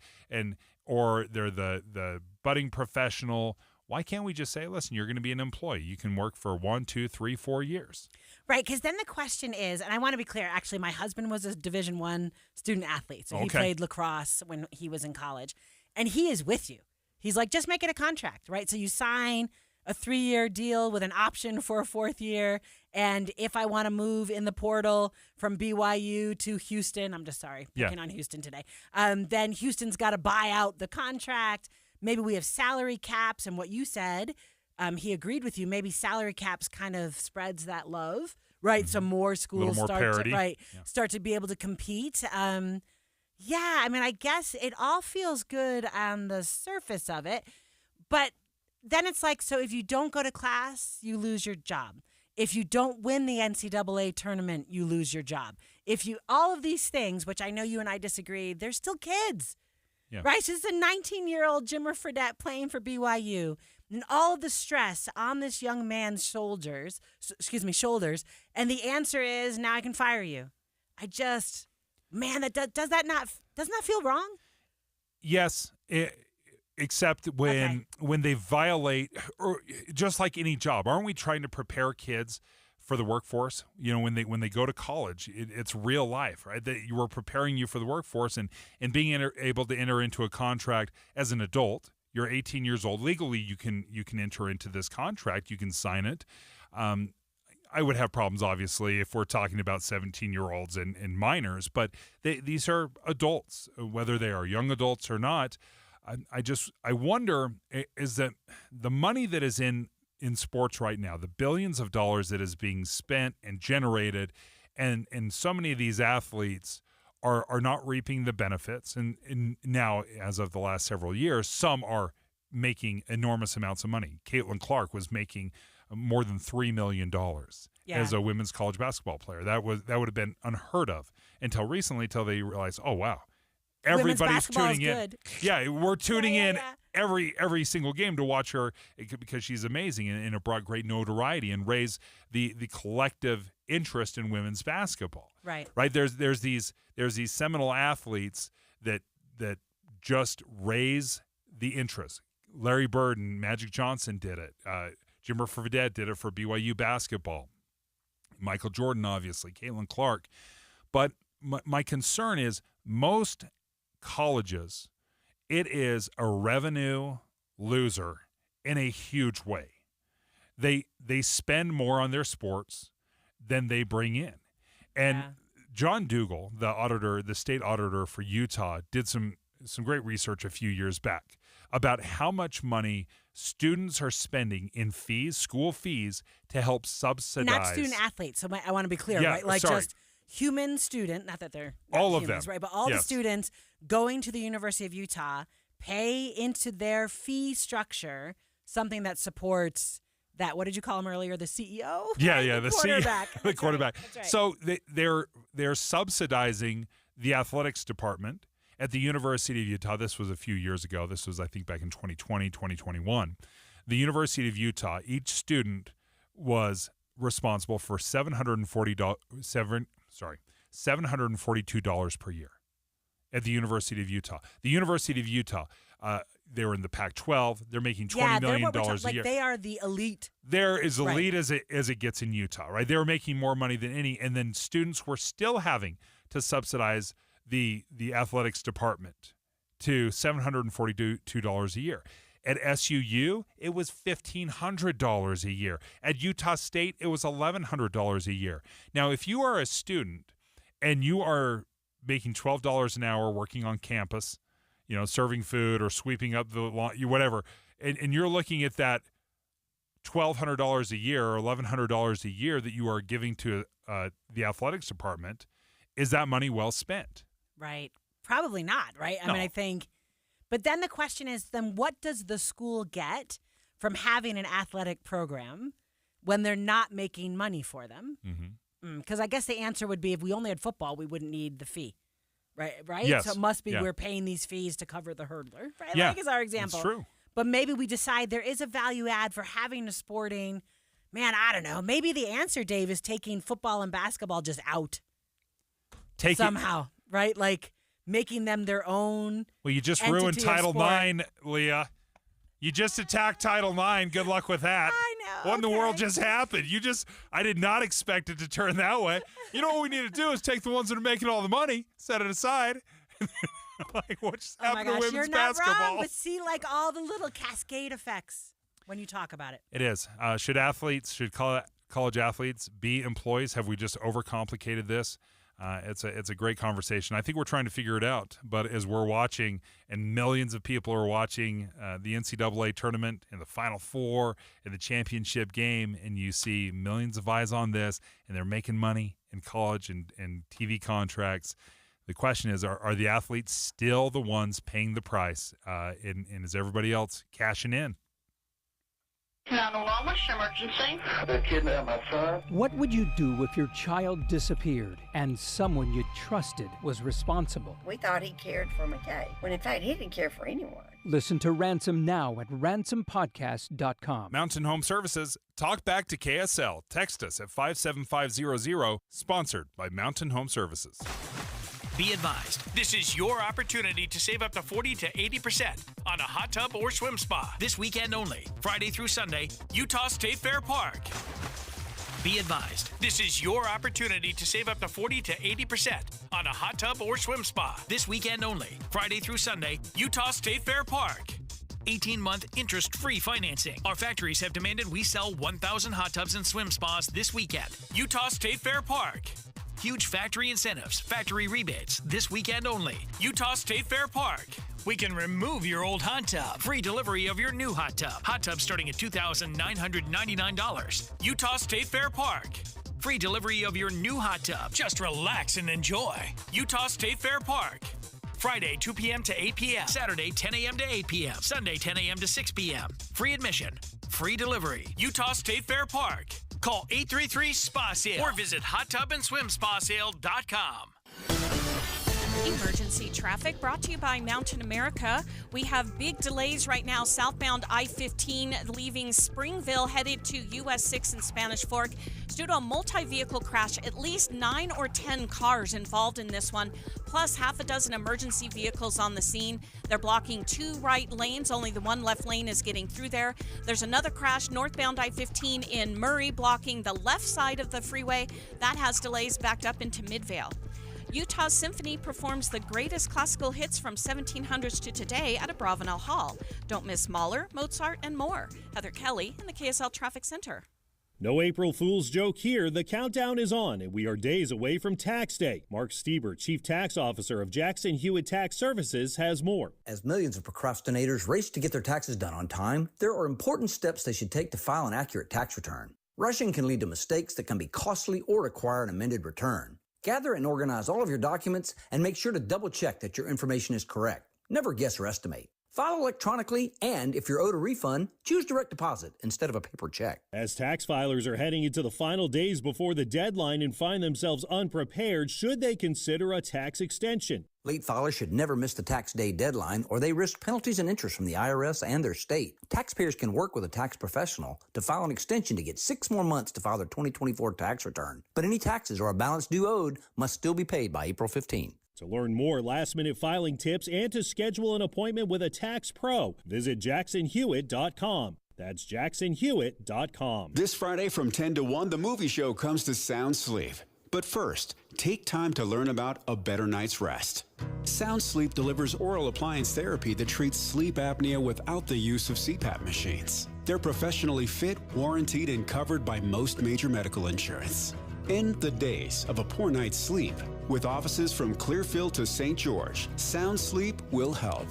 or they're the budding professional? Why can't we just say, listen, you're going to be an employee. You can work for 1, 2, 3, 4 years. Right, because then the question is, and I want to be clear, actually, my husband was a Division I student athlete. So he played lacrosse when he was in college. And he is with you. He's like, just make it a contract, right? So you sign a 3-year deal with an option for a 4th year. And if I want to move in the portal from BYU to Houston, I'm just picking on Houston today, then Houston's got to buy out the contract. maybe we have salary caps, and what you said, he agreed with you. Maybe salary caps kind of spreads that love, right? So more schools start to be able to compete. Yeah, I mean, I guess it all feels good on the surface of it, but then it's like, so if you don't go to class, you lose your job. If you don't win the NCAA tournament, you lose your job. All of these things, which I know you and I disagree, they're still kids, right? So this is a 19-year-old Jimmer Fredette playing for BYU, and all of the stress on this young man's shoulders, and the answer is, now I can fire you. Man, doesn't that feel wrong? Yes, except when they violate, or just like any job, aren't we trying to prepare kids for the workforce? When they go to college, it's real life, right? That you were preparing you for the workforce, and being able to enter into a contract as an adult. You're 18 years old legally. You can enter into this contract. You can sign it. I would have problems, obviously, if we're talking about 17-year-olds and minors, but these are adults, whether they are young adults or not. I wonder, is that the money that is in sports right now, the billions of dollars that is being spent and generated, and so many of these athletes are not reaping the benefits. And now, as of the last several years, some are making enormous amounts of money. Caitlin Clark was making more than $3 million as a women's college basketball player. That would have been unheard of until recently, till they realized, oh wow, everybody's tuning in. Yeah, we're tuning in every single game to watch her because she's amazing, and it brought great notoriety and raised the collective interest in women's basketball. Right. There's these seminal athletes that just raise the interest. Larry Bird and Magic Johnson did it. Jimmer Fredette did it for BYU basketball. Michael Jordan, obviously. Caitlin Clark. But my concern is most colleges, it is a revenue loser in a huge way. They spend more on their sports than they bring in. And John Dougal, the state auditor for Utah, did some great research a few years back about how much money students are spending in fees, school fees, to help subsidize. Not student athletes. So I want to be clear, right? Like just human student, not that they're all of humans, them, right? But all the students going to the University of Utah pay into their fee structure something that supports that. What did you call him earlier? The CEO? Yeah, the quarterback. The quarterback. That's right. So they're subsidizing the athletics department at the University of Utah. This was a few years ago. This was, I think, back in 2020, 2021. The University of Utah, each student was responsible for $742 per year at the University of Utah. The University of Utah, they were in the Pac-12. They're making $20 million a year. They are the elite. They're as elite as it gets in Utah, right? They were making more money than any, and then students were still having to subsidize the athletics department to $742 a year. At SUU, it was $1,500 a year. At Utah State, it was $1,100 a year. Now, if you are a student and you are making $12 an hour working on campus, serving food or sweeping up the lawn, whatever, and you're looking at that $1,200 a year or $1,100 a year that you are giving to the athletics department, is that money well spent? Right. Probably not, right? I mean, I think, but then the question is, then what does the school get from having an athletic program when they're not making money for them? Because I guess the answer would be, if we only had football, we wouldn't need the fee, right? Yes. So it must be we're paying these fees to cover the hurdler, right? Yeah, like is our example. That's true. But maybe we decide there is a value add for having a sporting, man, I don't know. Maybe the answer, Dave, is taking football and basketball just out. Somehow. Right? Like making them their own. Well, you just ruined Title IX, Leah. You just attacked Title IX. Good luck with that. I know. What in the world just happened? I did not expect it to turn that way. You know what we need to do is take the ones that are making all the money, set it aside. Like, what just happened to women's you're not basketball? wrong, but see, like all the little cascade effects when you talk about it. It is. Should college athletes be employees? Have we just overcomplicated this? It's a great conversation. I think we're trying to figure it out, but as we're watching, and millions of people are watching the NCAA tournament and the Final Four and the championship game, and you see millions of eyes on this, and they're making money in college and TV contracts. The question is, are the athletes still the ones paying the price, and is everybody else cashing in? 911, what's your emergency? They kidnapped my son. What would you do if your child disappeared and someone you trusted was responsible? We thought he cared for McKay, when in fact he didn't care for anyone. Listen to Ransom now at ransompodcast.com. Mountain Home Services, talk back to KSL. Text us at 57500, sponsored by Mountain Home Services. Be advised, this is your opportunity to save up to 40 to 80% on a hot tub or swim spa. This weekend only, Friday through Sunday, Utah State Fair Park. Be advised, this is your opportunity to save up to 40 to 80% on a hot tub or swim spa. This weekend only, Friday through Sunday, Utah State Fair Park. 18-month interest-free financing. Our factories have demanded we sell 1,000 hot tubs and swim spas this weekend. Utah State Fair Park. Huge factory incentives, factory rebates, this weekend only. Utah State Fair Park. We can remove your old hot tub. Free delivery of your new hot tub. Hot tub starting at $2,999. Utah State Fair Park. Free delivery of your new hot tub. Just relax and enjoy. Utah State Fair Park. Friday, 2 p.m. to 8 p.m. Saturday, 10 a.m. to 8 p.m. Sunday, 10 a.m. to 6 p.m. Free admission. Free delivery. Utah State Fair Park. Call 833-SPA-SALE or visit hottubandSwimSpaSale.com. Emergency traffic brought to you by Mountain America. We have big delays right now. Southbound I-15 leaving Springville headed to US 6 and Spanish Fork. It's due to a multi-vehicle crash. At least 9 or 10 cars involved in this one, plus half a dozen emergency vehicles on the scene. They're blocking 2 right lanes. Only the 1 left lane is getting through there. There's another crash northbound I-15 in Murray, blocking the left side of the freeway. That has delays backed up into Midvale. Utah Symphony performs the greatest classical hits from 1700s to today at Abravanel Hall. Don't miss Mahler, Mozart, and more. Heather Kelly in the KSL Traffic Center. No April Fool's joke here. The countdown is on, and we are days away from Tax Day. Mark Stieber, Chief Tax Officer of Jackson Hewitt Tax Services, has more. As millions of procrastinators race to get their taxes done on time, there are important steps they should take to file an accurate tax return. Rushing can lead to mistakes that can be costly or require an amended return. Gather and organize all of your documents and make sure to double-check that your information is correct. Never guess or estimate. File electronically, and if you're owed a refund, choose direct deposit instead of a paper check. As tax filers are heading into the final days before the deadline and find themselves unprepared, should they consider a tax extension? Late filers should never miss the tax day deadline, or they risk penalties and interest from the IRS and their state. Taxpayers can work with a tax professional to file an extension to get 6 more months to file their 2024 tax return. But any taxes or a balance due owed must still be paid by April 15. To learn more last-minute filing tips and to schedule an appointment with a tax pro, visit jacksonhewitt.com. That's jacksonhewitt.com. This Friday from 10 to 1, the movie show comes to Sound Sleep. But first, take time to learn about a better night's rest. Sound Sleep delivers oral appliance therapy that treats sleep apnea without the use of CPAP machines. They're professionally fit, warranted, and covered by most major medical insurance. End the days of a poor night's sleep. With offices from Clearfield to St. George, Sound Sleep will help.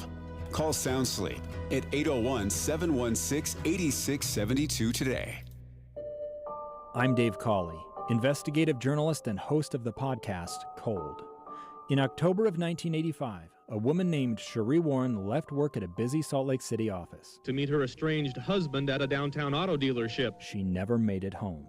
Call Sound Sleep at 801-716-8672 today. I'm Dave Cawley, investigative journalist and host of the podcast Cold. In October of 1985, a woman named Cherie Warren left work at a busy Salt Lake City office to meet her estranged husband at a downtown auto dealership. She never made it home.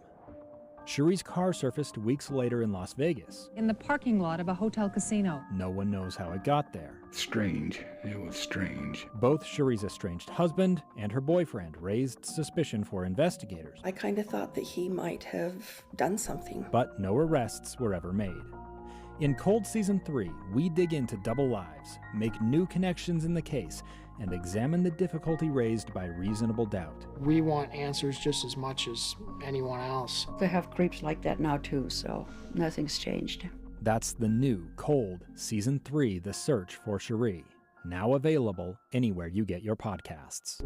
Cherie's car surfaced weeks later in Las Vegas. In the parking lot of a hotel casino. No one knows how it got there. Strange. It was strange. Both Cherie's estranged husband and her boyfriend raised suspicion for investigators. I kind of thought that he might have done something. But no arrests were ever made. In Cold Season 3, we dig into double lives, make new connections in the case, and examine the difficulty raised by reasonable doubt. We want answers just as much as anyone else. They have creeps like that now too, so nothing's changed. That's the new Cold Season 3, The Search for Cherie, now available anywhere you get your podcasts.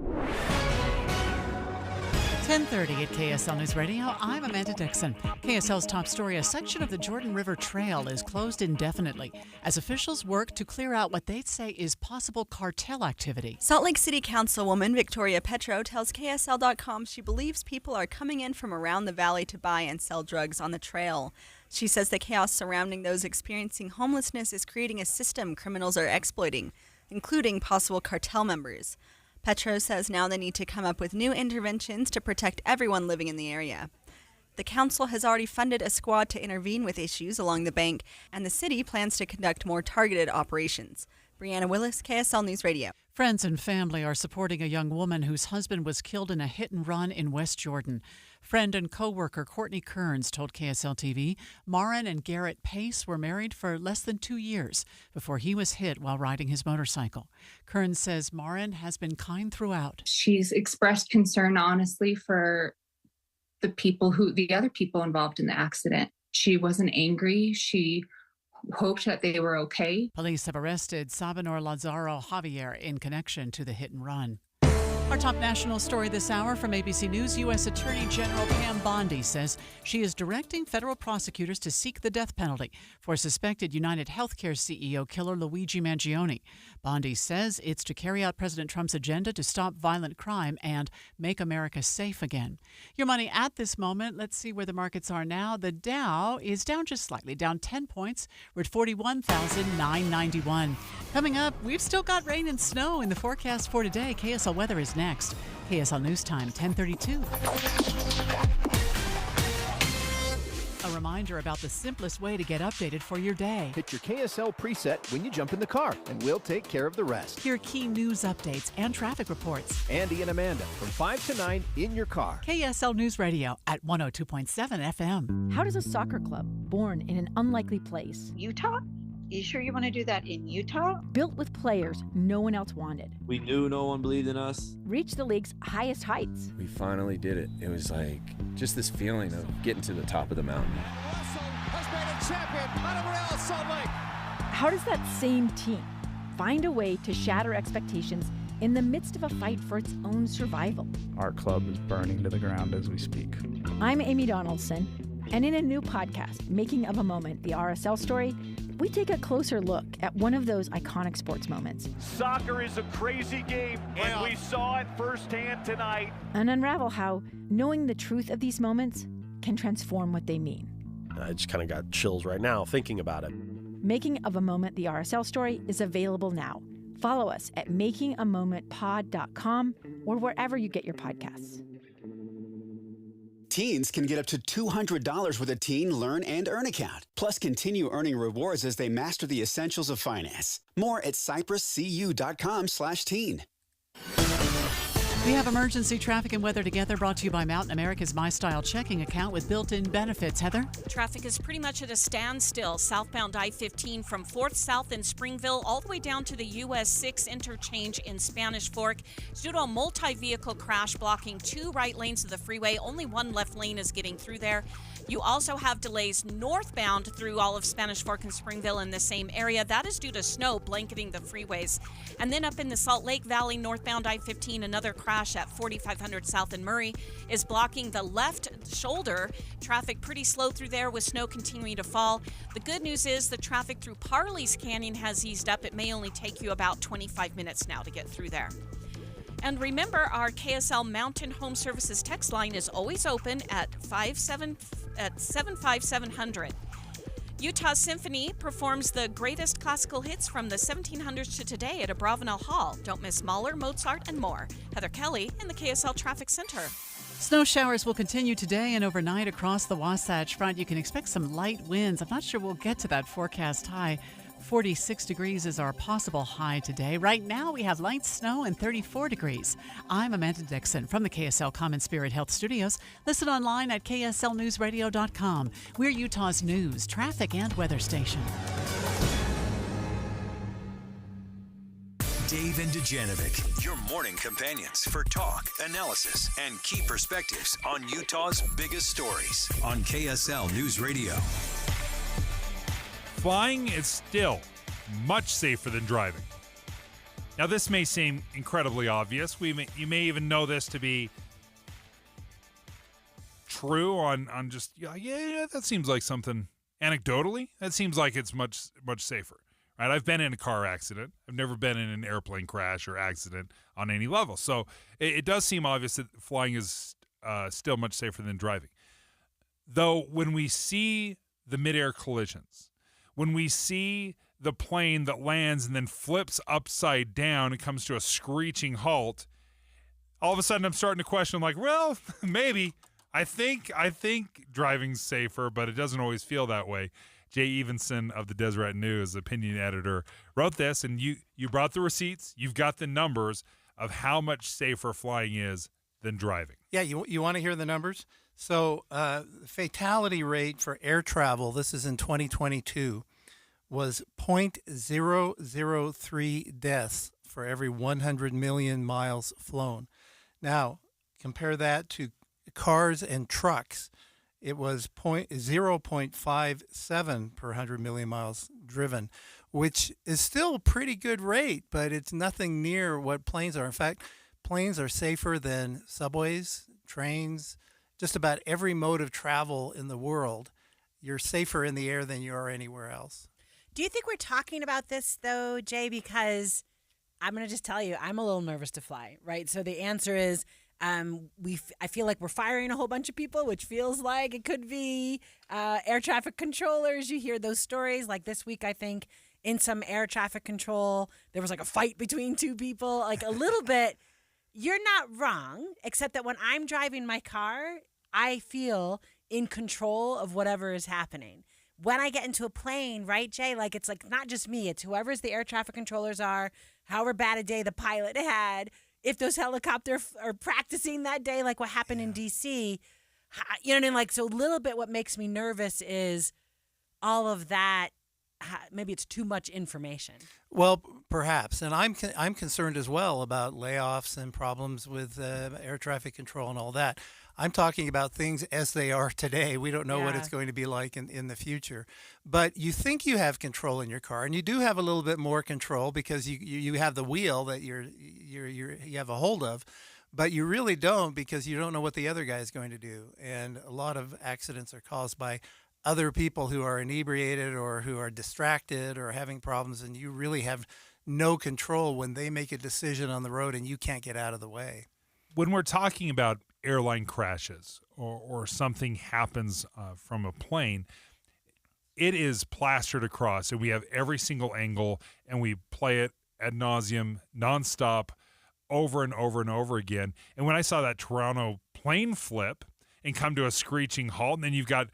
10:30 at KSL News Radio. I'm Amanda Dixon. KSL's top story: a section of the Jordan River Trail is closed indefinitely as officials work to clear out what they say is possible cartel activity. Salt Lake City Councilwoman Victoria Petro tells KSL.com she believes people are coming in from around the valley to buy and sell drugs on the trail. She says the chaos surrounding those experiencing homelessness is creating a system criminals are exploiting, including possible cartel members. Petro says now they need to come up with new interventions to protect everyone living in the area. The council has already funded a squad to intervene with issues along the bank, and the city plans to conduct more targeted operations. Brianna Willis, KSL News Radio. Friends and family are supporting a young woman whose husband was killed in a hit-and-run in West Jordan. Friend and co-worker Courtney Kearns told KSL-TV Marin and Garrett Pace were married for less than 2 years before he was hit while riding his motorcycle. Kearns says Marin has been kind throughout. She's expressed concern, honestly, for the other people involved in the accident. She wasn't angry. She hoped that they were okay. Police have arrested Sabanor Lazaro Javier in connection to the hit and run. Our top national story this hour from ABC News. U.S. Attorney General Pam Bondi says she is directing federal prosecutors to seek the death penalty for suspected United Healthcare CEO killer Luigi Mangione. Bondi says it's to carry out President Trump's agenda to stop violent crime and make America safe again. Your money at this moment. Let's see where the markets are now. The Dow is down just slightly, down 10 points. We're at 41,991. Coming up, we've still got rain and snow in the forecast for today. KSL weather is next. KSL News Time, 10:32. A reminder about the simplest way to get updated for your day. Hit your KSL preset when you jump in the car, and we'll take care of the rest. Hear key news updates and traffic reports. Andy and Amanda from 5 to 9 in your car. KSL News Radio at 102.7 FM. How does a soccer club born in an unlikely place, Utah? You sure you want to do that in Utah? built with players no one else wanted, We knew no one believed in us. reach the league's highest heights? We finally did it. It was like just this feeling of getting to the top of the mountain. How does that same team find a way to shatter expectations in the midst of a fight for its own survival? Our club is burning to the ground as we speak. I'm Amy Donaldson, and in a new podcast, Making of a Moment, the RSL story, we take a closer look at one of those iconic sports moments. Soccer is a crazy game, and we saw it firsthand tonight. And unravel how knowing the truth of these moments can transform what they mean. I just kind of got chills right now thinking about it. Making of a Moment, the RSL story, is available now. Follow us at makingamomentpod.com or wherever you get your podcasts. Teens can get up to $200 with a Teen Learn and Earn account. Plus, continue earning rewards as they master the essentials of finance. More at cypresscu.com/teen. We have emergency traffic and weather together, brought to you by Mountain America's My Style checking account with built-in benefits. Heather? Traffic is pretty much at a standstill southbound I-15 from 4th South in Springville all the way down to the US 6 interchange in Spanish Fork. It's due to a multi-vehicle crash blocking 2 right lanes of the freeway. Only 1 left lane is getting through there. You also have delays northbound through all of Spanish Fork and Springville in the same area. That is due to snow blanketing the freeways. And then up in the Salt Lake Valley, northbound I-15, another crash at 4500 South in Murray is blocking the left shoulder. Traffic pretty slow through there with snow continuing to fall. The good news is the traffic through Parley's Canyon has eased up. It may only take you about 25 minutes now to get through there. And remember, our KSL Mountain Home Services text line is always open at 75700. Utah Symphony performs the greatest classical hits from the 1700s to today at Abravanel Hall. Don't miss Mahler, Mozart, and more. Heather Kelly in the KSL Traffic Center. Snow showers will continue today and overnight across the Wasatch Front. You can expect some light winds. I'm not sure we'll get to that forecast high. 46 degrees is our possible high today. Right now, we have light snow and 34 degrees. I'm Amanda Dixon from the KSL Common Spirit Health Studios. Listen online at kslnewsradio.com. We're Utah's news, traffic, and weather station. Dave and Dujanovic, your morning companions for talk, analysis, and key perspectives on Utah's biggest stories on KSL News Radio. Flying is still much safer than driving. Now, this may seem incredibly obvious. You may even know this to be true on just yeah, that seems like something anecdotally. That seems like it's much safer. Right? I've been in a car accident. I've never been in an airplane crash or accident on any level. So it does seem obvious that flying is still much safer than driving. Though when we see the midair collisions, when we see the plane that lands and then flips upside down and comes to a screeching halt, all of a sudden I'm starting to question, like, well, maybe. I think driving's safer, but it doesn't always feel that way. Jay Evenson of the Deseret News, opinion editor, wrote this, and you brought the receipts. You've got the numbers of how much safer flying is than driving. Yeah, you want to hear the numbers? So the fatality rate for air travel, this is in 2022, was 0.003 deaths for every 100 million miles flown. Now, compare that to cars and trucks. It was 0.57 per 100 million miles driven, which is still a pretty good rate, but it's nothing near what planes are. In fact, planes are safer than subways, trains, just about every mode of travel in the world. You're safer in the air than you are anywhere else. Do you think we're talking about this, though, Jay? Because I'm going to just tell you, I'm a little nervous to fly, right? So the answer is, I feel like we're firing a whole bunch of people, which feels like it could be air traffic controllers. You hear those stories. Like this week, I think, in some air traffic control, there was like a fight between two people. Like a little bit, you're not wrong, except that when I'm driving my car, I feel in control of whatever is happening. When I get into a plane, right, Jay, like it's like not just me, it's whoever's the air traffic controllers are, however bad a day the pilot had, if those helicopters are practicing that day, like what happened in D.C., you know what I mean? Like, so a little bit what makes me nervous is all of that. Maybe it's too much information. Well, perhaps. And I'm concerned as well about layoffs and problems with air traffic control and all that. I'm talking about things as they are today. We don't know what it's going to be like in the future. But you think you have control in your car, and you do have a little bit more control because you have the wheel that you have a hold of, but you really don't because you don't know what the other guy is going to do. And a lot of accidents are caused by other people who are inebriated or who are distracted or having problems, and you really have no control when they make a decision on the road and you can't get out of the way. When we're talking about airline crashes or something happens from a plane, it is plastered across, and we have every single angle, and we play it ad nauseum, nonstop, over and over and over again. And when I saw that Toronto plane flip and come to a screeching halt, and then you've got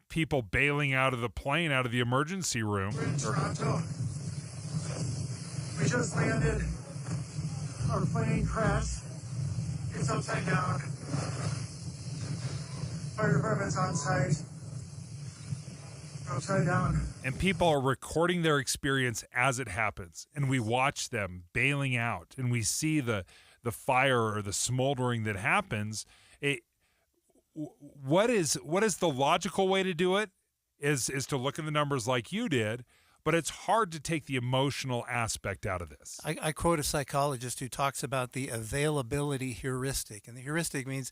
people bailing out of the plane, out of the emergency room. We're in Toronto. We just landed. Our plane crashed. It's upside down. Fire department's on site. Upside down. And people are recording their experience as it happens. And we watch them bailing out, and we see the fire or the smoldering that happens. What is the logical way to do it is to look at the numbers like you did, but it's hard to take the emotional aspect out of this. I quote a psychologist who talks about the availability heuristic, and the heuristic means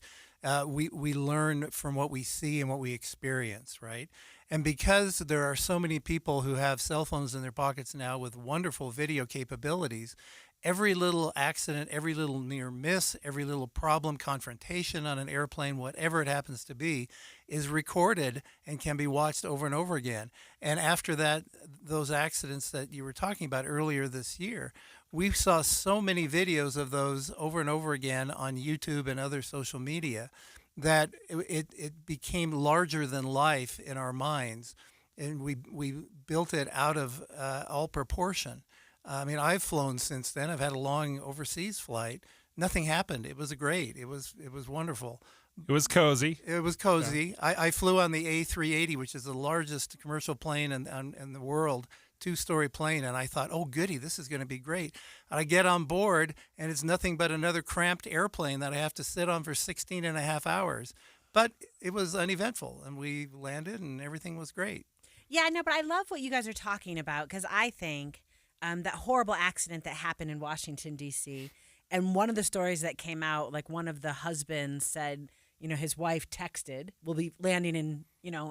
we learn from what we see and what we experience, right? And because there are so many people who have cell phones in their pockets now with wonderful video capabilities, every little accident, every little near miss, every little problem, confrontation on an airplane, whatever it happens to be, is recorded and can be watched over and over again. And after that, those accidents that you were talking about earlier this year, we saw so many videos of those over and over again on YouTube and other social media that it became larger than life in our minds. And we built it out of all proportion. I mean, I've flown since then. I've had a long overseas flight. Nothing happened. It was great. It was wonderful. It was cozy. It was cozy. Yeah. I flew on the A380, which is the largest commercial plane in the world, two-story plane, and I thought, oh, goody, this is going to be great. And I get on board, and it's nothing but another cramped airplane that I have to sit on for 16 and a half hours. But it was uneventful, and we landed, and everything was great. Yeah, no, but I love what you guys are talking about because I think that horrible accident that happened in Washington, D.C., and one of the stories that came out, like one of the husbands said, his wife texted, we'll be landing in,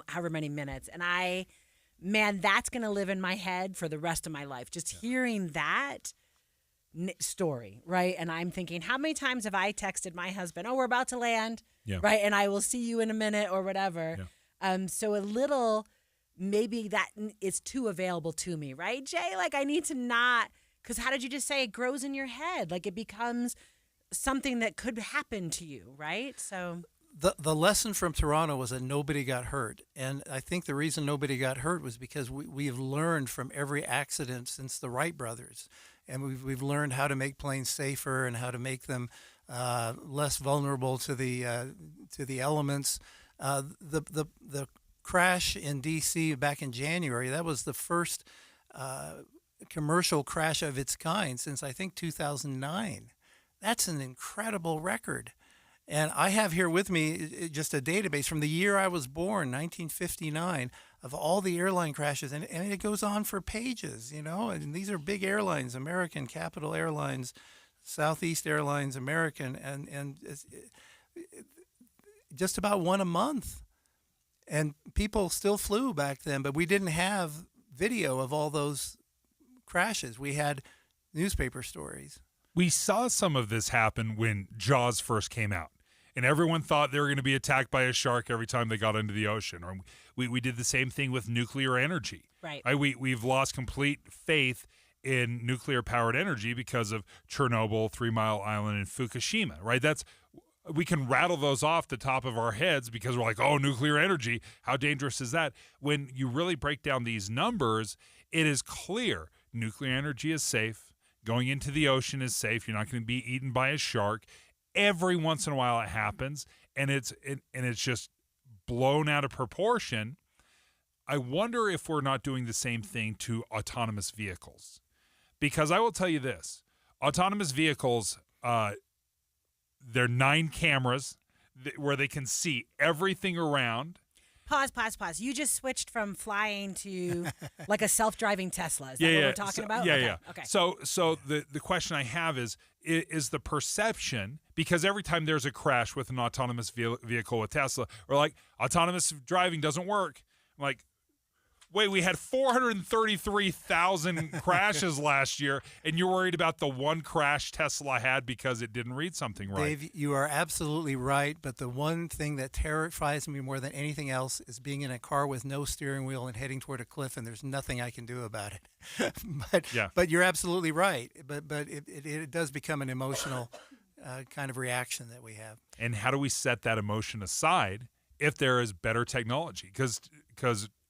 however many minutes. And man, that's going to live in my head for the rest of my life. Just hearing that story, right? And I'm thinking, how many times have I texted my husband, oh, we're about to land, right? And I will see you in a minute or whatever. So a little, maybe that is too available to me, right, Jay? Like I need to not, because how did you just say it grows in your head? Like it becomes something that could happen to you, right? So the lesson from Toronto was that nobody got hurt. And I think the reason nobody got hurt was because we have learned from every accident since the Wright brothers. And we've learned how to make planes safer and how to make them less vulnerable to the elements. The crash in D.C. back in January, that was the first commercial crash of its kind since I think 2009. That's an incredible record. And I have here with me just a database from the year I was born, 1959, of all the airline crashes. And it goes on for pages, and these are big airlines, American, Capital Airlines, Southeast Airlines, American, and just about one a month. And people still flew back then, but we didn't have video of all those crashes. We had newspaper stories. We saw some of this happen when Jaws first came out. And everyone thought they were going to be attacked by a shark every time they got into the ocean. Or we did the same thing with nuclear energy. Right. We've lost complete faith in nuclear-powered energy because of Chernobyl, 3 Mile Island, and Fukushima. Right. We can rattle those off the top of our heads because we're like, oh, nuclear energy, how dangerous is that? When you really break down these numbers, it is clear nuclear energy is safe. Going into the ocean is safe. You're not going to be eaten by a shark. Every once in a while it happens, and it's just blown out of proportion. I wonder if we're not doing the same thing to autonomous vehicles. Because I will tell you this, autonomous vehicles, they're 9 cameras where they can see everything around. Pause. You just switched from flying to like a self-driving Tesla. Is that what we're talking about? Yeah. Okay. So the question I have is the perception, because every time there's a crash with an autonomous vehicle with Tesla, or like autonomous driving doesn't work, I'm like, wait, we had 433,000 crashes last year, and you're worried about the one crash Tesla had because it didn't read something right. Dave, you are absolutely right, but the one thing that terrifies me more than anything else is being in a car with no steering wheel and heading toward a cliff, and there's nothing I can do about it. But you're absolutely right. But it does become an emotional kind of reaction that we have. And how do we set that emotion aside if there is better technology? Because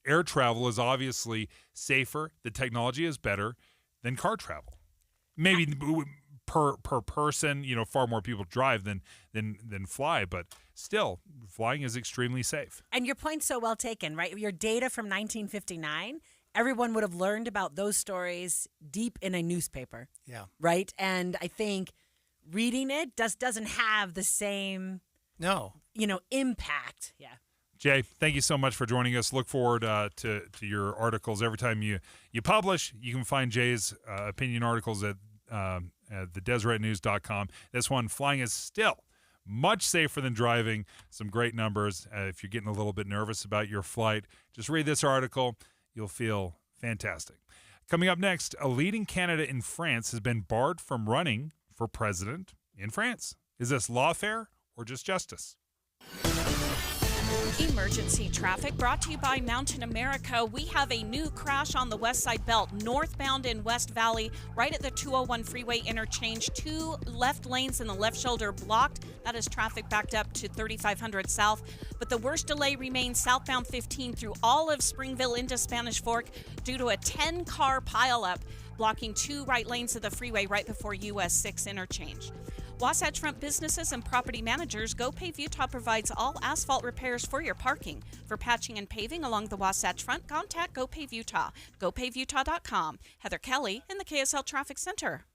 air travel is obviously safer. The technology is better than car travel. Maybe per person, far more people drive than fly, but still, flying is extremely safe. And your point's so well taken, right? Your data from 1959, everyone would have learned about those stories deep in a newspaper. Yeah. Right? And I think reading it doesn't have the same impact. Yeah. Jay, thank you so much for joining us. Look forward to your articles. Every time you publish, you can find Jay's opinion articles at thedeseretnews.com. This one, flying is still much safer than driving. Some great numbers. If you're getting a little bit nervous about your flight, just read this article. You'll feel fantastic. Coming up next, a leading candidate in France has been barred from running for president in France. Is this lawfare or just justice? Emergency traffic brought to you by Mountain America. We have a new crash on the West Side Belt, northbound in West Valley, right at the 201 freeway interchange. 2 left lanes in the left shoulder blocked. That is traffic backed up to 3500 South. But the worst delay remains southbound 15 through all of Springville into Spanish Fork due to a 10-car pileup blocking 2 right lanes of the freeway right before US 6 interchange. Wasatch Front businesses and property managers, GoPave Utah provides all asphalt repairs for your parking. For patching and paving along the Wasatch Front, contact GoPave Utah. GoPaveUtah.com. Heather Kelly in the KSL Traffic Center.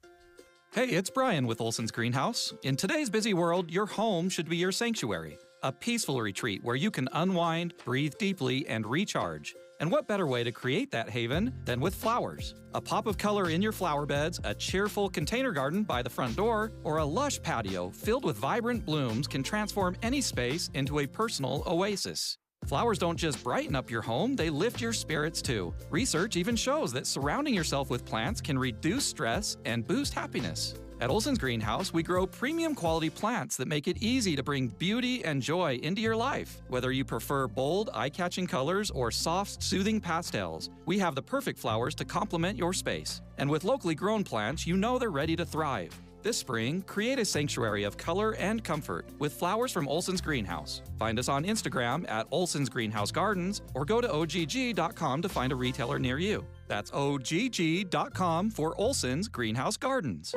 Hey, it's Brian with Olson's Greenhouse. In today's busy world, your home should be your sanctuary. A peaceful retreat where you can unwind, breathe deeply, and recharge. And what better way to create that haven than with flowers? A pop of color in your flower beds, a cheerful container garden by the front door, or a lush patio filled with vibrant blooms can transform any space into a personal oasis. Flowers don't just brighten up your home, they lift your spirits too. Research even shows that surrounding yourself with plants can reduce stress and boost happiness. At Olson's Greenhouse, we grow premium quality plants that make it easy to bring beauty and joy into your life. Whether you prefer bold, eye-catching colors or soft, soothing pastels, we have the perfect flowers to complement your space. And with locally grown plants, you know they're ready to thrive. This spring, create a sanctuary of color and comfort with flowers from Olson's Greenhouse. Find us on Instagram at Olson's Greenhouse Gardens or go to OGG.com to find a retailer near you. That's OGG.com for Olson's Greenhouse Gardens.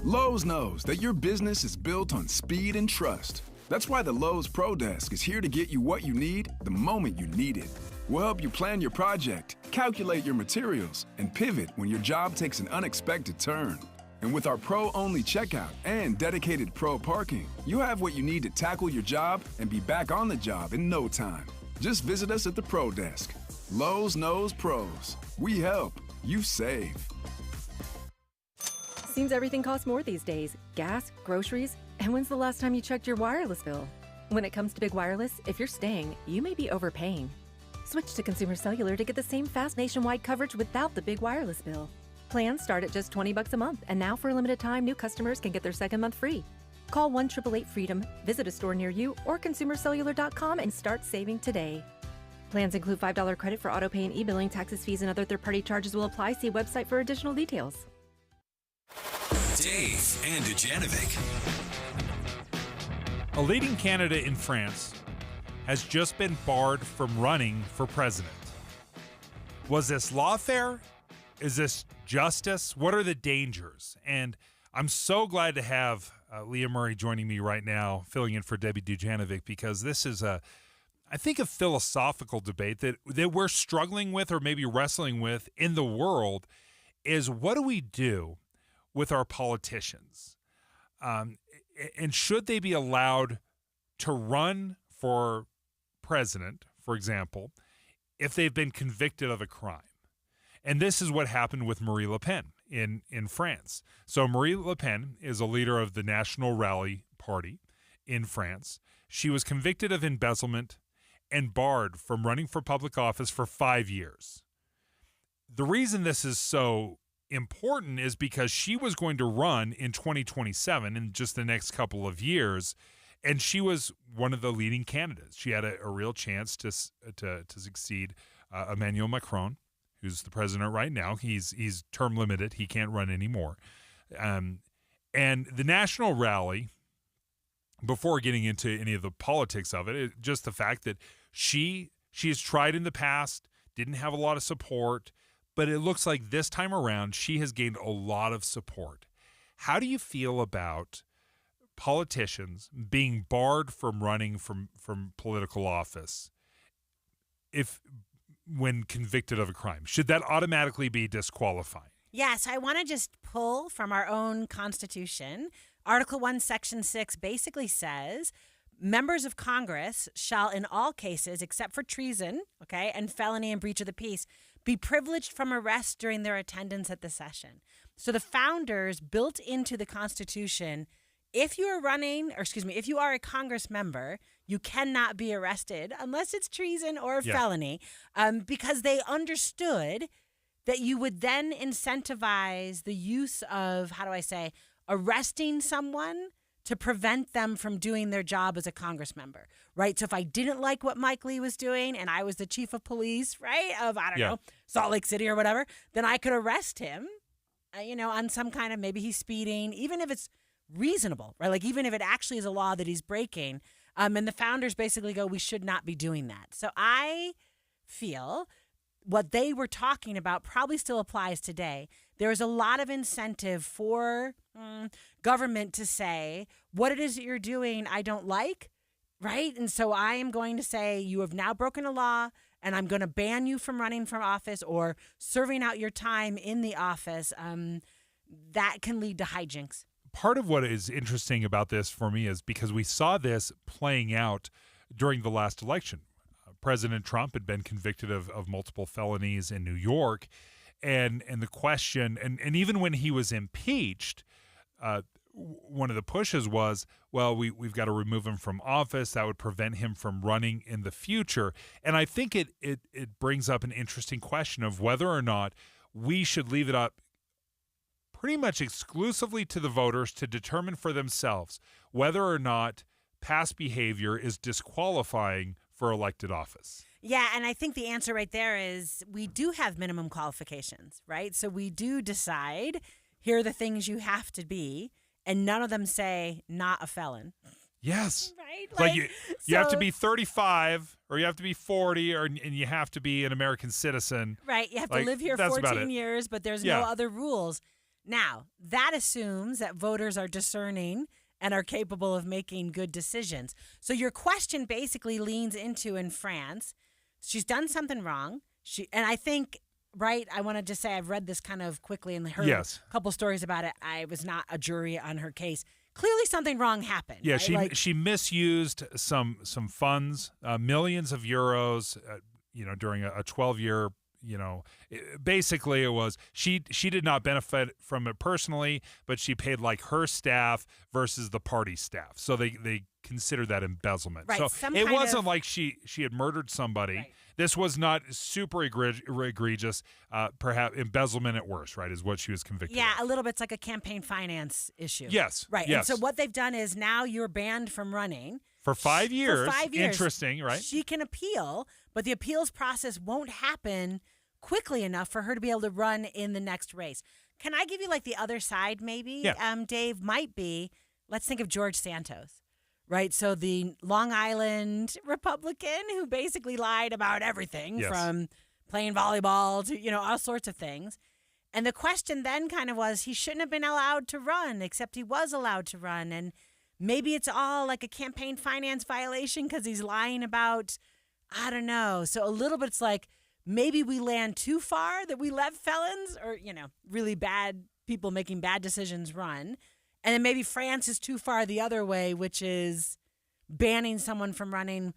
Lowe's knows that your business is built on speed and trust. That's why the Lowe's Pro Desk is here to get you what you need the moment you need it. We'll help you plan your project, calculate your materials, and pivot when your job takes an unexpected turn. And with our Pro-only checkout and dedicated Pro parking, you have what you need to tackle your job and be back on the job in no time. Just visit us at the Pro Desk. Lowe's knows pros. We help. You save. Seems everything costs more these days. Gas, groceries, and when's the last time you checked your wireless bill? When it comes to big wireless, if you're staying, you may be overpaying. Switch to Consumer Cellular to get the same fast nationwide coverage without the big wireless bill. Plans start at just $20 a month, and now for a limited time, new customers can get their second month free. Call 1-888-FREEDOM, visit a store near you, or consumercellular.com and start saving today. Plans include $5 credit for autopay and e-billing. Taxes, fees, and other third-party charges will apply. See website for additional details. Dave and Dujanovic. A leading candidate in France has just been barred from running for president. Was this lawfare? Is this justice? What are the dangers? And I'm so glad to have Leah Murray joining me right now, filling in for Debbie Dujanovic, because this is I think a philosophical debate that we're struggling with or maybe wrestling with in the world is, what do we do with our politicians? And should they be allowed to run for president, for example, if they've been convicted of a crime? And this is what happened with Marine Le Pen in France. So Marine Le Pen is a leader of the National Rally Party in France. She was convicted of embezzlement and barred from running for public office for 5 years. The reason this is so important is because she was going to run in 2027, in just the next couple of years, and she was one of the leading candidates. She had a real chance to succeed Emmanuel Macron, who's the president right now. He's term limited. He can't run anymore. And the National Rally, before getting into any of the politics of it, just the fact that she has tried in the past, didn't have a lot of support, but it looks like this time around she has gained a lot of support. How do you feel about politicians being barred from running from political office when convicted of a crime? Should that automatically be disqualifying? Yes, I want to just pull from our own Constitution. Article 1, Section 6 basically says, members of Congress shall in all cases, except for treason, and felony and breach of the peace, be privileged from arrest during their attendance at the session. So the founders built into the Constitution, if you are a Congress member, you cannot be arrested unless it's treason or felony, because they understood that you would then incentivize the use of, arresting someone to prevent them from doing their job as a Congress member, right? So if I didn't like what Mike Lee was doing and I was the chief of police, right, of, Salt Lake City or whatever, then I could arrest him, on some kind of, maybe he's speeding, even if it's reasonable, right? Like even if it actually is a law that he's breaking. And the founders basically go, we should not be doing that. So I feel what they were talking about probably still applies today. There's a lot of incentive for government to say, what it is that you're doing I don't like, right? And so I am going to say, you have now broken a law, and I'm going to ban you from running for office or serving out your time in the office. That can lead to hijinks. Part of what is interesting about this for me is because we saw this playing out during the last election. President Trump had been convicted of multiple felonies in New York. And the question, and even when he was impeached, one of the pushes was, well, we've got to remove him from office. That would prevent him from running in the future. And I think it brings up an interesting question of whether or not we should leave it up pretty much exclusively to the voters to determine for themselves whether or not past behavior is disqualifying for elected office. Yeah, and I think the answer right there is we do have minimum qualifications, right? So we do decide, here are the things you have to be, and none of them say not a felon. Yes. Right? Like you have to be 35 or you have to be 40 and you have to be an American citizen. Right. You have to live here 14 years, but there's no other rules. Now, that assumes that voters are discerning and are capable of making good decisions. So your question basically leans into, in France, she's done something wrong. And I think, right, I want to just say I've read this kind of quickly and heard a couple stories about it. I was not a jury on her case. Clearly something wrong happened. Yeah, right? she misused some funds, millions of euros, during a 12-year. Basically it was she did not benefit from it personally, but she paid like her staff versus the party staff. So they considered that embezzlement. Right, so it wasn't like she had murdered somebody. Right. This was not super egregious, perhaps embezzlement at worst, right, is what she was convicted of. Yeah, a little bit. It's like a campaign finance issue. Yes. Right. Yes. And so what they've done is now you're banned from running. For 5 years. For 5 years. Interesting, right? She can appeal, but the appeals process won't happen quickly enough for her to be able to run in the next race. Can I give you like the other side maybe? Yeah. Dave, might be, let's think of George Santos, right? So the Long Island Republican who basically lied about everything from playing volleyball to, all sorts of things. And the question then kind of was he shouldn't have been allowed to run, except he was allowed to run. And maybe it's all like a campaign finance violation because he's lying about, I don't know. So a little bit it's like, maybe we land too far that we let felons or, really bad people making bad decisions run. And then maybe France is too far the other way, which is banning someone from running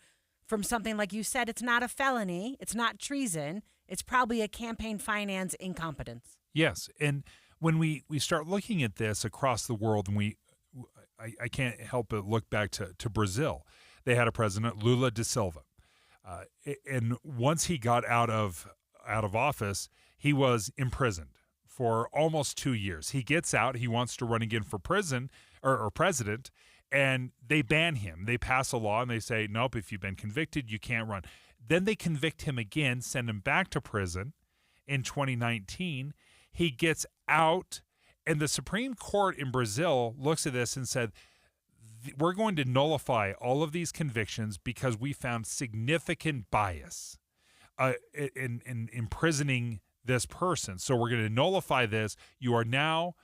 from something like you said. It's not a felony. It's not treason. It's probably a campaign finance incompetence. Yes. And when we start looking at this across the world, and I can't help but look back to Brazil. They had a president, Lula da Silva. And once he got out of office, he was imprisoned for almost 2 years. He gets out. He wants to run again for president, and they ban him. They pass a law and they say, nope, if you've been convicted, you can't run. Then they convict him again, send him back to prison in 2019. He gets out, and the Supreme Court in Brazil looks at this and said, we're going to nullify all of these convictions because we found significant bias in imprisoning this person. So we're going to nullify this. You are now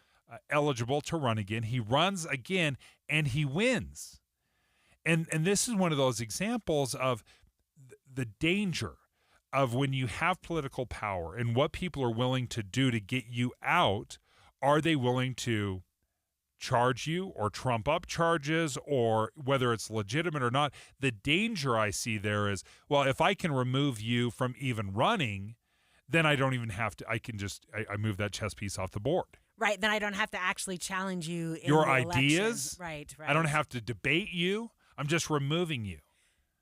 eligible to run again. He runs again, and he wins. And this is one of those examples of the danger of when you have political power and what people are willing to do to get you out. Are they willing to charge you or trump up charges, or whether it's legitimate or not? The danger I see there is, well, if I can remove you from even running, then I don't even have to, I move that chess piece off the board. Right. Then I don't have to actually challenge you in your the ideas. Right. I don't have to debate you. I'm just removing you.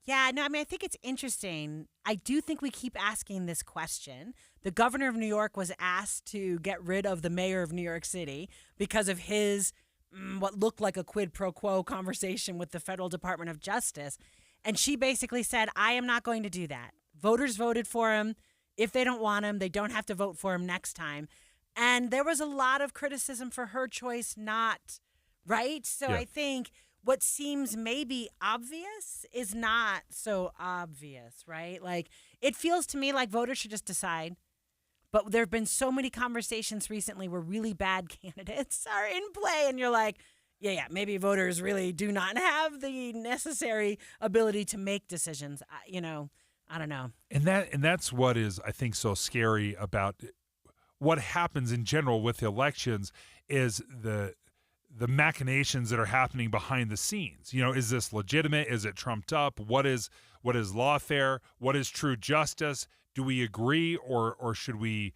Yeah, no, I think it's interesting. I do think we keep asking this question. The governor of New York was asked to get rid of the mayor of New York City because of his what looked like a quid pro quo conversation with the Federal Department of Justice. And she basically said, I am not going to do that. Voters voted for him. If they don't want him, they don't have to vote for him next time. And there was a lot of criticism for her choice not, right? So I think what seems maybe obvious is not so obvious, right? Like, it feels to me like voters should just decide. But there have been so many conversations recently where really bad candidates are in play, and you're like, yeah, maybe voters really do not have the necessary ability to make decisions. I don't know. And that's what is, I think, so scary about what happens in general with elections is machinations that are happening behind the scenes. You know, is this legitimate? Is it trumped up? What is lawfare? What is true justice? Do we agree, or should we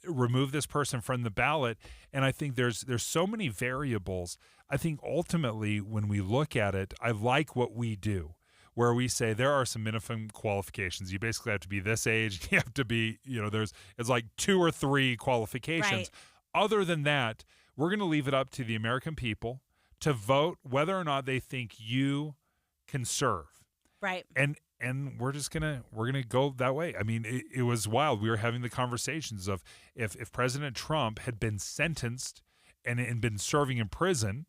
remove this person from the ballot? And I think there's so many variables. I think ultimately when we look at it, I like what we do, where we say there are some minimum qualifications. You basically have to be this age. You have to be, it's like 2 or 3 qualifications. Right. Other than that, we're going to leave it up to the American people to vote whether or not they think you can serve. Right. And we're gonna go that way. I mean, it was wild. We were having the conversations of if President Trump had been sentenced and been serving in prison,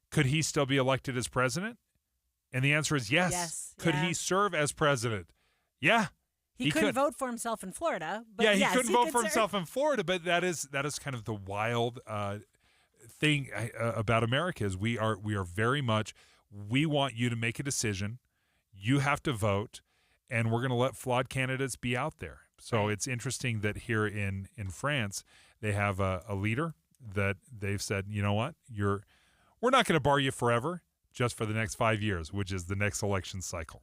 could he still be elected as president? And the answer is yes. Could he serve as president? Yeah. He couldn't vote for himself in Florida. But yeah, he yes, couldn't vote could for serve. himself in Florida, but that is kind of the wild thing about America is we are very much, we want you to make a decision. You have to vote, and we're going to let flawed candidates be out there. So it's interesting that here in France, they have a leader that they've said, you know what, we're not going to bar you forever, just for the next 5 years, which is the next election cycle.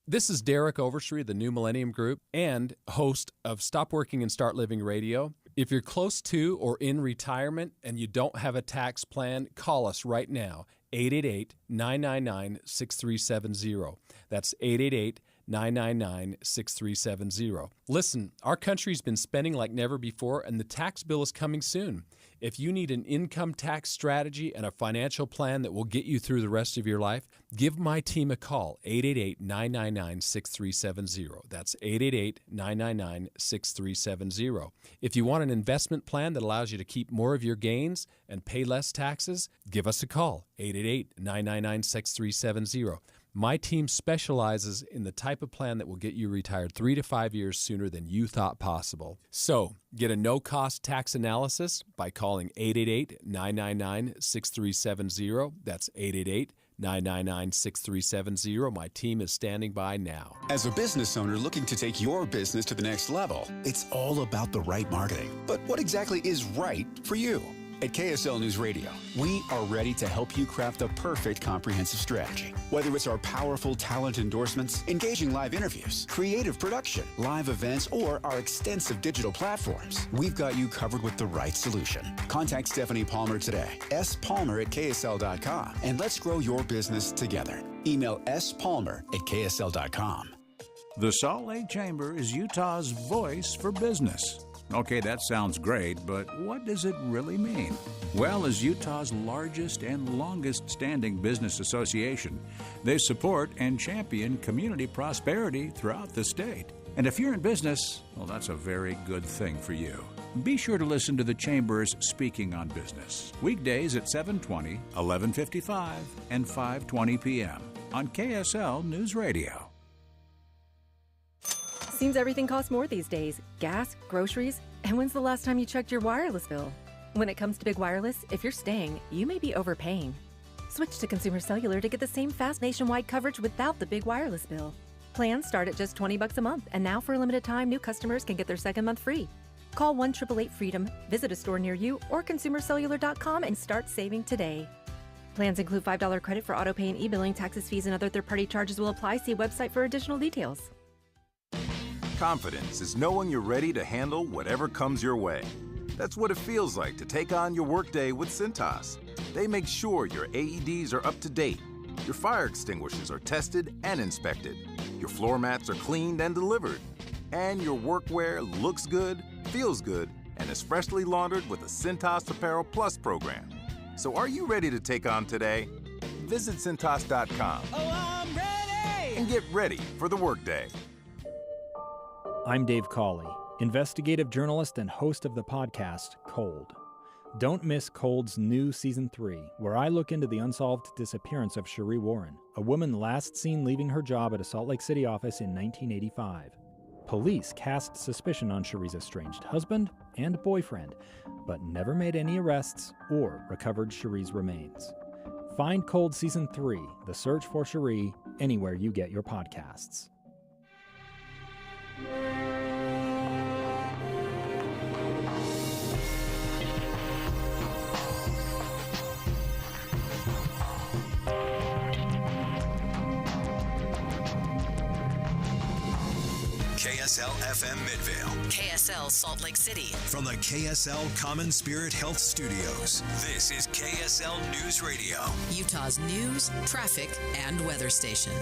This is Derek Overstreet of the New Millennium Group and host of Stop Working and Start Living Radio. If you're close to or in retirement and you don't have a tax plan, call us right now, 888-999-6370. That's 888-999-6370. Listen, our country's been spending like never before, and the tax bill is coming soon. If you need an income tax strategy and a financial plan that will get you through the rest of your life, give my team a call, 888-999-6370. That's 888-999-6370. If you want an investment plan that allows you to keep more of your gains and pay less taxes, give us a call, 888-999-6370. My team specializes in the type of plan that will get you retired 3 to 5 years sooner than you thought possible. So, get a no-cost tax analysis by calling 888-999-6370. That's 888-999-6370. My team is standing by now. As a business owner looking to take your business to the next level, it's all about the right marketing. But what exactly is right for you? At KSL News Radio, we are ready to help you craft the perfect comprehensive strategy. Whether it's our powerful talent endorsements, engaging live interviews, creative production, live events, or our extensive digital platforms, we've got you covered with the right solution. Contact Stephanie Palmer today, spalmer@ksl.com, and let's grow your business together. Email spalmer@ksl.com. The Salt Lake Chamber is Utah's voice for business. Okay, that sounds great, but what does it really mean? Well, as Utah's largest and longest-standing business association, they support and champion community prosperity throughout the state. And if you're in business, well, that's a very good thing for you. Be sure to listen to the Chamber's Speaking on Business, weekdays at 7:20, 11:55, and 5:20 p.m. on KSL News Radio. Seems everything costs more these days. Gas, groceries, and when's the last time you checked your wireless bill? When it comes to big wireless, if you're staying, you may be overpaying. Switch to Consumer Cellular to get the same fast nationwide coverage without the big wireless bill. Plans start at just $20 a month, and now for a limited time, new customers can get their second month free. Call 1-888-FREEDOM, visit a store near you, or consumercellular.com and start saving today. Plans include $5 credit for auto pay and e-billing. Taxes, fees, and other third-party charges will apply. See website for additional details. Confidence is knowing you're ready to handle whatever comes your way. That's what it feels like to take on your workday with Cintas. They make sure your AEDs are up to date, your fire extinguishers are tested and inspected, your floor mats are cleaned and delivered, and your workwear looks good, feels good, and is freshly laundered with the Cintas Apparel Plus program. So are you ready to take on today? Visit Cintas.com. Oh, I'm ready! And get ready for the workday. I'm Dave Cawley, investigative journalist and host of the podcast Cold. Don't miss Cold's new Season 3, where I look into the unsolved disappearance of Cherie Warren, a woman last seen leaving her job at a Salt Lake City office in 1985. Police cast suspicion on Cherie's estranged husband and boyfriend, but never made any arrests or recovered Cherie's remains. Find Cold Season 3, The Search for Cherie, anywhere you get your podcasts. KSL FM Midvale. KSL Salt Lake City. From the KSL Common Spirit Health Studios, this is KSL News Radio. Utah's news, traffic, and weather station.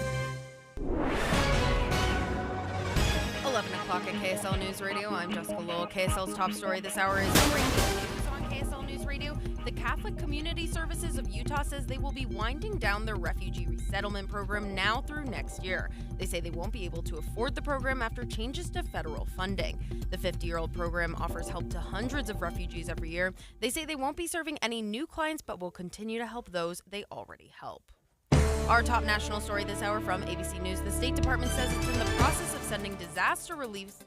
11 o'clock at KSL News Radio. I'm Jessica Lowell. KSL's top story this hour is breaking news on KSL News Radio. The Catholic Community Services of Utah says they will be winding down their refugee resettlement program now through next year. They say they won't be able to afford the program after changes to federal funding. The 50-year-old program offers help to hundreds of refugees every year. They say they won't be serving any new clients, but will continue to help those they already help. Our top national story this hour from ABC News. The State Department says it's in the process of sending disaster relief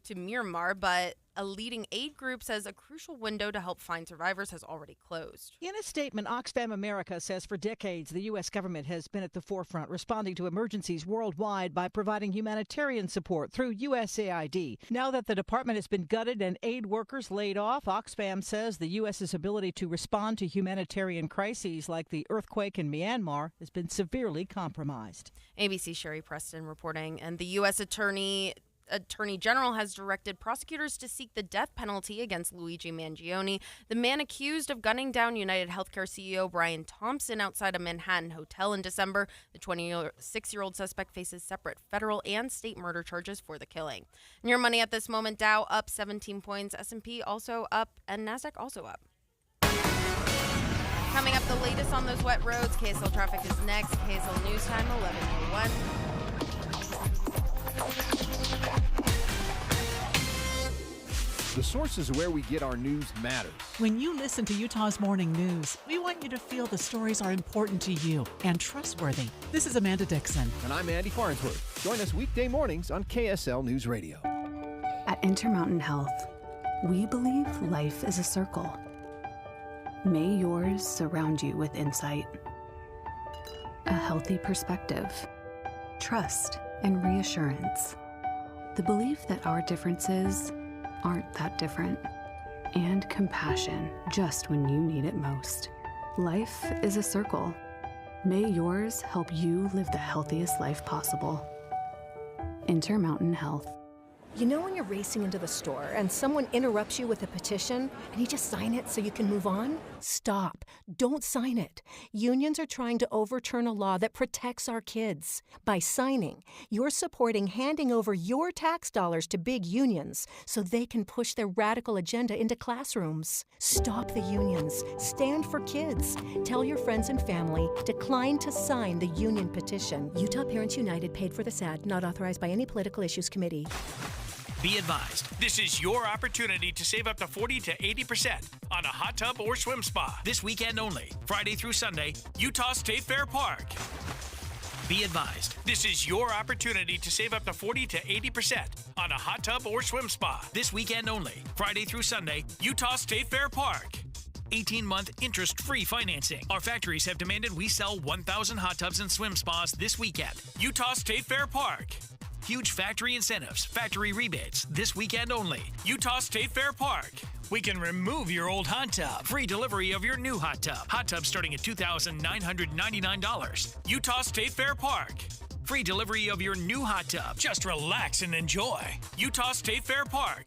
to Myanmar, but a leading aid group says a crucial window to help find survivors has already closed. In a statement, Oxfam America says for decades, the U.S. government has been at the forefront responding to emergencies worldwide by providing humanitarian support through USAID. Now that the department has been gutted and aid workers laid off, Oxfam says the U.S.'s ability to respond to humanitarian crises like the earthquake in Myanmar has been severely compromised. ABC's Sherry Preston reporting, and the U.S. Attorney General has directed prosecutors to seek the death penalty against Luigi Mangione, the man accused of gunning down United Healthcare CEO Brian Thompson outside a Manhattan hotel in December. The 26-year-old suspect faces separate federal and state murder charges for the killing. And your money at this moment, Dow up 17 points, S&P also up, and NASDAQ also up. Coming up, the latest on those wet roads. KSL traffic is next. KSL News Time, 11:01. The sources where we get our news matters. When you listen to Utah's Morning News, we want you to feel the stories are important to you and trustworthy. This is Amanda Dixon. And I'm Andy Farnsworth. Join us weekday mornings on KSL News Radio. At Intermountain Health, we believe life is a circle. May yours surround you with insight, a healthy perspective, trust, and reassurance. The belief that our differences aren't that different, and compassion just when you need it most. Life is a circle. May yours help you live the healthiest life possible. Intermountain Health. You know when you're racing into the store and someone interrupts you with a petition and you just sign it so you can move on? Stop. Don't sign it. Unions are trying to overturn a law that protects our kids. By signing, you're supporting handing over your tax dollars to big unions so they can push their radical agenda into classrooms. Stop the unions. Stand for kids. Tell your friends and family, decline to sign the union petition. Utah Parents United paid for this ad, not authorized by any political issues committee. Be advised, this is your opportunity to save up to 40 to 80% on a hot tub or swim spa. This weekend only, Friday through Sunday, Utah State Fair Park. Be advised, this is your opportunity to save up to 40 to 80% on a hot tub or swim spa. This weekend only, Friday through Sunday, Utah State Fair Park. 18-month interest-free financing. Our factories have demanded we sell 1,000 hot tubs and swim spas this weekend. Utah State Fair Park. Huge factory incentives, factory rebates, this weekend only. Utah State Fair Park. We can remove your old hot tub. Free delivery of your new hot tub. Hot tub starting at $2,999. Utah State Fair Park. Free delivery of your new hot tub. Just relax and enjoy. Utah State Fair Park.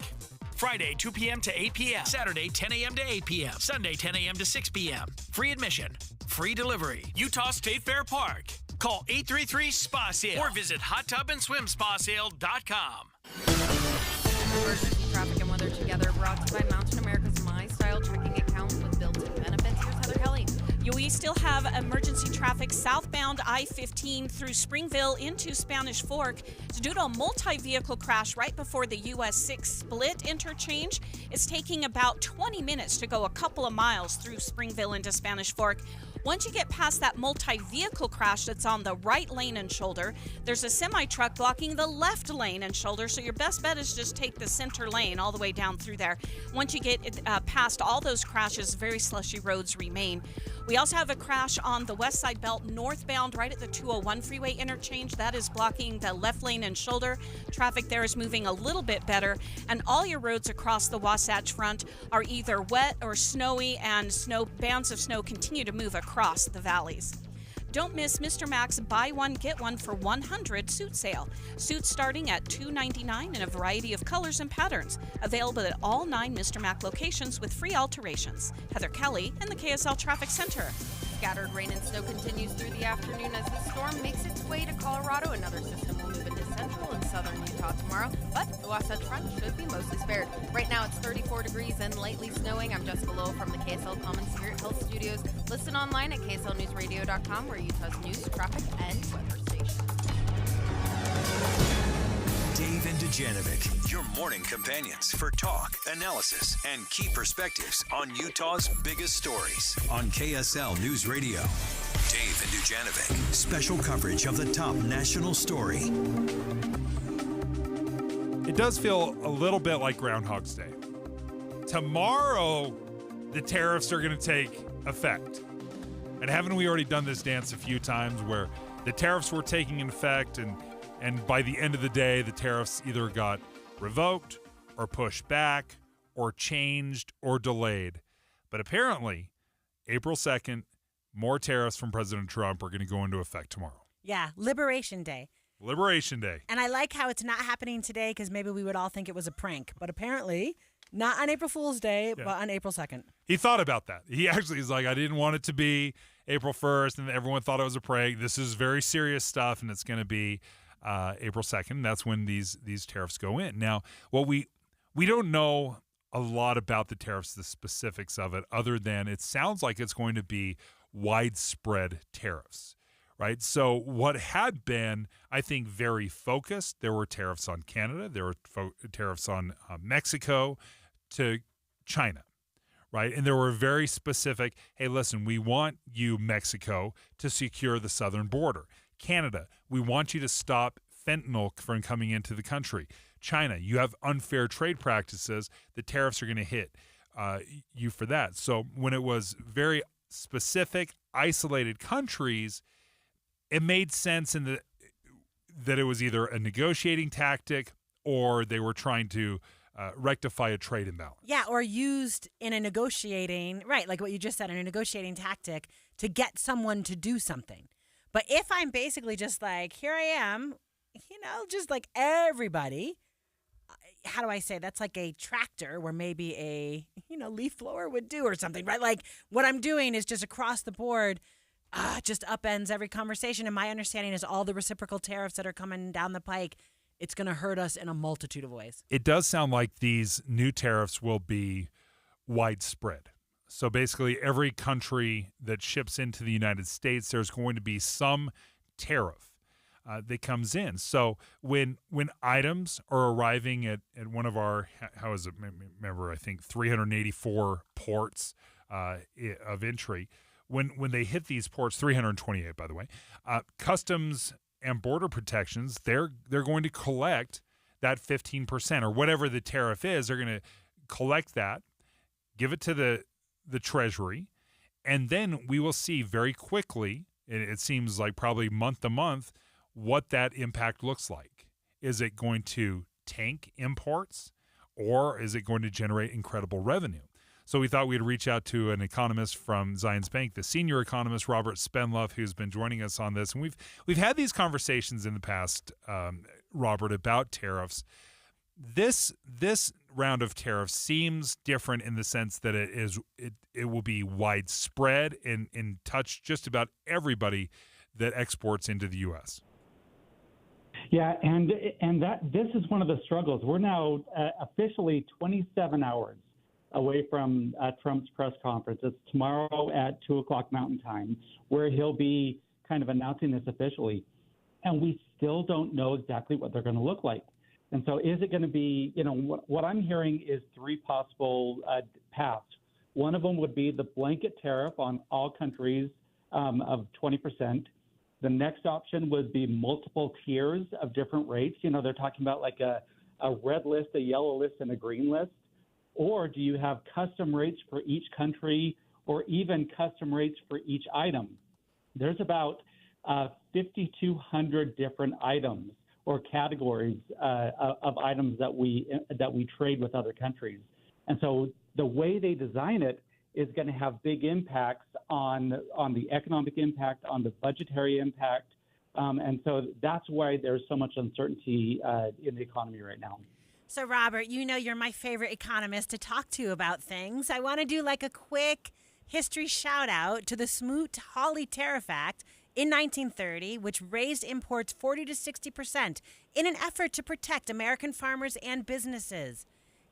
Friday, 2 p.m. to 8 p.m. Saturday, 10 a.m. to 8 p.m. Sunday, 10 a.m. to 6 p.m. Free admission. Free delivery. Utah State Fair Park. Call 833-SPA-SALE or visit hottubandSwimSpaSale.com. Emergency traffic and weather together brought to you by Mountain America's My Style checking account with built-in benefits. Here's Heather Kelly. We still have emergency traffic southbound I-15 through Springville into Spanish Fork. It's due to a multi-vehicle crash right before the US 6 split interchange. It's taking about 20 minutes to go a couple of miles through Springville into Spanish Fork. Once you get past that multi-vehicle crash that's on the right lane and shoulder, there's a semi-truck blocking the left lane and shoulder, so your best bet is just take the center lane all the way down through there. Once you get past all those crashes, very slushy roads remain. We also have a crash on the west side belt northbound right at the 201 freeway interchange. That is blocking the left lane and shoulder. Traffic there is moving a little bit better, and all your roads across the Wasatch Front are either wet or snowy, and bands of snow continue to move across the valleys. Don't miss Mr. Mac's buy one, get one for 100 suit sale. Suits starting at $299 in a variety of colors and patterns. Available at all 9 Mr. Mac locations with free alterations. Heather Kelly in the KSL Traffic Center. Scattered rain and snow continues through the afternoon as the storm makes its way to Colorado. Another system will move into central and southern Utah tomorrow, but the Wasatch Front should be mostly spared. Right now it's 34 degrees and lightly snowing. I'm Jessica Lowell from the KSL Common Spirit Health Studios. Listen online at kslnewsradio.com, where Utah's news, traffic, and weather station. Dave and Dujanovic, your morning companions for talk, analysis, and key perspectives on Utah's biggest stories on KSL News Radio. Dave and Dujanovic, special coverage of the top national story. It does feel a little bit like Groundhog's Day. Tomorrow, the tariffs are going to take effect. And haven't we already done this dance a few times where the tariffs were taking effect and by the end of the day, the tariffs either got revoked or pushed back or changed or delayed. But apparently, April 2nd, more tariffs from President Trump are going to go into effect tomorrow. Yeah, Liberation Day. Liberation Day. And I like how it's not happening today because maybe we would all think it was a prank. But apparently, not on April Fool's Day, but on April 2nd. He thought about that. He actually is like, I didn't want it to be April 1st, and everyone thought it was a prank. This is very serious stuff, and it's going to be April 2nd. That's when these tariffs go in. Now, what we don't know a lot about the tariffs, the specifics of it, other than it sounds like it's going to be widespread tariffs, right? So what had been, I think, very focused, there were tariffs on Canada, there were tariffs on Mexico to China, right? And there were very specific, hey, listen, we want you, Mexico, to secure the southern border. Canada, we want you to stop fentanyl from coming into the country. China, you have unfair trade practices. The tariffs are going to hit you for that. So when it was very specific, isolated countries, it made sense that it was either a negotiating tactic or they were trying to rectify a trade imbalance. Yeah, or used in a negotiating, right, like what you just said, in a negotiating tactic to get someone to do something. But if I'm basically just like, here I am, just like everybody, how do I say, that's like a tractor where maybe a, leaf blower would do or something, right? Like what I'm doing is just across the board, just upends every conversation. And my understanding is all the reciprocal tariffs that are coming down the pike, it's going to hurt us in a multitude of ways. It does sound like these new tariffs will be widespread. So basically every country that ships into the United States, there's going to be some tariff that comes in. So when items are arriving at one of our, how is it, remember, I think 384 ports of entry, when they hit these ports, 328, by the way, Customs and Border Protections, they're going to collect that 15% or whatever the tariff is. They're going to collect that, give it to the Treasury, and then we will see very quickly, it seems like probably month to month, what that impact looks like. Is it going to tank imports, or is it going to generate incredible revenue? So we thought we'd reach out to an economist from Zions Bank, the senior economist, Robert Spenloff, who's been joining us on this. And we've had these conversations in the past, Robert, about tariffs. This round of tariffs seems different in the sense that it will be widespread and touch just about everybody that exports into the U.S. Yeah, and this is one of the struggles. We're now officially 27 hours away from Trump's press conference. It's tomorrow at 2 o'clock Mountain Time, where he'll be kind of announcing this officially. And we still don't know exactly what they're going to look like. And so is it going to be, what I'm hearing is three possible paths. One of them would be the blanket tariff on all countries of 20%. The next option would be multiple tiers of different rates. They're talking about like a red list, a yellow list, and a green list. Or do you have custom rates for each country or even custom rates for each item? There's about 5,200 different items or categories of items that we trade with other countries. And so the way they design it is going to have big impacts on the economic impact, on the budgetary impact. And so that's why there's so much uncertainty in the economy right now. So, Robert, you know you're my favorite economist to talk to about things. I want to do like a quick history shout out to the Smoot-Hawley Tariff Act in 1930, which raised imports 40 to 60% in an effort to protect American farmers and businesses.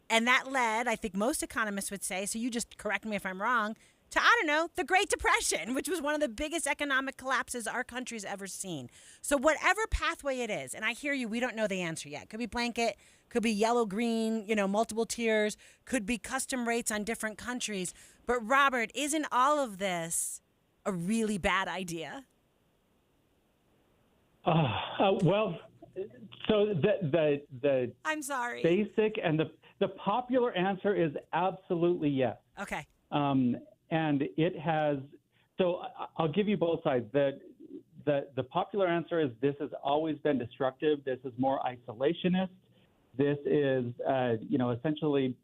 And that led, I think most economists would say, so you just correct me if I'm wrong, to, I don't know, the Great Depression, which was one of the biggest economic collapses our country's ever seen. So whatever pathway it is, and I hear you, we don't know the answer yet. Could be blanket, could be yellow, green, multiple tiers, could be custom rates on different countries. But Robert, isn't all of this a really bad idea? Well, so the I'm sorry. Basic and the popular answer is absolutely yes. Okay. And it has. So I'll give you both sides. The popular answer is this has always been destructive. This is more isolationist. This is essentially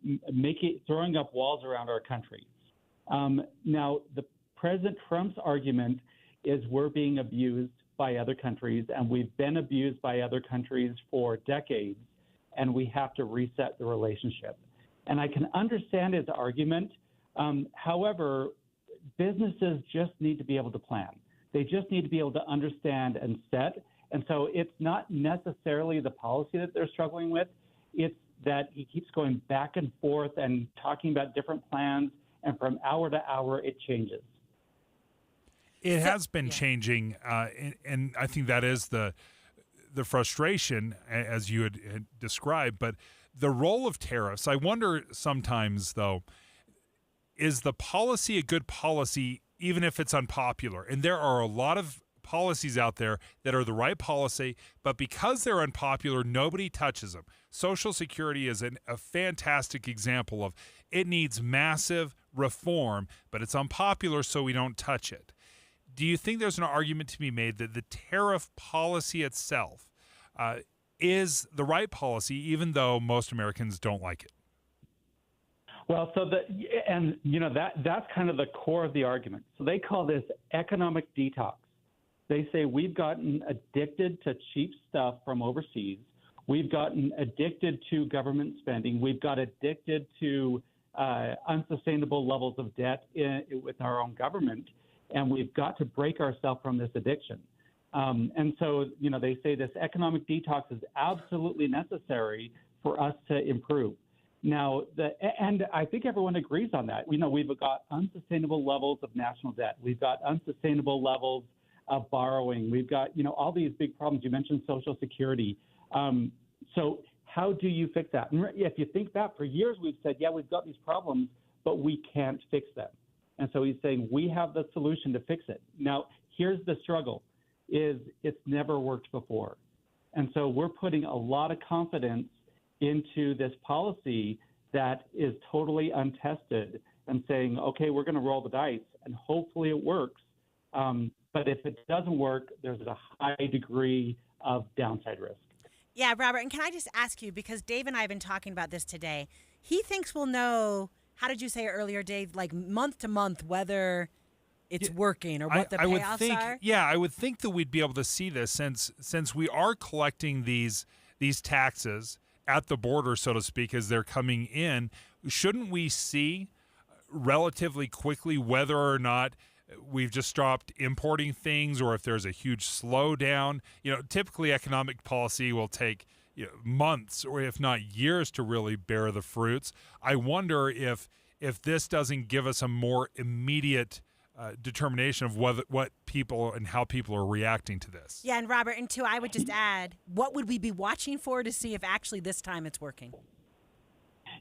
throwing up walls around our country. Now, the President Trump's argument is we're being abused by other countries, and we've been abused by other countries for decades, and we have to reset the relationship. And I can understand his argument. However, businesses just need to be able to plan. They just need to be able to understand and set. And so it's not necessarily the policy that they're struggling with. It's that he keeps going back and forth and talking about different plans, and from hour to hour, it changes. It has been changing, and I think that is the frustration, as you had described. But the role of tariffs, I wonder sometimes, though, is the policy a good policy even if it's unpopular? And there are a lot of policies out there that are the right policy, but because they're unpopular, nobody touches them. Social Security is a fantastic example of it needs massive reform, but it's unpopular, so we don't touch it. Do you think there's an argument to be made that the tariff policy itself is the right policy, even though most Americans don't like it? Well, that's kind of the core of the argument. So they call this economic detox. They say we've gotten addicted to cheap stuff from overseas. We've gotten addicted to government spending. We've got addicted to unsustainable levels of debt with our own government. And we've got to break ourselves from this addiction. And so, they say this economic detox is absolutely necessary for us to improve. Now, and I think everyone agrees on that. We've got unsustainable levels of national debt. We've got unsustainable levels of borrowing. We've got, all these big problems. You mentioned Social Security. So how do you fix that? And if you think back, for years we've said, yeah, we've got these problems, but we can't fix them. And so he's saying we have the solution to fix it. Now, here's the struggle, is it's never worked before. And so we're putting a lot of confidence into this policy that is totally untested and saying, okay, we're going to roll the dice and hopefully it works. But if it doesn't work, there's a high degree of downside risk. Yeah, Robert, and can I just ask you, because Dave and I have been talking about this today, he thinks we'll know, how did you say earlier, Dave, like month to month, whether it's working or what the payoffs are? Yeah, I would think that we'd be able to see this since we are collecting these taxes at the border, so to speak, as they're coming in. Shouldn't we see relatively quickly whether or not we've just stopped importing things or if there's a huge slowdown? Typically economic policy will take months or if not years to really bear the fruits. I wonder if this doesn't give us a more immediate determination of what people and how people are reacting to this. Yeah, and Robert, and too, I would just add, what would we be watching for to see if actually this time it's working?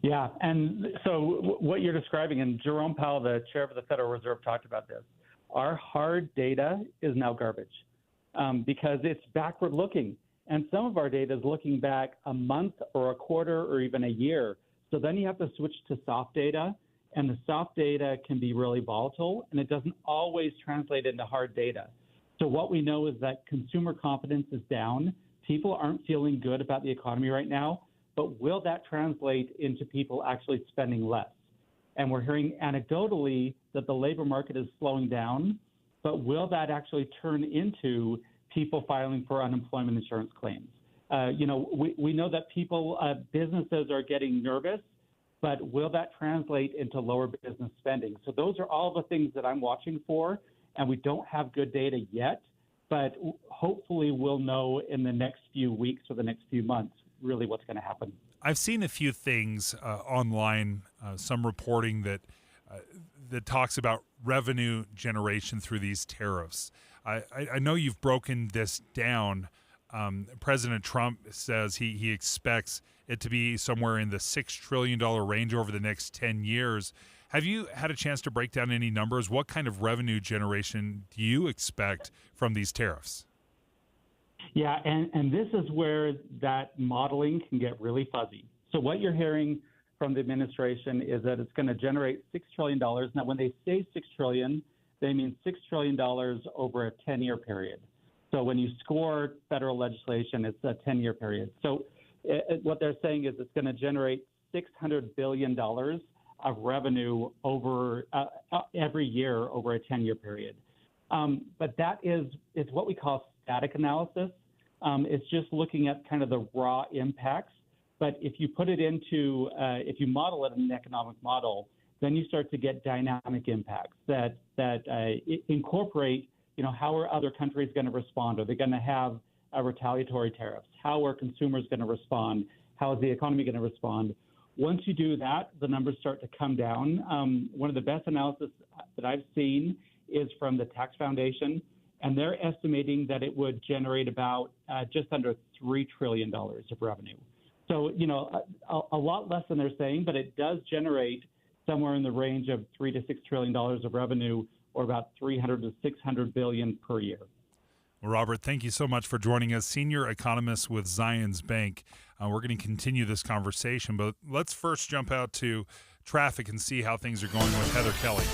Yeah, and so what you're describing, and Jerome Powell, the chair of the Federal Reserve, talked about this. Our hard data is now garbage because it's backward looking. And some of our data is looking back a month or a quarter or even a year. So then you have to switch to soft data, and the soft data can be really volatile, and it doesn't always translate into hard data. So what we know is that consumer confidence is down. People aren't feeling good about the economy right now, but will that translate into people actually spending less? And we're hearing anecdotally that the labor market is slowing down. But will that actually turn into people filing for unemployment insurance claims? We know that businesses are getting nervous, but will that translate into lower business spending? So those are all the things that I'm watching for, and we don't have good data yet, but hopefully we'll know in the next few weeks or the next few months really what's going to happen. I've seen a few things online, some reporting that talks about revenue generation through these tariffs. I know you've broken this down. President Trump says he expects it to be somewhere in the $6 trillion range over the next 10 years. Have you had a chance to break down any numbers? What kind of revenue generation do you expect from these tariffs? Yeah, and this is where that modeling can get really fuzzy. So what you're hearing from the administration is that it's going to generate $6 trillion. Now, when they say $6 trillion, they mean $6 trillion over a 10-year period. So when you score federal legislation, it's a 10-year period. So what they're saying is it's going to generate $600 billion of revenue over every year over a 10-year period. But that is what we call static analysis. It's just looking at kind of the raw impacts. But if you put it into, if you model it in an economic model, then you start to get dynamic impacts that incorporate, how are other countries going to respond? Are they going to have retaliatory tariffs? How are consumers going to respond? How is the economy going to respond? Once you do that, the numbers start to come down. One of the best analysis that I've seen is from the Tax Foundation, and they're estimating that it would generate about just under $3 trillion of revenue. So, a lot less than they're saying, but it does generate somewhere in the range of $3 to $6 trillion of revenue, or about 300 to 600 billion per year. Well, Robert, thank you so much for joining us, senior economist with Zions Bank. We're going to continue this conversation, but let's first jump out to traffic and see how things are going with Heather Kelly.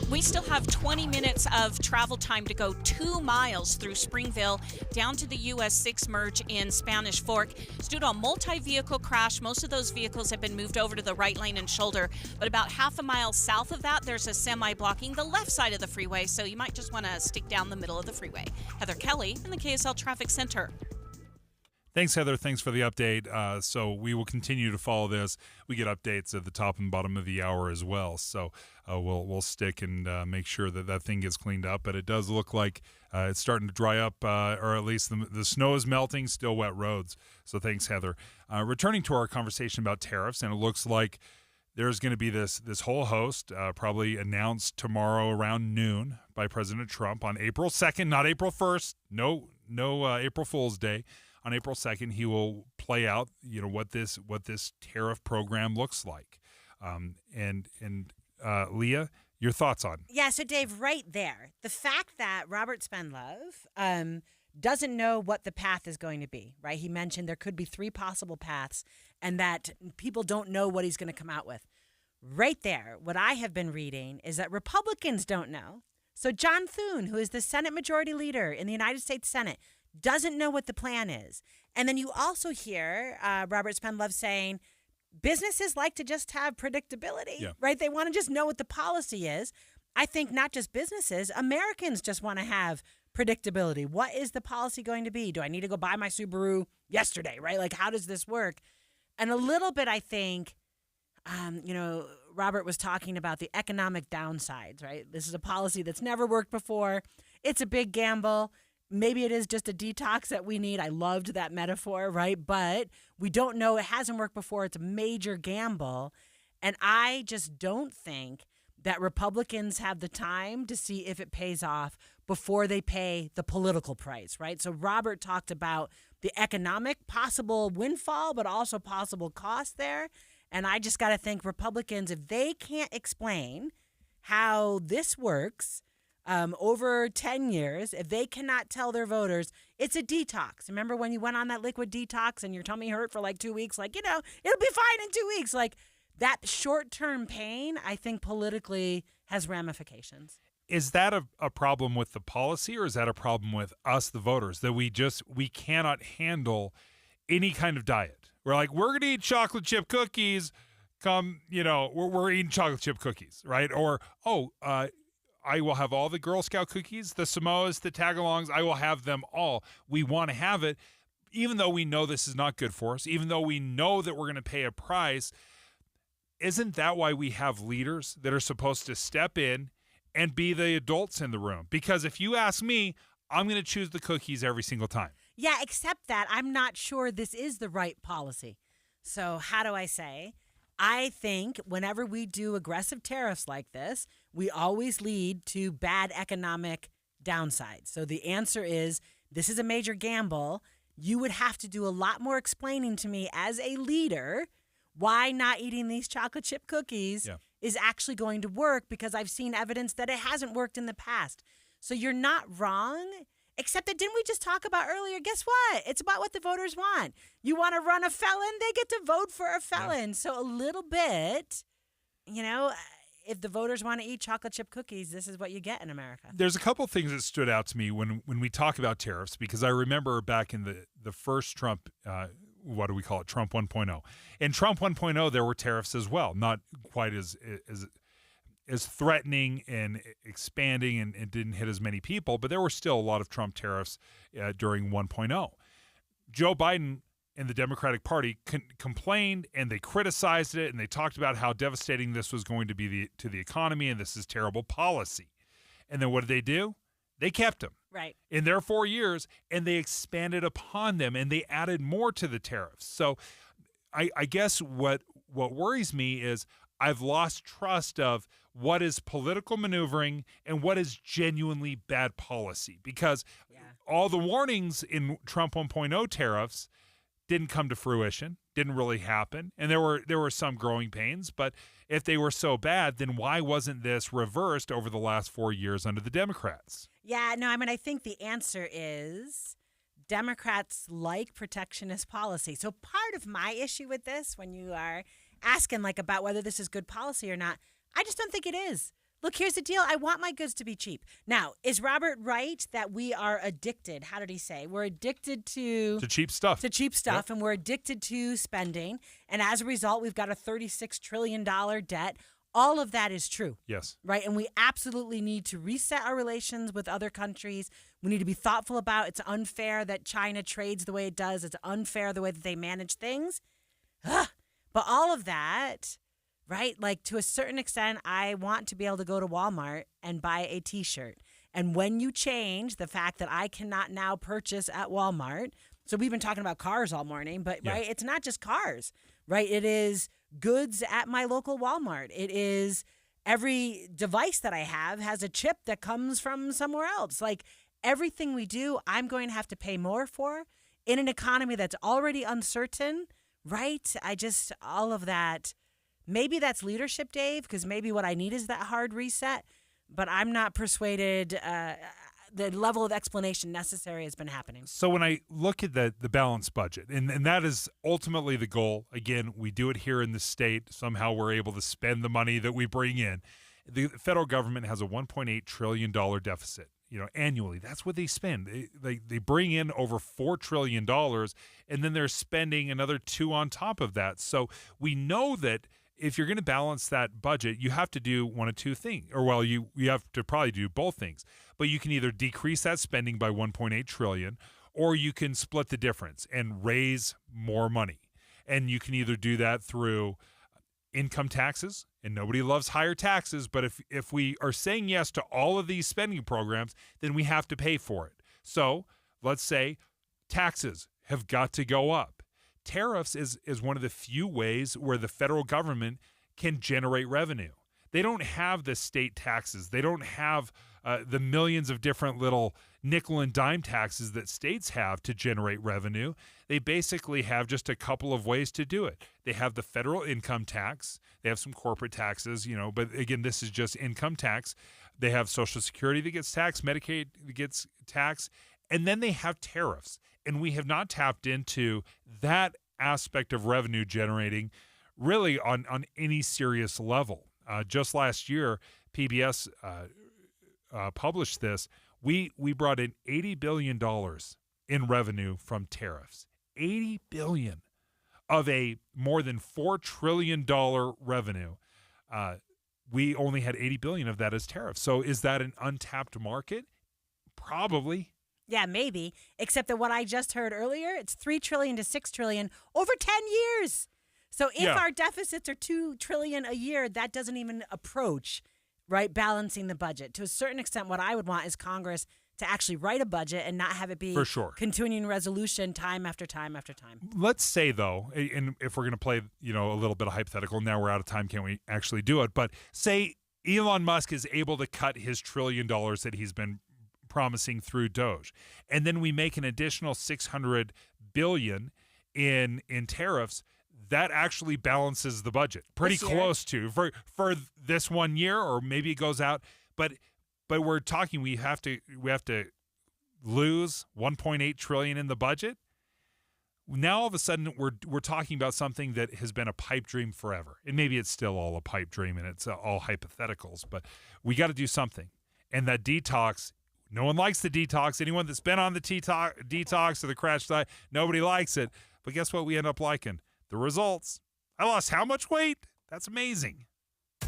We still have 20 minutes of travel time to go 2 miles through Springville down to the US 6 merge in Spanish Fork. It's due to a multi-vehicle crash. Most of those vehicles have been moved over to the right lane and shoulder, but about half a mile south of that, there's a semi blocking the left side of the freeway, so you might just want to stick down the middle of the freeway. Heather Kelly in the KSL Traffic Center. Thanks, Heather. Thanks for the update. So we will continue to follow this. We get updates at the top and bottom of the hour as well. So we'll stick and make sure that thing gets cleaned up. But it does look like it's starting to dry up, or at least the snow is melting, still wet roads. So thanks, Heather. Returning to our conversation about tariffs, and it looks like there's going to be this whole host probably announced tomorrow around noon by President Trump on April 2nd, not April 1st. No April Fool's Day. On April 2nd, he will play out, what this tariff program looks like. Leah, your thoughts on? Yeah, so Dave, right there, the fact that Robert Spendlove doesn't know what the path is going to be, right? He mentioned there could be 3 possible paths and that people don't know what he's going to come out with. Right there, what I have been reading is that Republicans don't know. So John Thune, who is the Senate Majority Leader in the United States Senate, doesn't know what the plan is. And then you also hear Robert Spendlove saying businesses like to just have predictability, right? They want to just know what the policy is. I think not just businesses, Americans just want to have predictability. What is the policy going to be? Do I need to go buy my Subaru yesterday, right? Like, how does this work? And a little bit, I think, Robert was talking about the economic downsides, right? This is a policy that's never worked before. It's a big gamble. Maybe it is just a detox that we need. I loved that metaphor, right? But we don't know. It hasn't worked before. It's a major gamble. And I just don't think that Republicans have the time to see if it pays off before they pay the political price, right? So Robert talked about the economic possible windfall, but also possible cost there. And I just got to think Republicans, if they can't explain how this works over 10 years, if they cannot tell their voters it's a detox. Remember when you went on that liquid detox and your tummy hurt for like 2 weeks? Like, it'll be fine in 2 weeks. Like, that short-term pain, I think politically has ramifications. Is that a problem with the policy, or is that a problem with us, the voters, that we cannot handle any kind of diet? We're like, we're going to eat chocolate chip cookies come, we're eating chocolate chip cookies, right? Or, I will have all the Girl Scout cookies, the Samoas, the tagalongs. I will have them all. We want to have it, even though we know this is not good for us, even though we know that we're going to pay a price. Isn't that why we have leaders that are supposed to step in and be the adults in the room? Because if you ask me, I'm going to choose the cookies every single time. Yeah, except that I'm not sure this is the right policy. So how do I say? I think whenever we do aggressive tariffs like this, we always lead to bad economic downsides. So the answer is this is a major gamble. You would have to do a lot more explaining to me as a leader why not eating these chocolate chip cookies is actually going to work, because I've seen evidence that it hasn't worked in the past. So you're not wrong, except that didn't we just talk about earlier? Guess what? It's about what the voters want. You want to run a felon? They get to vote for a felon. Yeah. So a little bit, if the voters want to eat chocolate chip cookies, this is what you get in America. There's a couple things that stood out to me when we talk about tariffs, because I remember back in the first Trump, what do we call it, Trump 1.0. In Trump 1.0, there were tariffs as well, not quite as threatening and expanding and didn't hit as many people, but there were still a lot of Trump tariffs during 1.0. Joe Biden and the Democratic Party complained, and they criticized it, and they talked about how devastating this was going to be to the economy, and this is terrible policy. And then what did they do? They kept them. Right. In their 4 years, and they expanded upon them, and they added more to the tariffs. So I guess what worries me is I've lost trust of what is political maneuvering and what is genuinely bad policy, because all the warnings in Trump 1.0 tariffs didn't come to fruition, didn't really happen, and there were some growing pains. But if they were so bad, then why wasn't this reversed over the last 4 years under the Democrats? Yeah, no, I think the answer is Democrats like protectionist policy. So part of my issue with this, when you are asking about whether this is good policy or not, I just don't think it is. Look, here's the deal. I want my goods to be cheap. Now, is Robert right that we are addicted? How did he say? We're addicted to cheap stuff. To cheap stuff, and we're addicted to spending. And as a result, we've got a $36 trillion debt. All of that is true. Yes. Right? And we absolutely need to reset our relations with other countries. We need to be thoughtful about it's unfair that China trades the way it does. It's unfair the way that they manage things. Ugh. But all of that, right? To a certain extent, I want to be able to go to Walmart and buy a T-shirt. And when you change the fact that I cannot now purchase at Walmart, so we've been talking about cars all morning, but right, it's not just cars, right? It is goods at my local Walmart. It is every device that I have has a chip that comes from somewhere else. Everything we do, I'm going to have to pay more for in an economy that's already uncertain, right? All of that. Maybe that's leadership, Dave, because maybe what I need is that hard reset, but I'm not persuaded the level of explanation necessary has been happening. So when I look at the balanced budget, and that is ultimately the goal, again, we do it here in the state. Somehow we're able to spend the money that we bring in. The federal government has a $1.8 trillion deficit. Annually. That's what they spend. They bring in over $4 trillion, and then they're spending another $2 trillion on top of that. So we know that if you're going to balance that budget, you have to do one of two things. Or, you have to probably do both things. But you can either decrease that spending by $1.8 trillion, or you can split the difference and raise more money. And you can either do that through income taxes, and nobody loves higher taxes, but if we are saying yes to all of these spending programs, then we have to pay for it. So let's say taxes have got to go up. Tariffs is one of the few ways where the federal government can generate revenue. They don't have the state taxes. They don't have the millions of different little nickel and dime taxes that states have to generate revenue. They basically have just a couple of ways to do it. They have the federal income tax. They have some corporate taxes, but again, this is just income tax. They have Social Security that gets taxed, Medicaid that gets taxed, and then they have tariffs. And we have not tapped into that aspect of revenue generating really on any serious level. Just last year, PBS published this. We brought in $80 billion in revenue from tariffs. $80 billion. of a more than $4 trillion revenue, we only had $80 billion of that as tariffs. So is that an untapped market? Probably. Yeah, maybe. Except that what I just heard earlier, it's $3 trillion to $6 trillion over 10 years. So if our deficits are $2 trillion a year, that doesn't even approach, right, balancing the budget. To a certain extent, what I would want is Congress to actually write a budget and not have it be For sure. continuing resolution time after time after time. Let's say, though, and if we're going to play, a little bit of hypothetical, now we're out of time, can't we actually do it? But say Elon Musk is able to cut his $1 trillion that he's been promising through Doge, and then we make an additional $600 billion in tariffs. That actually balances the budget pretty close to for this 1 year, or maybe it goes out. But we're talking we have to lose $1.8 trillion in the budget. Now all of a sudden we're talking about something that has been a pipe dream forever, and maybe it's still all a pipe dream and it's all hypotheticals. But we got to do something, and that detox. No one likes the detox. Anyone that's been on the detox or the crash diet, nobody likes it. But guess what we end up liking? The results. I lost how much weight? That's amazing.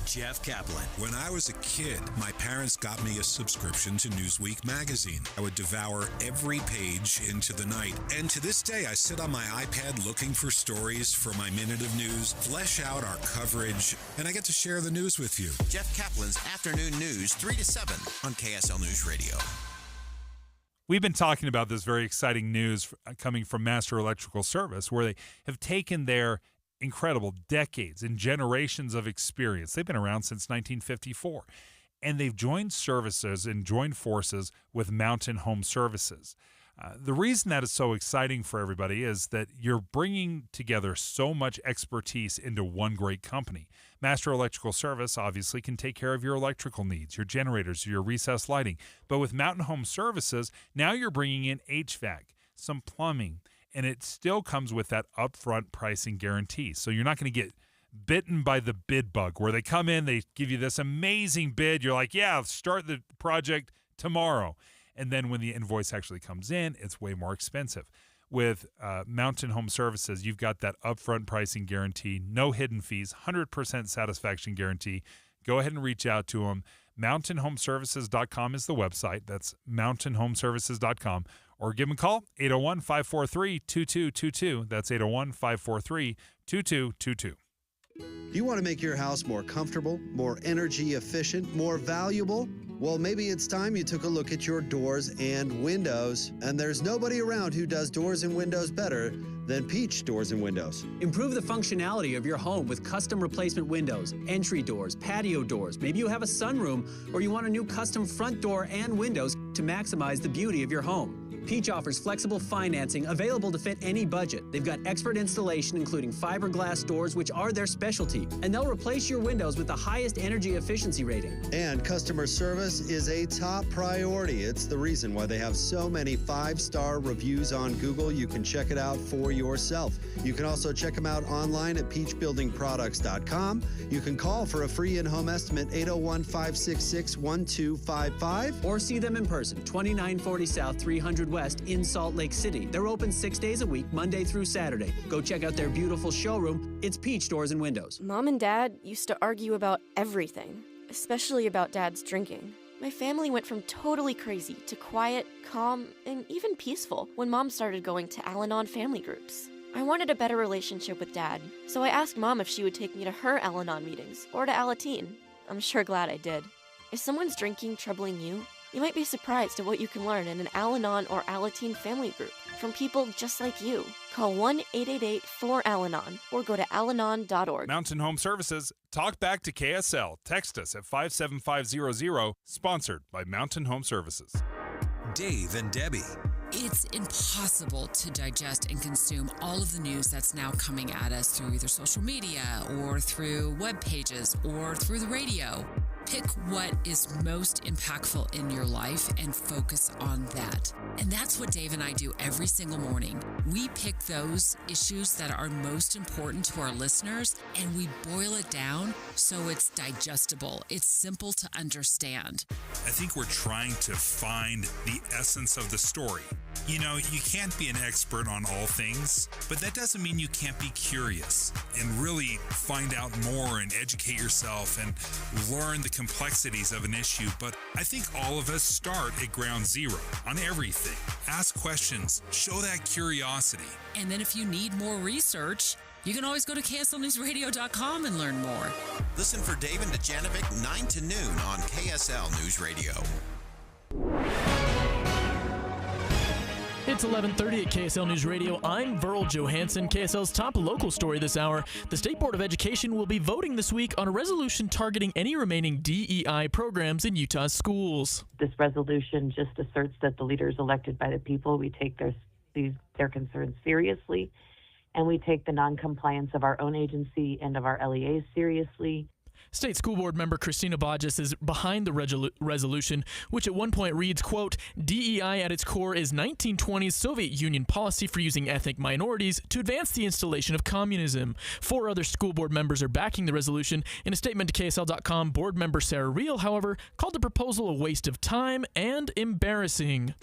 Jeff Kaplan. When I was a kid, my parents got me a subscription to Newsweek magazine. I would devour every page into the night. And to this day, I sit on my iPad looking for stories for my minute of news, flesh out our coverage, and I get to share the news with you. Jeff Kaplan's Afternoon News, 3 to 7 on KSL News Radio. We've been talking about this very exciting news coming from Master Electrical Service, where they have taken their incredible decades and generations of experience. They've been around since 1954, and they've joined services and joined forces with Mountain Home Services. The reason that is so exciting for everybody is that you're bringing together so much expertise into one great company. Master Electrical Service obviously can take care of your electrical needs, your generators, your recessed lighting. But with Mountain Home Services, now you're bringing in HVAC, some plumbing, and it still comes with that upfront pricing guarantee. So you're not going to get bitten by the bid bug where they come in, they give you this amazing bid. You're like, yeah, start the project tomorrow. And then when the invoice actually comes in, it's way more expensive. With Mountain Home Services, you've got that upfront pricing guarantee, no hidden fees, 100% satisfaction guarantee. Go ahead and reach out to them. MountainHomeservices.com is the website. That's MountainHomeservices.com. Or give them a call, 801-543-2222. That's 801-543-2222. Do you want to make your house more comfortable, more energy efficient, more valuable? Well, maybe it's time you took a look at your doors and windows. And there's nobody around who does doors and windows better than Peach Doors and Windows. Improve the functionality of your home with custom replacement windows, entry doors, patio doors. Maybe you have a sunroom or you want a new custom front door and windows to maximize the beauty of your home. Peach offers flexible financing available to fit any budget. They've got expert installation, including fiberglass doors, which are their specialty, and they'll replace your windows with the highest energy efficiency rating. And customer service is a top priority. It's the reason why they have so many 5-star reviews on Google. You can check it out for yourself. You can also check them out online at peachbuildingproducts.com. You can call for a free in-home estimate, 801-566-1255. Or see them in person, 2940 South, 300 West in Salt Lake City. They're open 6 days a week, Monday through Saturday. Go check out their beautiful showroom. It's Peach Doors and Windows. Mom and Dad used to argue about everything, especially about Dad's drinking. My family went from totally crazy to quiet, calm, and even peaceful when Mom started going to Al-Anon family groups. I wanted a better relationship with Dad, so I asked Mom if she would take me to her Al-Anon meetings or to Alateen. I'm sure glad I did. Is someone's drinking troubling you? You might be surprised at what you can learn in an Al-Anon or Alateen family group from people just like you. Call 1-888-4-ALANON or go to alanon.org. Mountain Home Services. Talk back to KSL. Text us at 57500. Sponsored by Mountain Home Services. Dave and Debbie. It's impossible to digest and consume all of the news that's now coming at us through either social media or through web pages or through the radio. Pick what is most impactful in your life and focus on that. And that's what Dave and I do every single morning. We pick those issues that are most important to our listeners and we boil it down so it's digestible. It's simple to understand. I think we're trying to find the essence of the story. You know, you can't be an expert on all things, but that doesn't mean you can't be curious and really find out more and educate yourself and learn the complexities of an issue. But I think all of us start at ground zero on everything. Ask questions, show that curiosity. And then if you need more research, you can always go to KSLNewsRadio.com and learn more. Listen for Dave and Dujanovic 9 to noon on KSL News Radio. It's 11:30 at KSL News Radio. I'm Verl Johansson. KSL's top local story this hour. The State Board of Education will be voting this week on a resolution targeting any remaining DEI programs in Utah's schools. This resolution just asserts that the leaders elected by the people, we take their concerns seriously, and we take the noncompliance of our own agency and of our LEAs seriously. State School Board member Christina Bodges is behind the resolution, which at one point reads, quote, DEI at its core is 1920s Soviet Union policy for using ethnic minorities to advance the installation of communism. 4 other school board members are backing the resolution. In a statement to KSL.com, board member Sarah Reel, however, called the proposal a waste of time and embarrassing.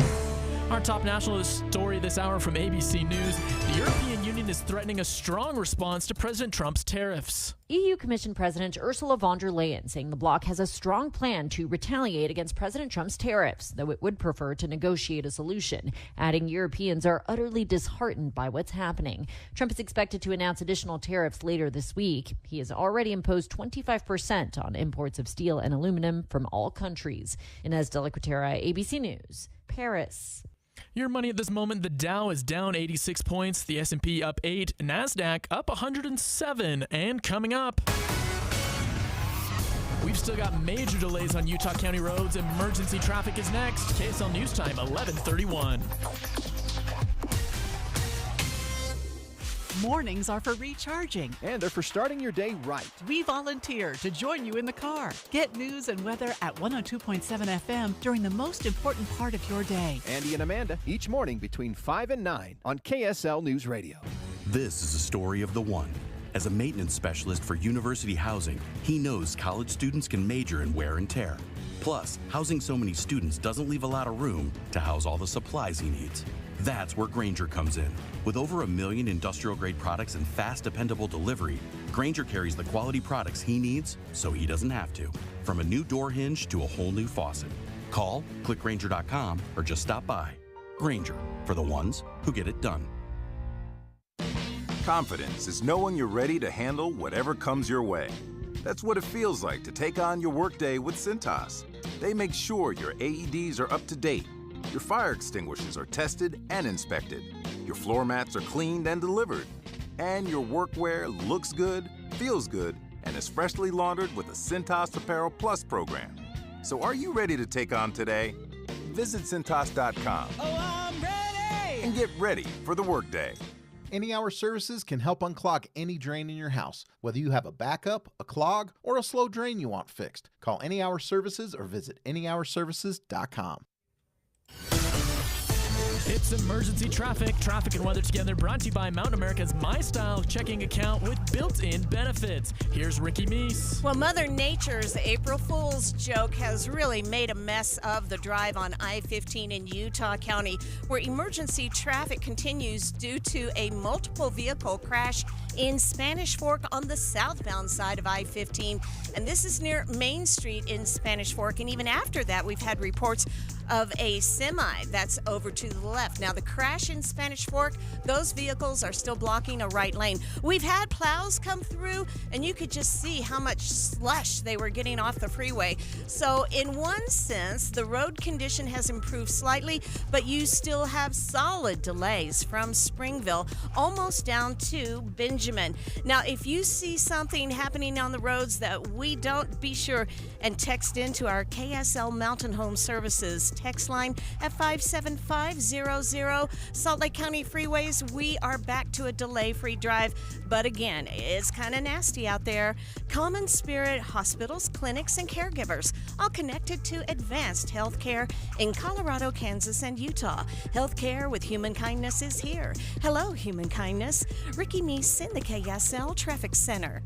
Our top national story this hour from ABC News. The European Union is threatening a strong response to President Trump's tariffs. EU Commission President Ursula von der Leyen saying the bloc has a strong plan to retaliate against President Trump's tariffs, though it would prefer to negotiate a solution, adding Europeans are utterly disheartened by what's happening. Trump is expected to announce additional tariffs later this week. He has already imposed 25% on imports of steel and aluminum from all countries. Inez de la Cuetara, ABC News, Paris. Your money at this moment, the Dow is down 86 points, the S&P up 8, NASDAQ up 107, and coming up, we've still got major delays on Utah County roads. Emergency traffic is next. KSL News Time, 11:31. Mornings are for recharging. And they're for starting your day right. We volunteer to join you in the car. Get news and weather at 102.7 FM during the most important part of your day. Andy and Amanda, each morning between 5 and 9 on KSL News Radio. This is a story of the one. As a maintenance specialist for university housing, he knows college students can major in wear and tear. Plus, housing so many students doesn't leave a lot of room to house all the supplies he needs. That's where Grainger comes in. With over 1 million industrial-grade products and fast, dependable delivery, Grainger carries the quality products he needs so he doesn't have to. From a new door hinge to a whole new faucet. Call, click Grainger.com, or just stop by. Grainger, for the ones who get it done. Confidence is knowing you're ready to handle whatever comes your way. That's what it feels like to take on your workday with Cintas. They make sure your AEDs are up to date, your fire extinguishers are tested and inspected, your floor mats are cleaned and delivered, and your workwear looks good, feels good, and is freshly laundered with the Cintas Apparel Plus program. So are you ready to take on today? Visit Cintas.com. Oh, I'm ready! And get ready for the workday. Any Hour Services can help unclog any drain in your house, whether you have a backup, a clog, or a slow drain you want fixed. Call Any Hour Services or visit anyhourservices.com. It's emergency traffic. Traffic and weather together brought to you by Mountain America's My Style checking account with built-in benefits. Here's Ricky Meese. Well, Mother Nature's April Fool's joke has really made a mess of the drive on I-15 in Utah County, where emergency traffic continues due to a multiple vehicle crash in Spanish Fork on the southbound side of I-15. And this is near Main Street in Spanish Fork. And even after that, we've had reports of a semi that's over to the left. Now, the crash in Spanish Fork, those vehicles are still blocking a right lane. We've had plows come through, and you could just see how much slush they were getting off the freeway. So in one sense, the road condition has improved slightly, but you still have solid delays from Springville almost down to Benjamin Benjamin. Now, if you see something happening on the roads that we don't, be sure and text into our KSL Mountain Home Services text line at 57500. Salt Lake County freeways, we are back to a delay-free drive, but again, it's kind of nasty out there. Common Spirit hospitals, clinics, and caregivers, all connected to advanced health care in Colorado, Kansas, and Utah. Healthcare with human kindness is here. Hello, human kindness. Ricky Neese in the KSL Traffic Center.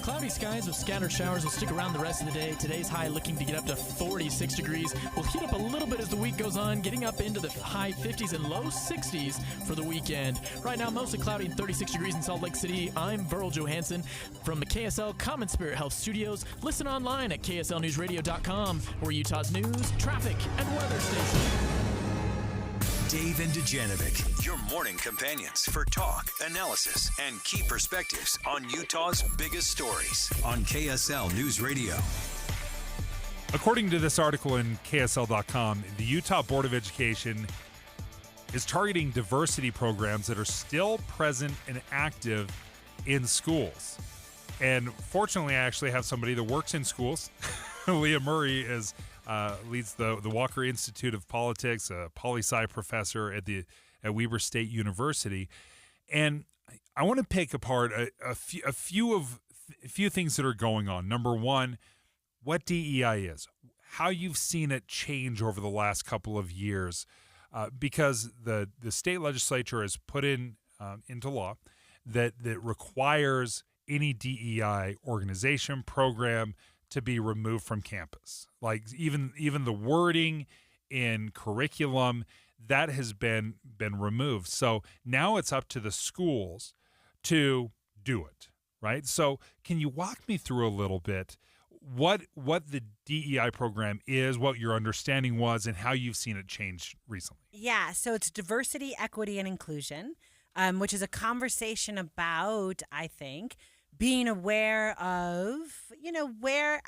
Cloudy skies with scattered showers will stick around the rest of the day. Today's high looking to get up to 46 degrees. We'll heat up a little bit as the week goes on, getting up into the high 50s and low 60s for the weekend. Right now, mostly cloudy and 36 degrees in Salt Lake City. I'm Verl Johansson from the KSL Common Spirit Health Studios. Listen online at kslnewsradio.com, where Utah's news, traffic, and weather station. Dave and Dujanovic, your morning companions for talk, analysis, and key perspectives on Utah's biggest stories on KSL News Radio. According to this article in KSL.com, the Utah Board of Education is targeting diversity programs that are still present and active in schools. And fortunately, I actually have somebody that works in schools. Leah Murray leads the Walker Institute of Politics, a poli-sci professor at Weber State University, and I want to pick apart a few things that are going on. Number one, what DEI is, how you've seen it change over the last couple of years, because the state legislature has put into law that requires any DEI organization, program to be removed from campus. Like even the wording in curriculum, that has been removed. So now it's up to the schools to do it, right? So can you walk me through a little bit what the DEI program is, what your understanding was, and how you've seen it change recently? Yeah, so it's diversity, equity, and inclusion, which is a conversation about, I think, being aware of,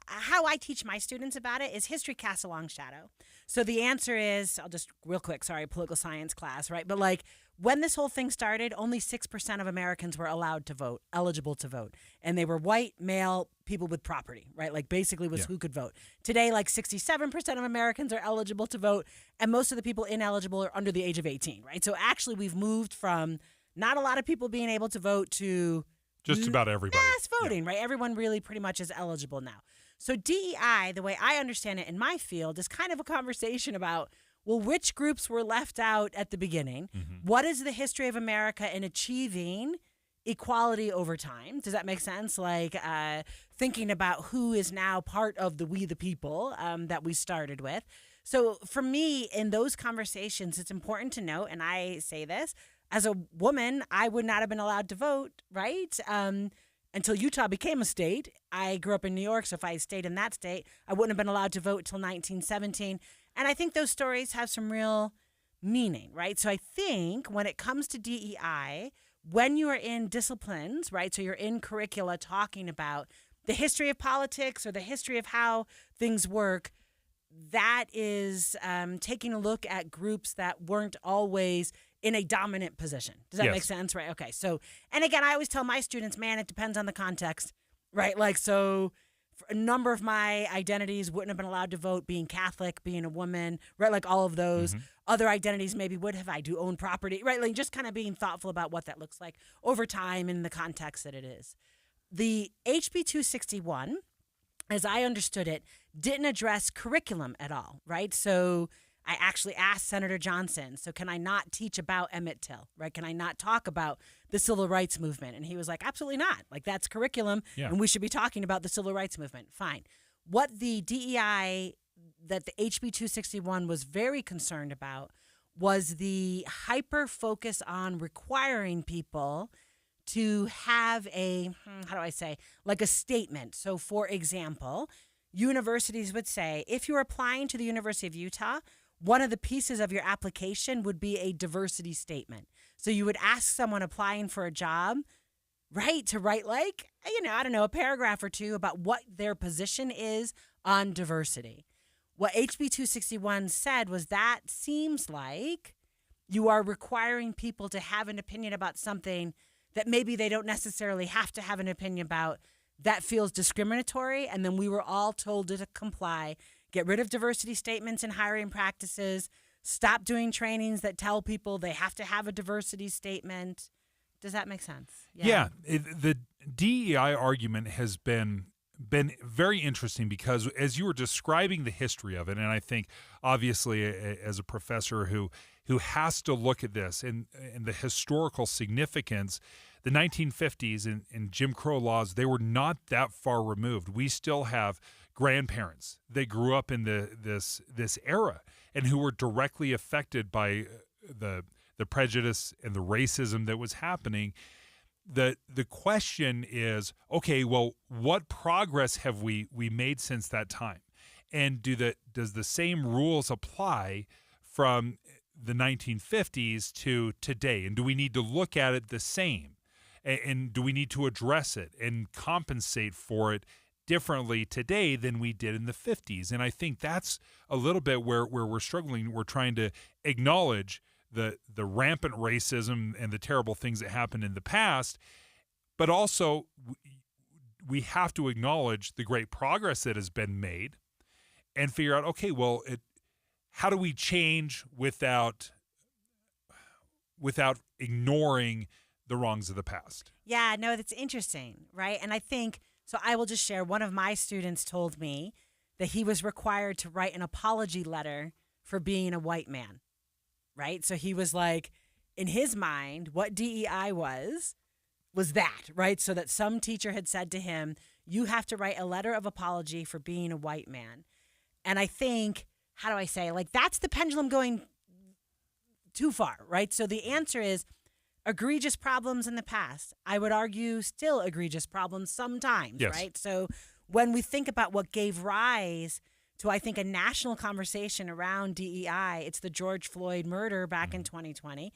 how I teach my students about it is history casts a long shadow. So the answer is, I'll just real quick, sorry, political science class, right? But like when this whole thing started, only 6% of Americans were allowed to vote, eligible to vote. And they were white, male, people with property, right? Like basically was who could vote. Today, like 67% of Americans are eligible to vote. And most of the people ineligible are under the age of 18, right? So actually we've moved from not a lot of people being able to vote to just about everybody. Mass voting, right? Everyone really pretty much is eligible now. So DEI, the way I understand it in my field, is kind of a conversation about, well, which groups were left out at the beginning? Mm-hmm. What is the history of America in achieving equality over time? Does that make sense? Like thinking about who is now part of the we the people that we started with. So for me, in those conversations, it's important to note, and I say this, as a woman, I would not have been allowed to vote, right? Until Utah became a state. I grew up in New York, so if I stayed in that state, I wouldn't have been allowed to vote until 1917. And I think those stories have some real meaning, right? So I think when it comes to DEI, when you are in disciplines, right, so you're in curricula talking about the history of politics or the history of how things work, that is taking a look at groups that weren't always in a dominant position. Does that make sense? Right. Okay. So, and again, I always tell my students, man, it depends on the context, right? Like, so for a number of my identities wouldn't have been allowed to vote, being Catholic, being a woman, right? Like all of those other identities maybe would have, I do own property, right? Like just kind of being thoughtful about what that looks like over time in the context that it is. The HB 261, as I understood it, didn't address curriculum at all, right? So I actually asked Senator Johnson, so can I not teach about Emmett Till, right? Can I not talk about the civil rights movement? And he was like, absolutely not. Like, that's curriculum, and we should be talking about the civil rights movement. Fine. What the DEI that the HB 261 was very concerned about was the hyper focus on requiring people to have a, like a statement. So, for example, universities would say, if you're applying to the University of Utah, one of the pieces of your application would be a diversity statement. So you would ask someone applying for a job, right, to write like, a paragraph or two about what their position is on diversity. What HB 261 said was that seems like you are requiring people to have an opinion about something that maybe they don't necessarily have to have an opinion about that feels discriminatory. And then we were all told to comply, get rid of diversity statements and hiring practices, stop doing trainings that tell people they have to have a diversity statement. Does that make sense? Yeah. The DEI argument has been very interesting because as you were describing the history of it, and I think obviously as a professor who has to look at this and the historical significance, the 1950s and Jim Crow laws, they were not that far removed. We still have grandparents that grew up in this era and who were directly affected by the prejudice and the racism that was happening. The question is, okay, well, what progress have we made since that time? And does the same rules apply from the 1950s to today? And do we need to look at it the same? And do we need to address it and compensate for it differently today than we did in the 50s? And I think that's a little bit where we're struggling. We're trying to acknowledge the rampant racism and the terrible things that happened in the past, but also we have to acknowledge the great progress that has been made and figure out, okay, well, how do we change without ignoring the wrongs of the past? Yeah, no, that's interesting, right? And I think, so I will just share, one of my students told me that he was required to write an apology letter for being a white man. Right? So he was like, in his mind, what DEI was that, right? So that some teacher had said to him, you have to write a letter of apology for being a white man. And I think, how do I say, like, that's the pendulum going too far, right? So the answer is egregious problems in the past. I would argue still egregious problems sometimes, yes. Right? So when we think about what gave rise to, I think, a national conversation around DEI, it's the George Floyd murder back in 2020,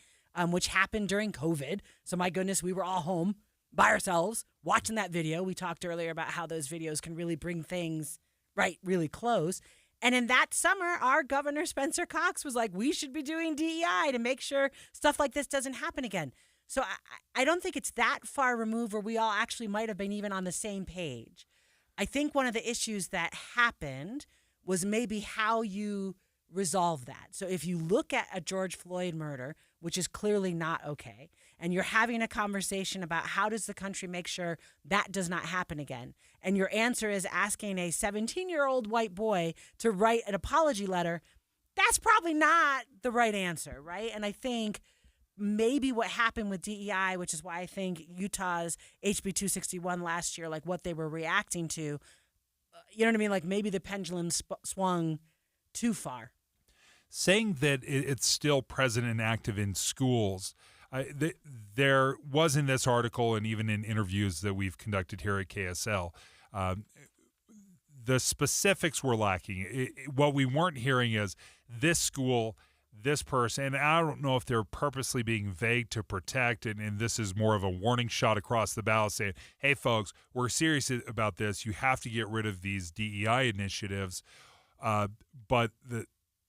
which happened during COVID. So my goodness, we were all home by ourselves watching that video. We talked earlier about how those videos can really bring things right really close. And in that summer, our governor, Spencer Cox, was like, we should be doing DEI to make sure stuff like this doesn't happen again. So I don't think it's that far removed where we all actually might have been even on the same page. I think one of the issues that happened was maybe how you resolve that. So if you look at a George Floyd murder, which is clearly not okay, and you're having a conversation about how does the country make sure that does not happen again, and your answer is asking a 17-year-old white boy to write an apology letter, that's probably not the right answer, right? And I think maybe what happened with DEI, which is why I think Utah's HB 261 last year, like what they were reacting to, you know what I mean? Like maybe the pendulum swung too far. Saying that it's still present and active in schools, there was in this article and even in interviews that we've conducted here at KSL, the specifics were lacking. What we weren't hearing is this school, this person, and I don't know if they're purposely being vague to protect, and this is more of a warning shot across the bow saying, hey, folks, we're serious about this. You have to get rid of these DEI initiatives. But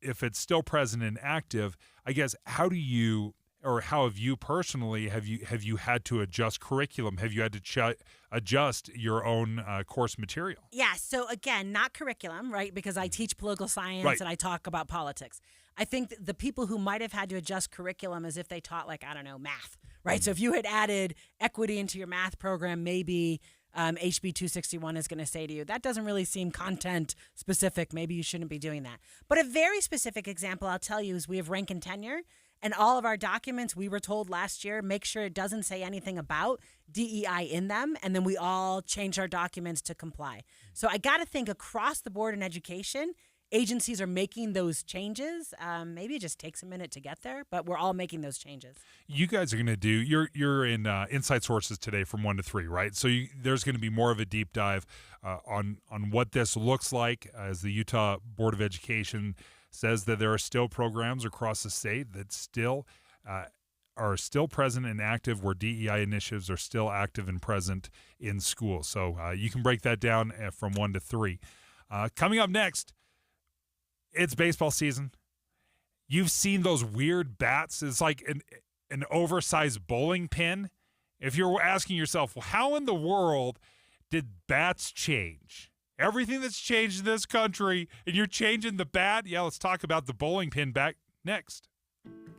if it's still present and active, I guess, how have you personally, have you had to adjust curriculum? Have you had to adjust your own course material? Yeah, so again, not curriculum, right? Because I teach political science Right. and I talk about politics. I think the people who might have had to adjust curriculum is if they taught, like, I don't know, math, right? So if you had added equity into your math program, maybe HB 261 is going to say to you, that doesn't really seem content specific. Maybe you shouldn't be doing that. But a very specific example I'll tell you is we have rank and tenure. And all of our documents, we were told last year, make sure it doesn't say anything about DEI in them. And then we all changed our documents to comply. So I got to think across the board in education, agencies are making those changes. Maybe it just takes a minute to get there, but we're all making those changes. You guys are going to do, you're in Inside Sources today from 1 to 3, right? So there's going to be more of a deep dive on what this looks like as the Utah Board of Education says that there are still programs across the state that still are still present and active, where DEI initiatives are still active and present in schools. So you can break that down from 1 to 3. Coming up next, it's baseball season. You've seen those weird bats. It's like an oversized bowling pin, If you're asking yourself, well, how in the world did bats change? Everything that's changed in this country, and you're changing the bat? Yeah, let's talk about the bowling pin back next.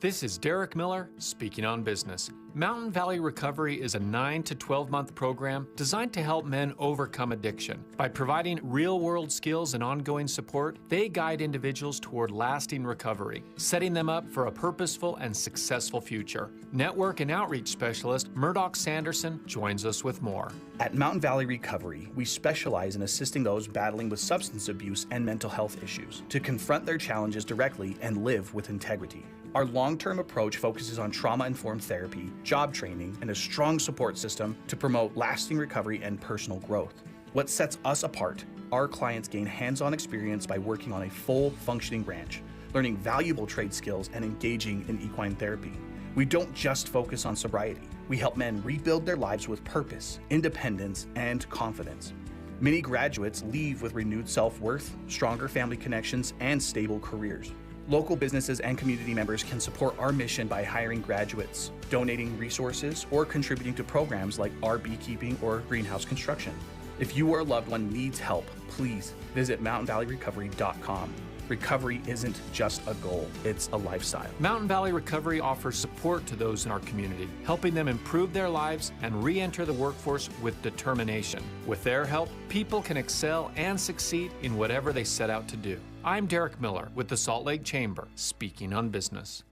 This is Derek Miller speaking on business. Mountain Valley Recovery is a 9 to 12-month program designed to help men overcome addiction. By providing real-world skills and ongoing support, they guide individuals toward lasting recovery, setting them up for a purposeful and successful future. Network and outreach specialist Murdoch Sanderson joins us with more. At Mountain Valley Recovery, we specialize in assisting those battling with substance abuse and mental health issues to confront their challenges directly and live with integrity. Our long-term approach focuses on trauma-informed therapy, job training, and a strong support system to promote lasting recovery and personal growth. What sets us apart, our clients gain hands-on experience by working on a full functioning ranch, learning valuable trade skills, and engaging in equine therapy. We don't just focus on sobriety. We help men rebuild their lives with purpose, independence, and confidence. Many graduates leave with renewed self-worth, stronger family connections, and stable careers. Local businesses and community members can support our mission by hiring graduates, donating resources, or contributing to programs like our beekeeping or greenhouse construction. If you or a loved one needs help, please visit mountainvalleyrecovery.com. Recovery isn't just a goal, it's a lifestyle. Mountain Valley Recovery offers support to those in our community, helping them improve their lives and re-enter the workforce with determination. With their help, people can excel and succeed in whatever they set out to do. I'm Derek Miller with the Salt Lake Chamber, speaking on business.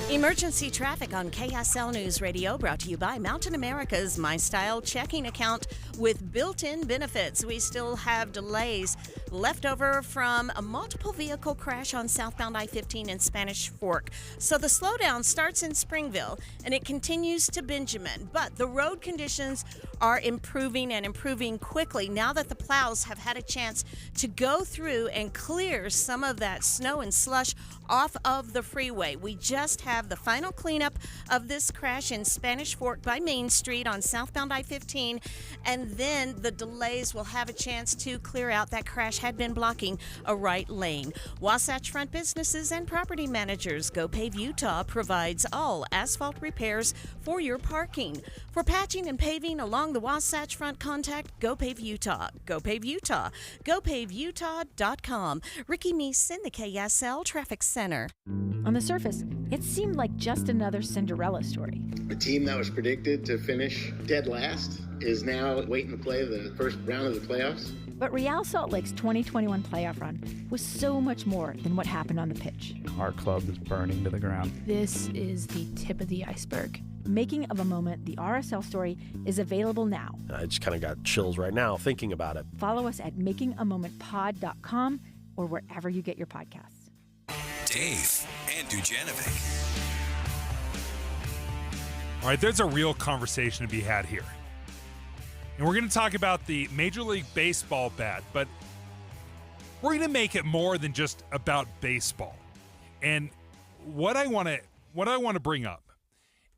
Emergency traffic on KSL News Radio, brought to you by Mountain America's My Style checking account with built-in benefits. We still have delays left over from a multiple vehicle crash on southbound I-15 in Spanish Fork. So the slowdown starts in Springville and it continues to Benjamin, but the road conditions are improving and improving quickly now that the plows have had a chance to go through and clear some of that snow and slush off of the freeway. We just have the final cleanup of this crash in Spanish Fork by Main Street on southbound I-15, and then the delays will have a chance to clear out. That crash had been blocking a right lane. Wasatch Front businesses and property managers. GoPave Utah provides all asphalt repairs for your parking. For patching and paving along the Wasatch Front, contact GoPave Utah. GoPave Utah. GoPaveUtah.com. Ricky Meese in the KSL Traffic Center. On the surface, it seemed like just another Cinderella story. A team that was predicted to finish dead last is now waiting to play the first round of the playoffs. But Real Salt Lake's 2021 playoff run was so much more than what happened on the pitch. Our club is burning to the ground. This is the tip of the iceberg. Making of a Moment, the RSL story, is available now. I just kind of got chills right now thinking about it. Follow us at makingamomentpod.com or wherever you get your podcasts. Dave and Dujanovic. All right, there's a real conversation to be had here. And we're going to talk about the Major League Baseball bat, but we're going to make it more than just about baseball. And what I want to bring up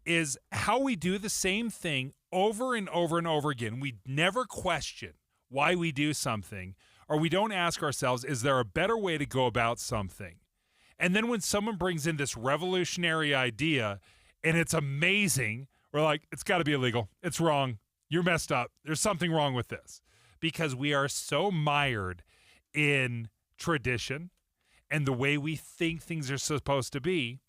is how we do the same thing over and over and over again. We never question why we do something, or we don't ask ourselves, is there a better way to go about something? And then when someone brings in this revolutionary idea and it's amazing, we're like, it's got to be illegal. It's wrong. You're messed up. There's something wrong with this. Because we are so mired in tradition and the way we think things are supposed to be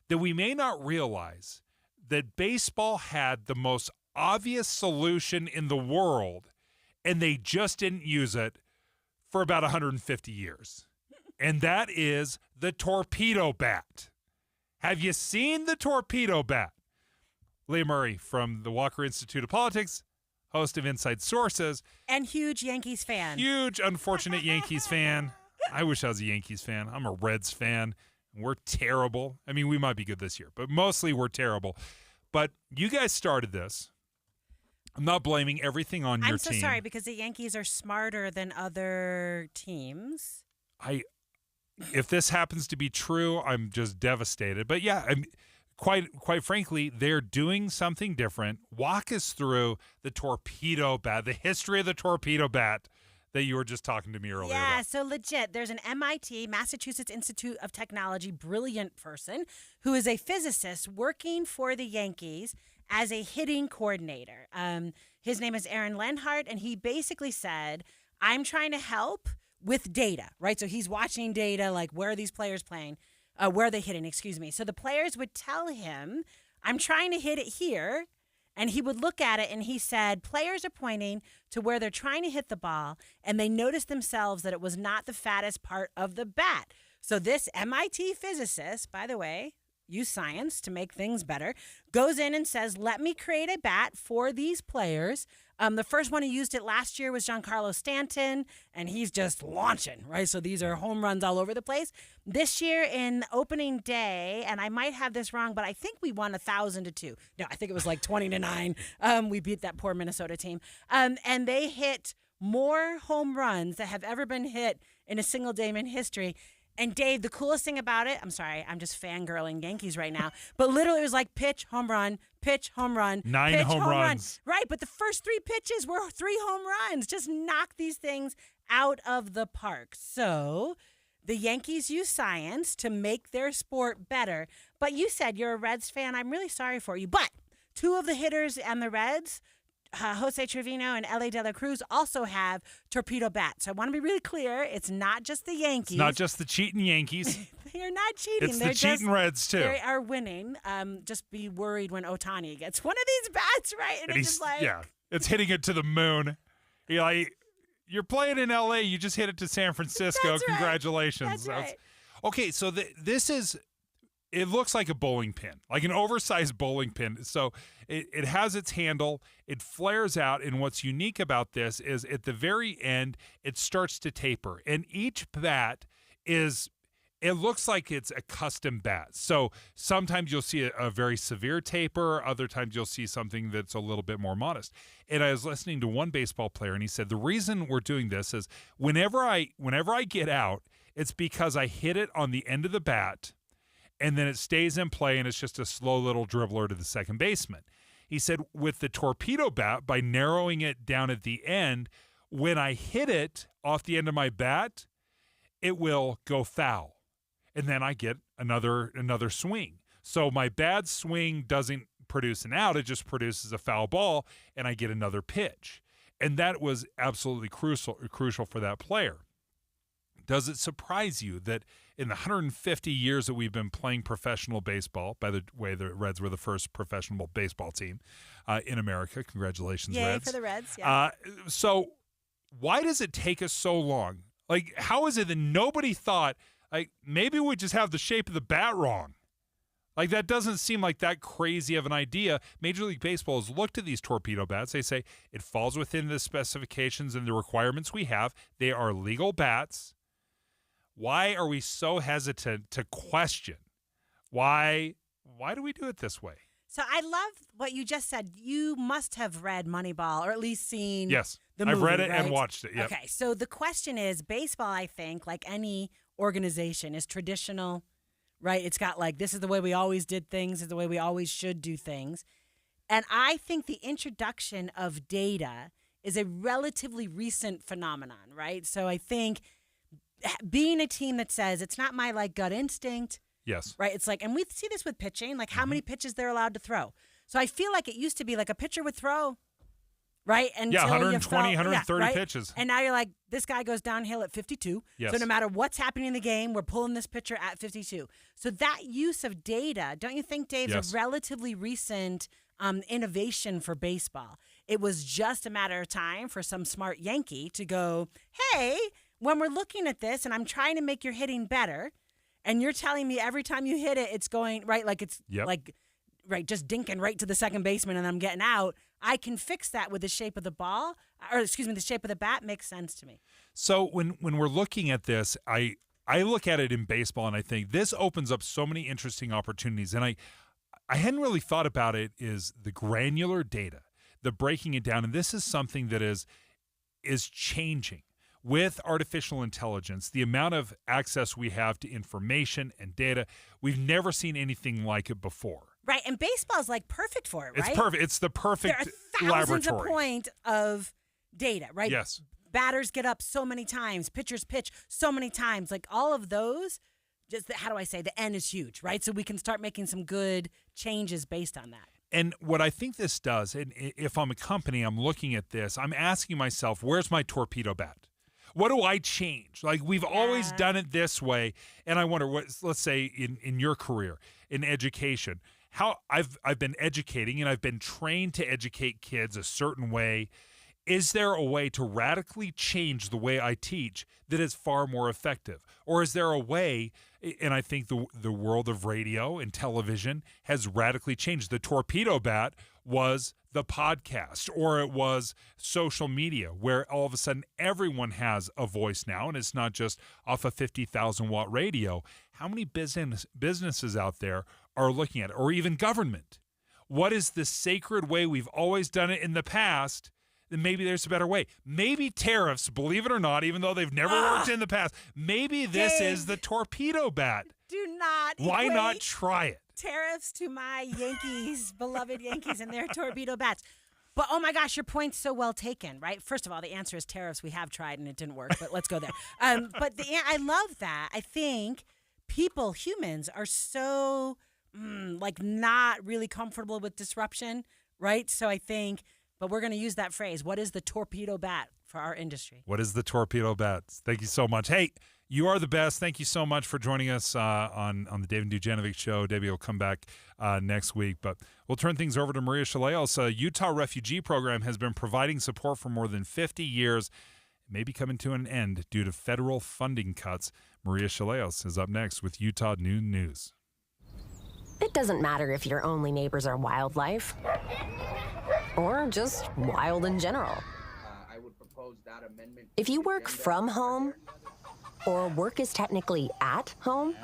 that we may not realize that baseball had the most obvious solution in the world and they just didn't use it for about 150 years. And that is the torpedo bat. Have you seen the torpedo bat? Leah Murray from the Walker Institute of Politics, host of Inside Sources. And huge Yankees fan. Huge, unfortunate Yankees fan. I wish I was a Yankees fan. I'm a Reds fan. We're terrible. I mean, we might be good this year, but mostly we're terrible. But you guys started this. I'm not blaming everything on your team. I'm so sorry because the Yankees are smarter than other teams. If this happens to be true, I'm just devastated. But yeah, quite frankly, they're doing something different. Walk us through the torpedo bat, the history of the torpedo bat that you were just talking to me earlier Yeah, about. so legit. There's an MIT, Massachusetts Institute of Technology, brilliant person who is a physicist working for the Yankees. as a hitting coordinator. His name is Aaron Lenhart, and he basically said, I'm trying to help with data, right? So he's watching data, like where are these players playing, where are they hitting, excuse me. So the players would tell him, I'm trying to hit it here. And he would look at it and he said, players are pointing to where they're trying to hit the ball, and they noticed themselves that it was not the fattest part of the bat. So this MIT physicist, by the way, use science to make things better, goes in and says, let me create a bat for these players. The first one who used it last year was Giancarlo Stanton, and he's just launching, right? So these are home runs all over the place. This year in opening day, and I might have this wrong, but I think we won 1,000-2. No, I think it was like 20-9. We beat that poor Minnesota team. And they hit more home runs that have ever been hit in a single game in history. And Dave, the coolest thing about it, I'm sorry, I'm just fangirling Yankees right now, but literally it was like pitch, home run, pitch, home run, 9 pitch, home runs. Run. Right, but the first 3 pitches were 3 home runs. Just knock these things out of the park. So the Yankees use science to make their sport better. But you said you're a Reds fan. I'm really sorry for you. But 2 of the hitters and the Reds, Jose Trevino and L.A. De La Cruz, also have torpedo bats. So I want to be really clear. It's not just the Yankees. It's not just the cheating Yankees. They are not cheating. It's They're the cheating Reds, too. They are winning. Just be worried when Ohtani gets one of these bats, right? And it's just like... Yeah, it's hitting it to the moon. You're playing in L.A., you just hit it to San Francisco. That's Congratulations. Right. That's right. Okay, so this is... It looks like a bowling pin, like an oversized bowling pin. So it has its handle. It flares out. And what's unique about this is at the very end, it starts to taper. And each bat it looks like it's a custom bat. So sometimes you'll see a very severe taper. Other times you'll see something that's a little bit more modest. And I was listening to one baseball player, and he said, the reason we're doing this is whenever I get out, it's because I hit it on the end of the bat, and then it stays in play, and it's just a slow little dribbler to the second baseman. He said with the torpedo bat, by narrowing it down at the end, when I hit it off the end of my bat, it will go foul. And then I get another swing. So my bad swing doesn't produce an out, it just produces a foul ball, and I get another pitch. And that was absolutely crucial for that player. Does it surprise you that in the 150 years that we've been playing professional baseball, by the way, the Reds were the first professional baseball team in America. Congratulations, Yay Reds. for the Reds, yeah. So why does it take us so long? Like, how is it that nobody thought, like, maybe we just have the shape of the bat wrong? Like, that doesn't seem like that crazy of an idea. Major League Baseball has looked at these torpedo bats. They say it falls within the specifications and the requirements we have. They are legal bats. Why are we so hesitant to question? Why do we do it this way? So I love what you just said. You must have read Moneyball, or at least seen Yes, the movie, I've read it right? and watched it. Yep. Okay, so the question is, baseball, I think, like any organization, is traditional, right? It's got like, this is the way we always did things, this is the way we always should do things. And I think the introduction of data is a relatively recent phenomenon, right? So I think being a team that says it's not my like gut instinct. Yes. Right. It's like, and we see this with pitching, like how many pitches they're allowed to throw. So I feel like it used to be like a pitcher would throw, right? Until 120, 130 right? pitches. And now you're like, this guy goes downhill at 52. Yes. So no matter what's happening in the game, we're pulling this pitcher at 52. So that use of data, don't you think, Dave, Yes. is a relatively recent innovation for baseball? It was just a matter of time for some smart Yankee to go, hey, when we're looking at this and I'm trying to make your hitting better, and you're telling me every time you hit it, it's going right, like it's like right, just dinking right to the second baseman, and I'm getting out. I can fix that with the shape of the ball, or excuse me, the shape of the bat makes sense to me. So when we're looking at this, I look at it in baseball, and I think this opens up so many interesting opportunities. And I hadn't really thought about it, is the granular data, the breaking it down, and this is something that is changing. With artificial intelligence, the amount of access we have to information and data, we've never seen anything like it before. Right, and baseball's like perfect for it, right? It's perfect. It's the perfect there are thousands laboratory. of point of data, right? Yes. Batters get up so many times, pitchers pitch so many times, like all of those. Just how do I say, the N is huge, right? So we can start making some good changes based on that. And what I think this does, and if I'm a company, I'm looking at this, I'm asking myself, where's my torpedo bat? What do I change? Like, we've always done it this way. And I wonder, let's say in your career, in education, how I've been educating and I've been trained to educate kids a certain way. Is there a way to radically change the way I teach that is far more effective? Or is there a way, and I think the world of radio and television has radically changed. The torpedo bat was the podcast, or it was social media, where all of a sudden everyone has a voice now, and it's not just off a 50,000 watt radio. How many businesses out there are looking at it, or even government? What is the sacred way we've always done it in the past? Then maybe there's a better way. Maybe tariffs, believe it or not, even though they've never worked in the past, maybe this is the torpedo bat. Do not. Why not try it? Tariffs to my Yankees, beloved Yankees, and their torpedo bats. But oh my gosh, your point's so well taken, right? First of all, the answer is tariffs. We have tried and it didn't work, but let's go there. But I love that. I think humans are so not really comfortable with disruption, right? So I think, but we're going to use that phrase. What is the torpedo bat for our industry? What is the torpedo bat? Thank you so much. Hey, you are the best. Thank you so much for joining us on the Dave and Dujanovic Show. Debbie will come back next week, but we'll turn things over to Maria Chaleos. Utah Refugee Program has been providing support for more than 50 years. It may be coming to an end due to federal funding cuts. Maria Chaleos is up next with Utah Noon News. It doesn't matter if your only neighbors are wildlife or just wild in general. I would propose that amendment. If you work from home, or work is technically at home,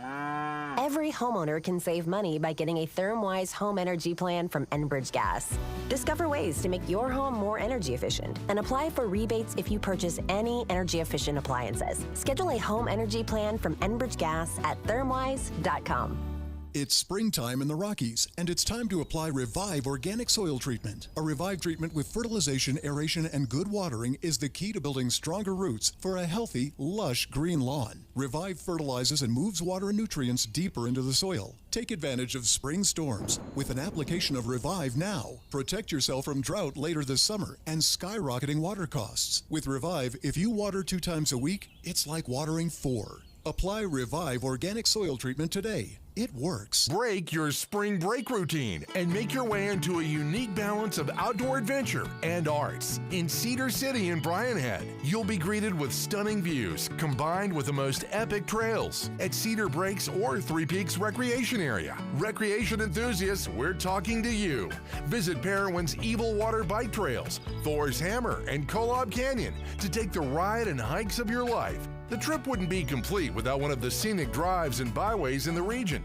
every homeowner can save money by getting a ThermWise home energy plan from Enbridge Gas. Discover ways to make your home more energy efficient and apply for rebates if you purchase any energy-efficient appliances. Schedule a home energy plan from Enbridge Gas at thermwise.com. It's springtime in the Rockies, and it's time to apply Revive Organic Soil Treatment. A Revive treatment with fertilization, aeration, and good watering is the key to building stronger roots for a healthy, lush green lawn. Revive fertilizes and moves water and nutrients deeper into the soil. Take advantage of spring storms with an application of Revive now. Protect yourself from drought later this summer and skyrocketing water costs. With Revive, if you water 2 times a week, it's like watering 4. Apply Revive Organic Soil Treatment today. It works. Break your spring break routine and make your way into a unique balance of outdoor adventure and arts. In Cedar City and Bryan Head, you'll be greeted with stunning views combined with the most epic trails at Cedar Breaks or Three Peaks Recreation Area. Recreation enthusiasts, we're talking to you. Visit Parowan's Evil Water Bike Trails, Thor's Hammer, and Kolob Canyon to take the ride and hikes of your life. The trip wouldn't be complete without one of the scenic drives and byways in the region.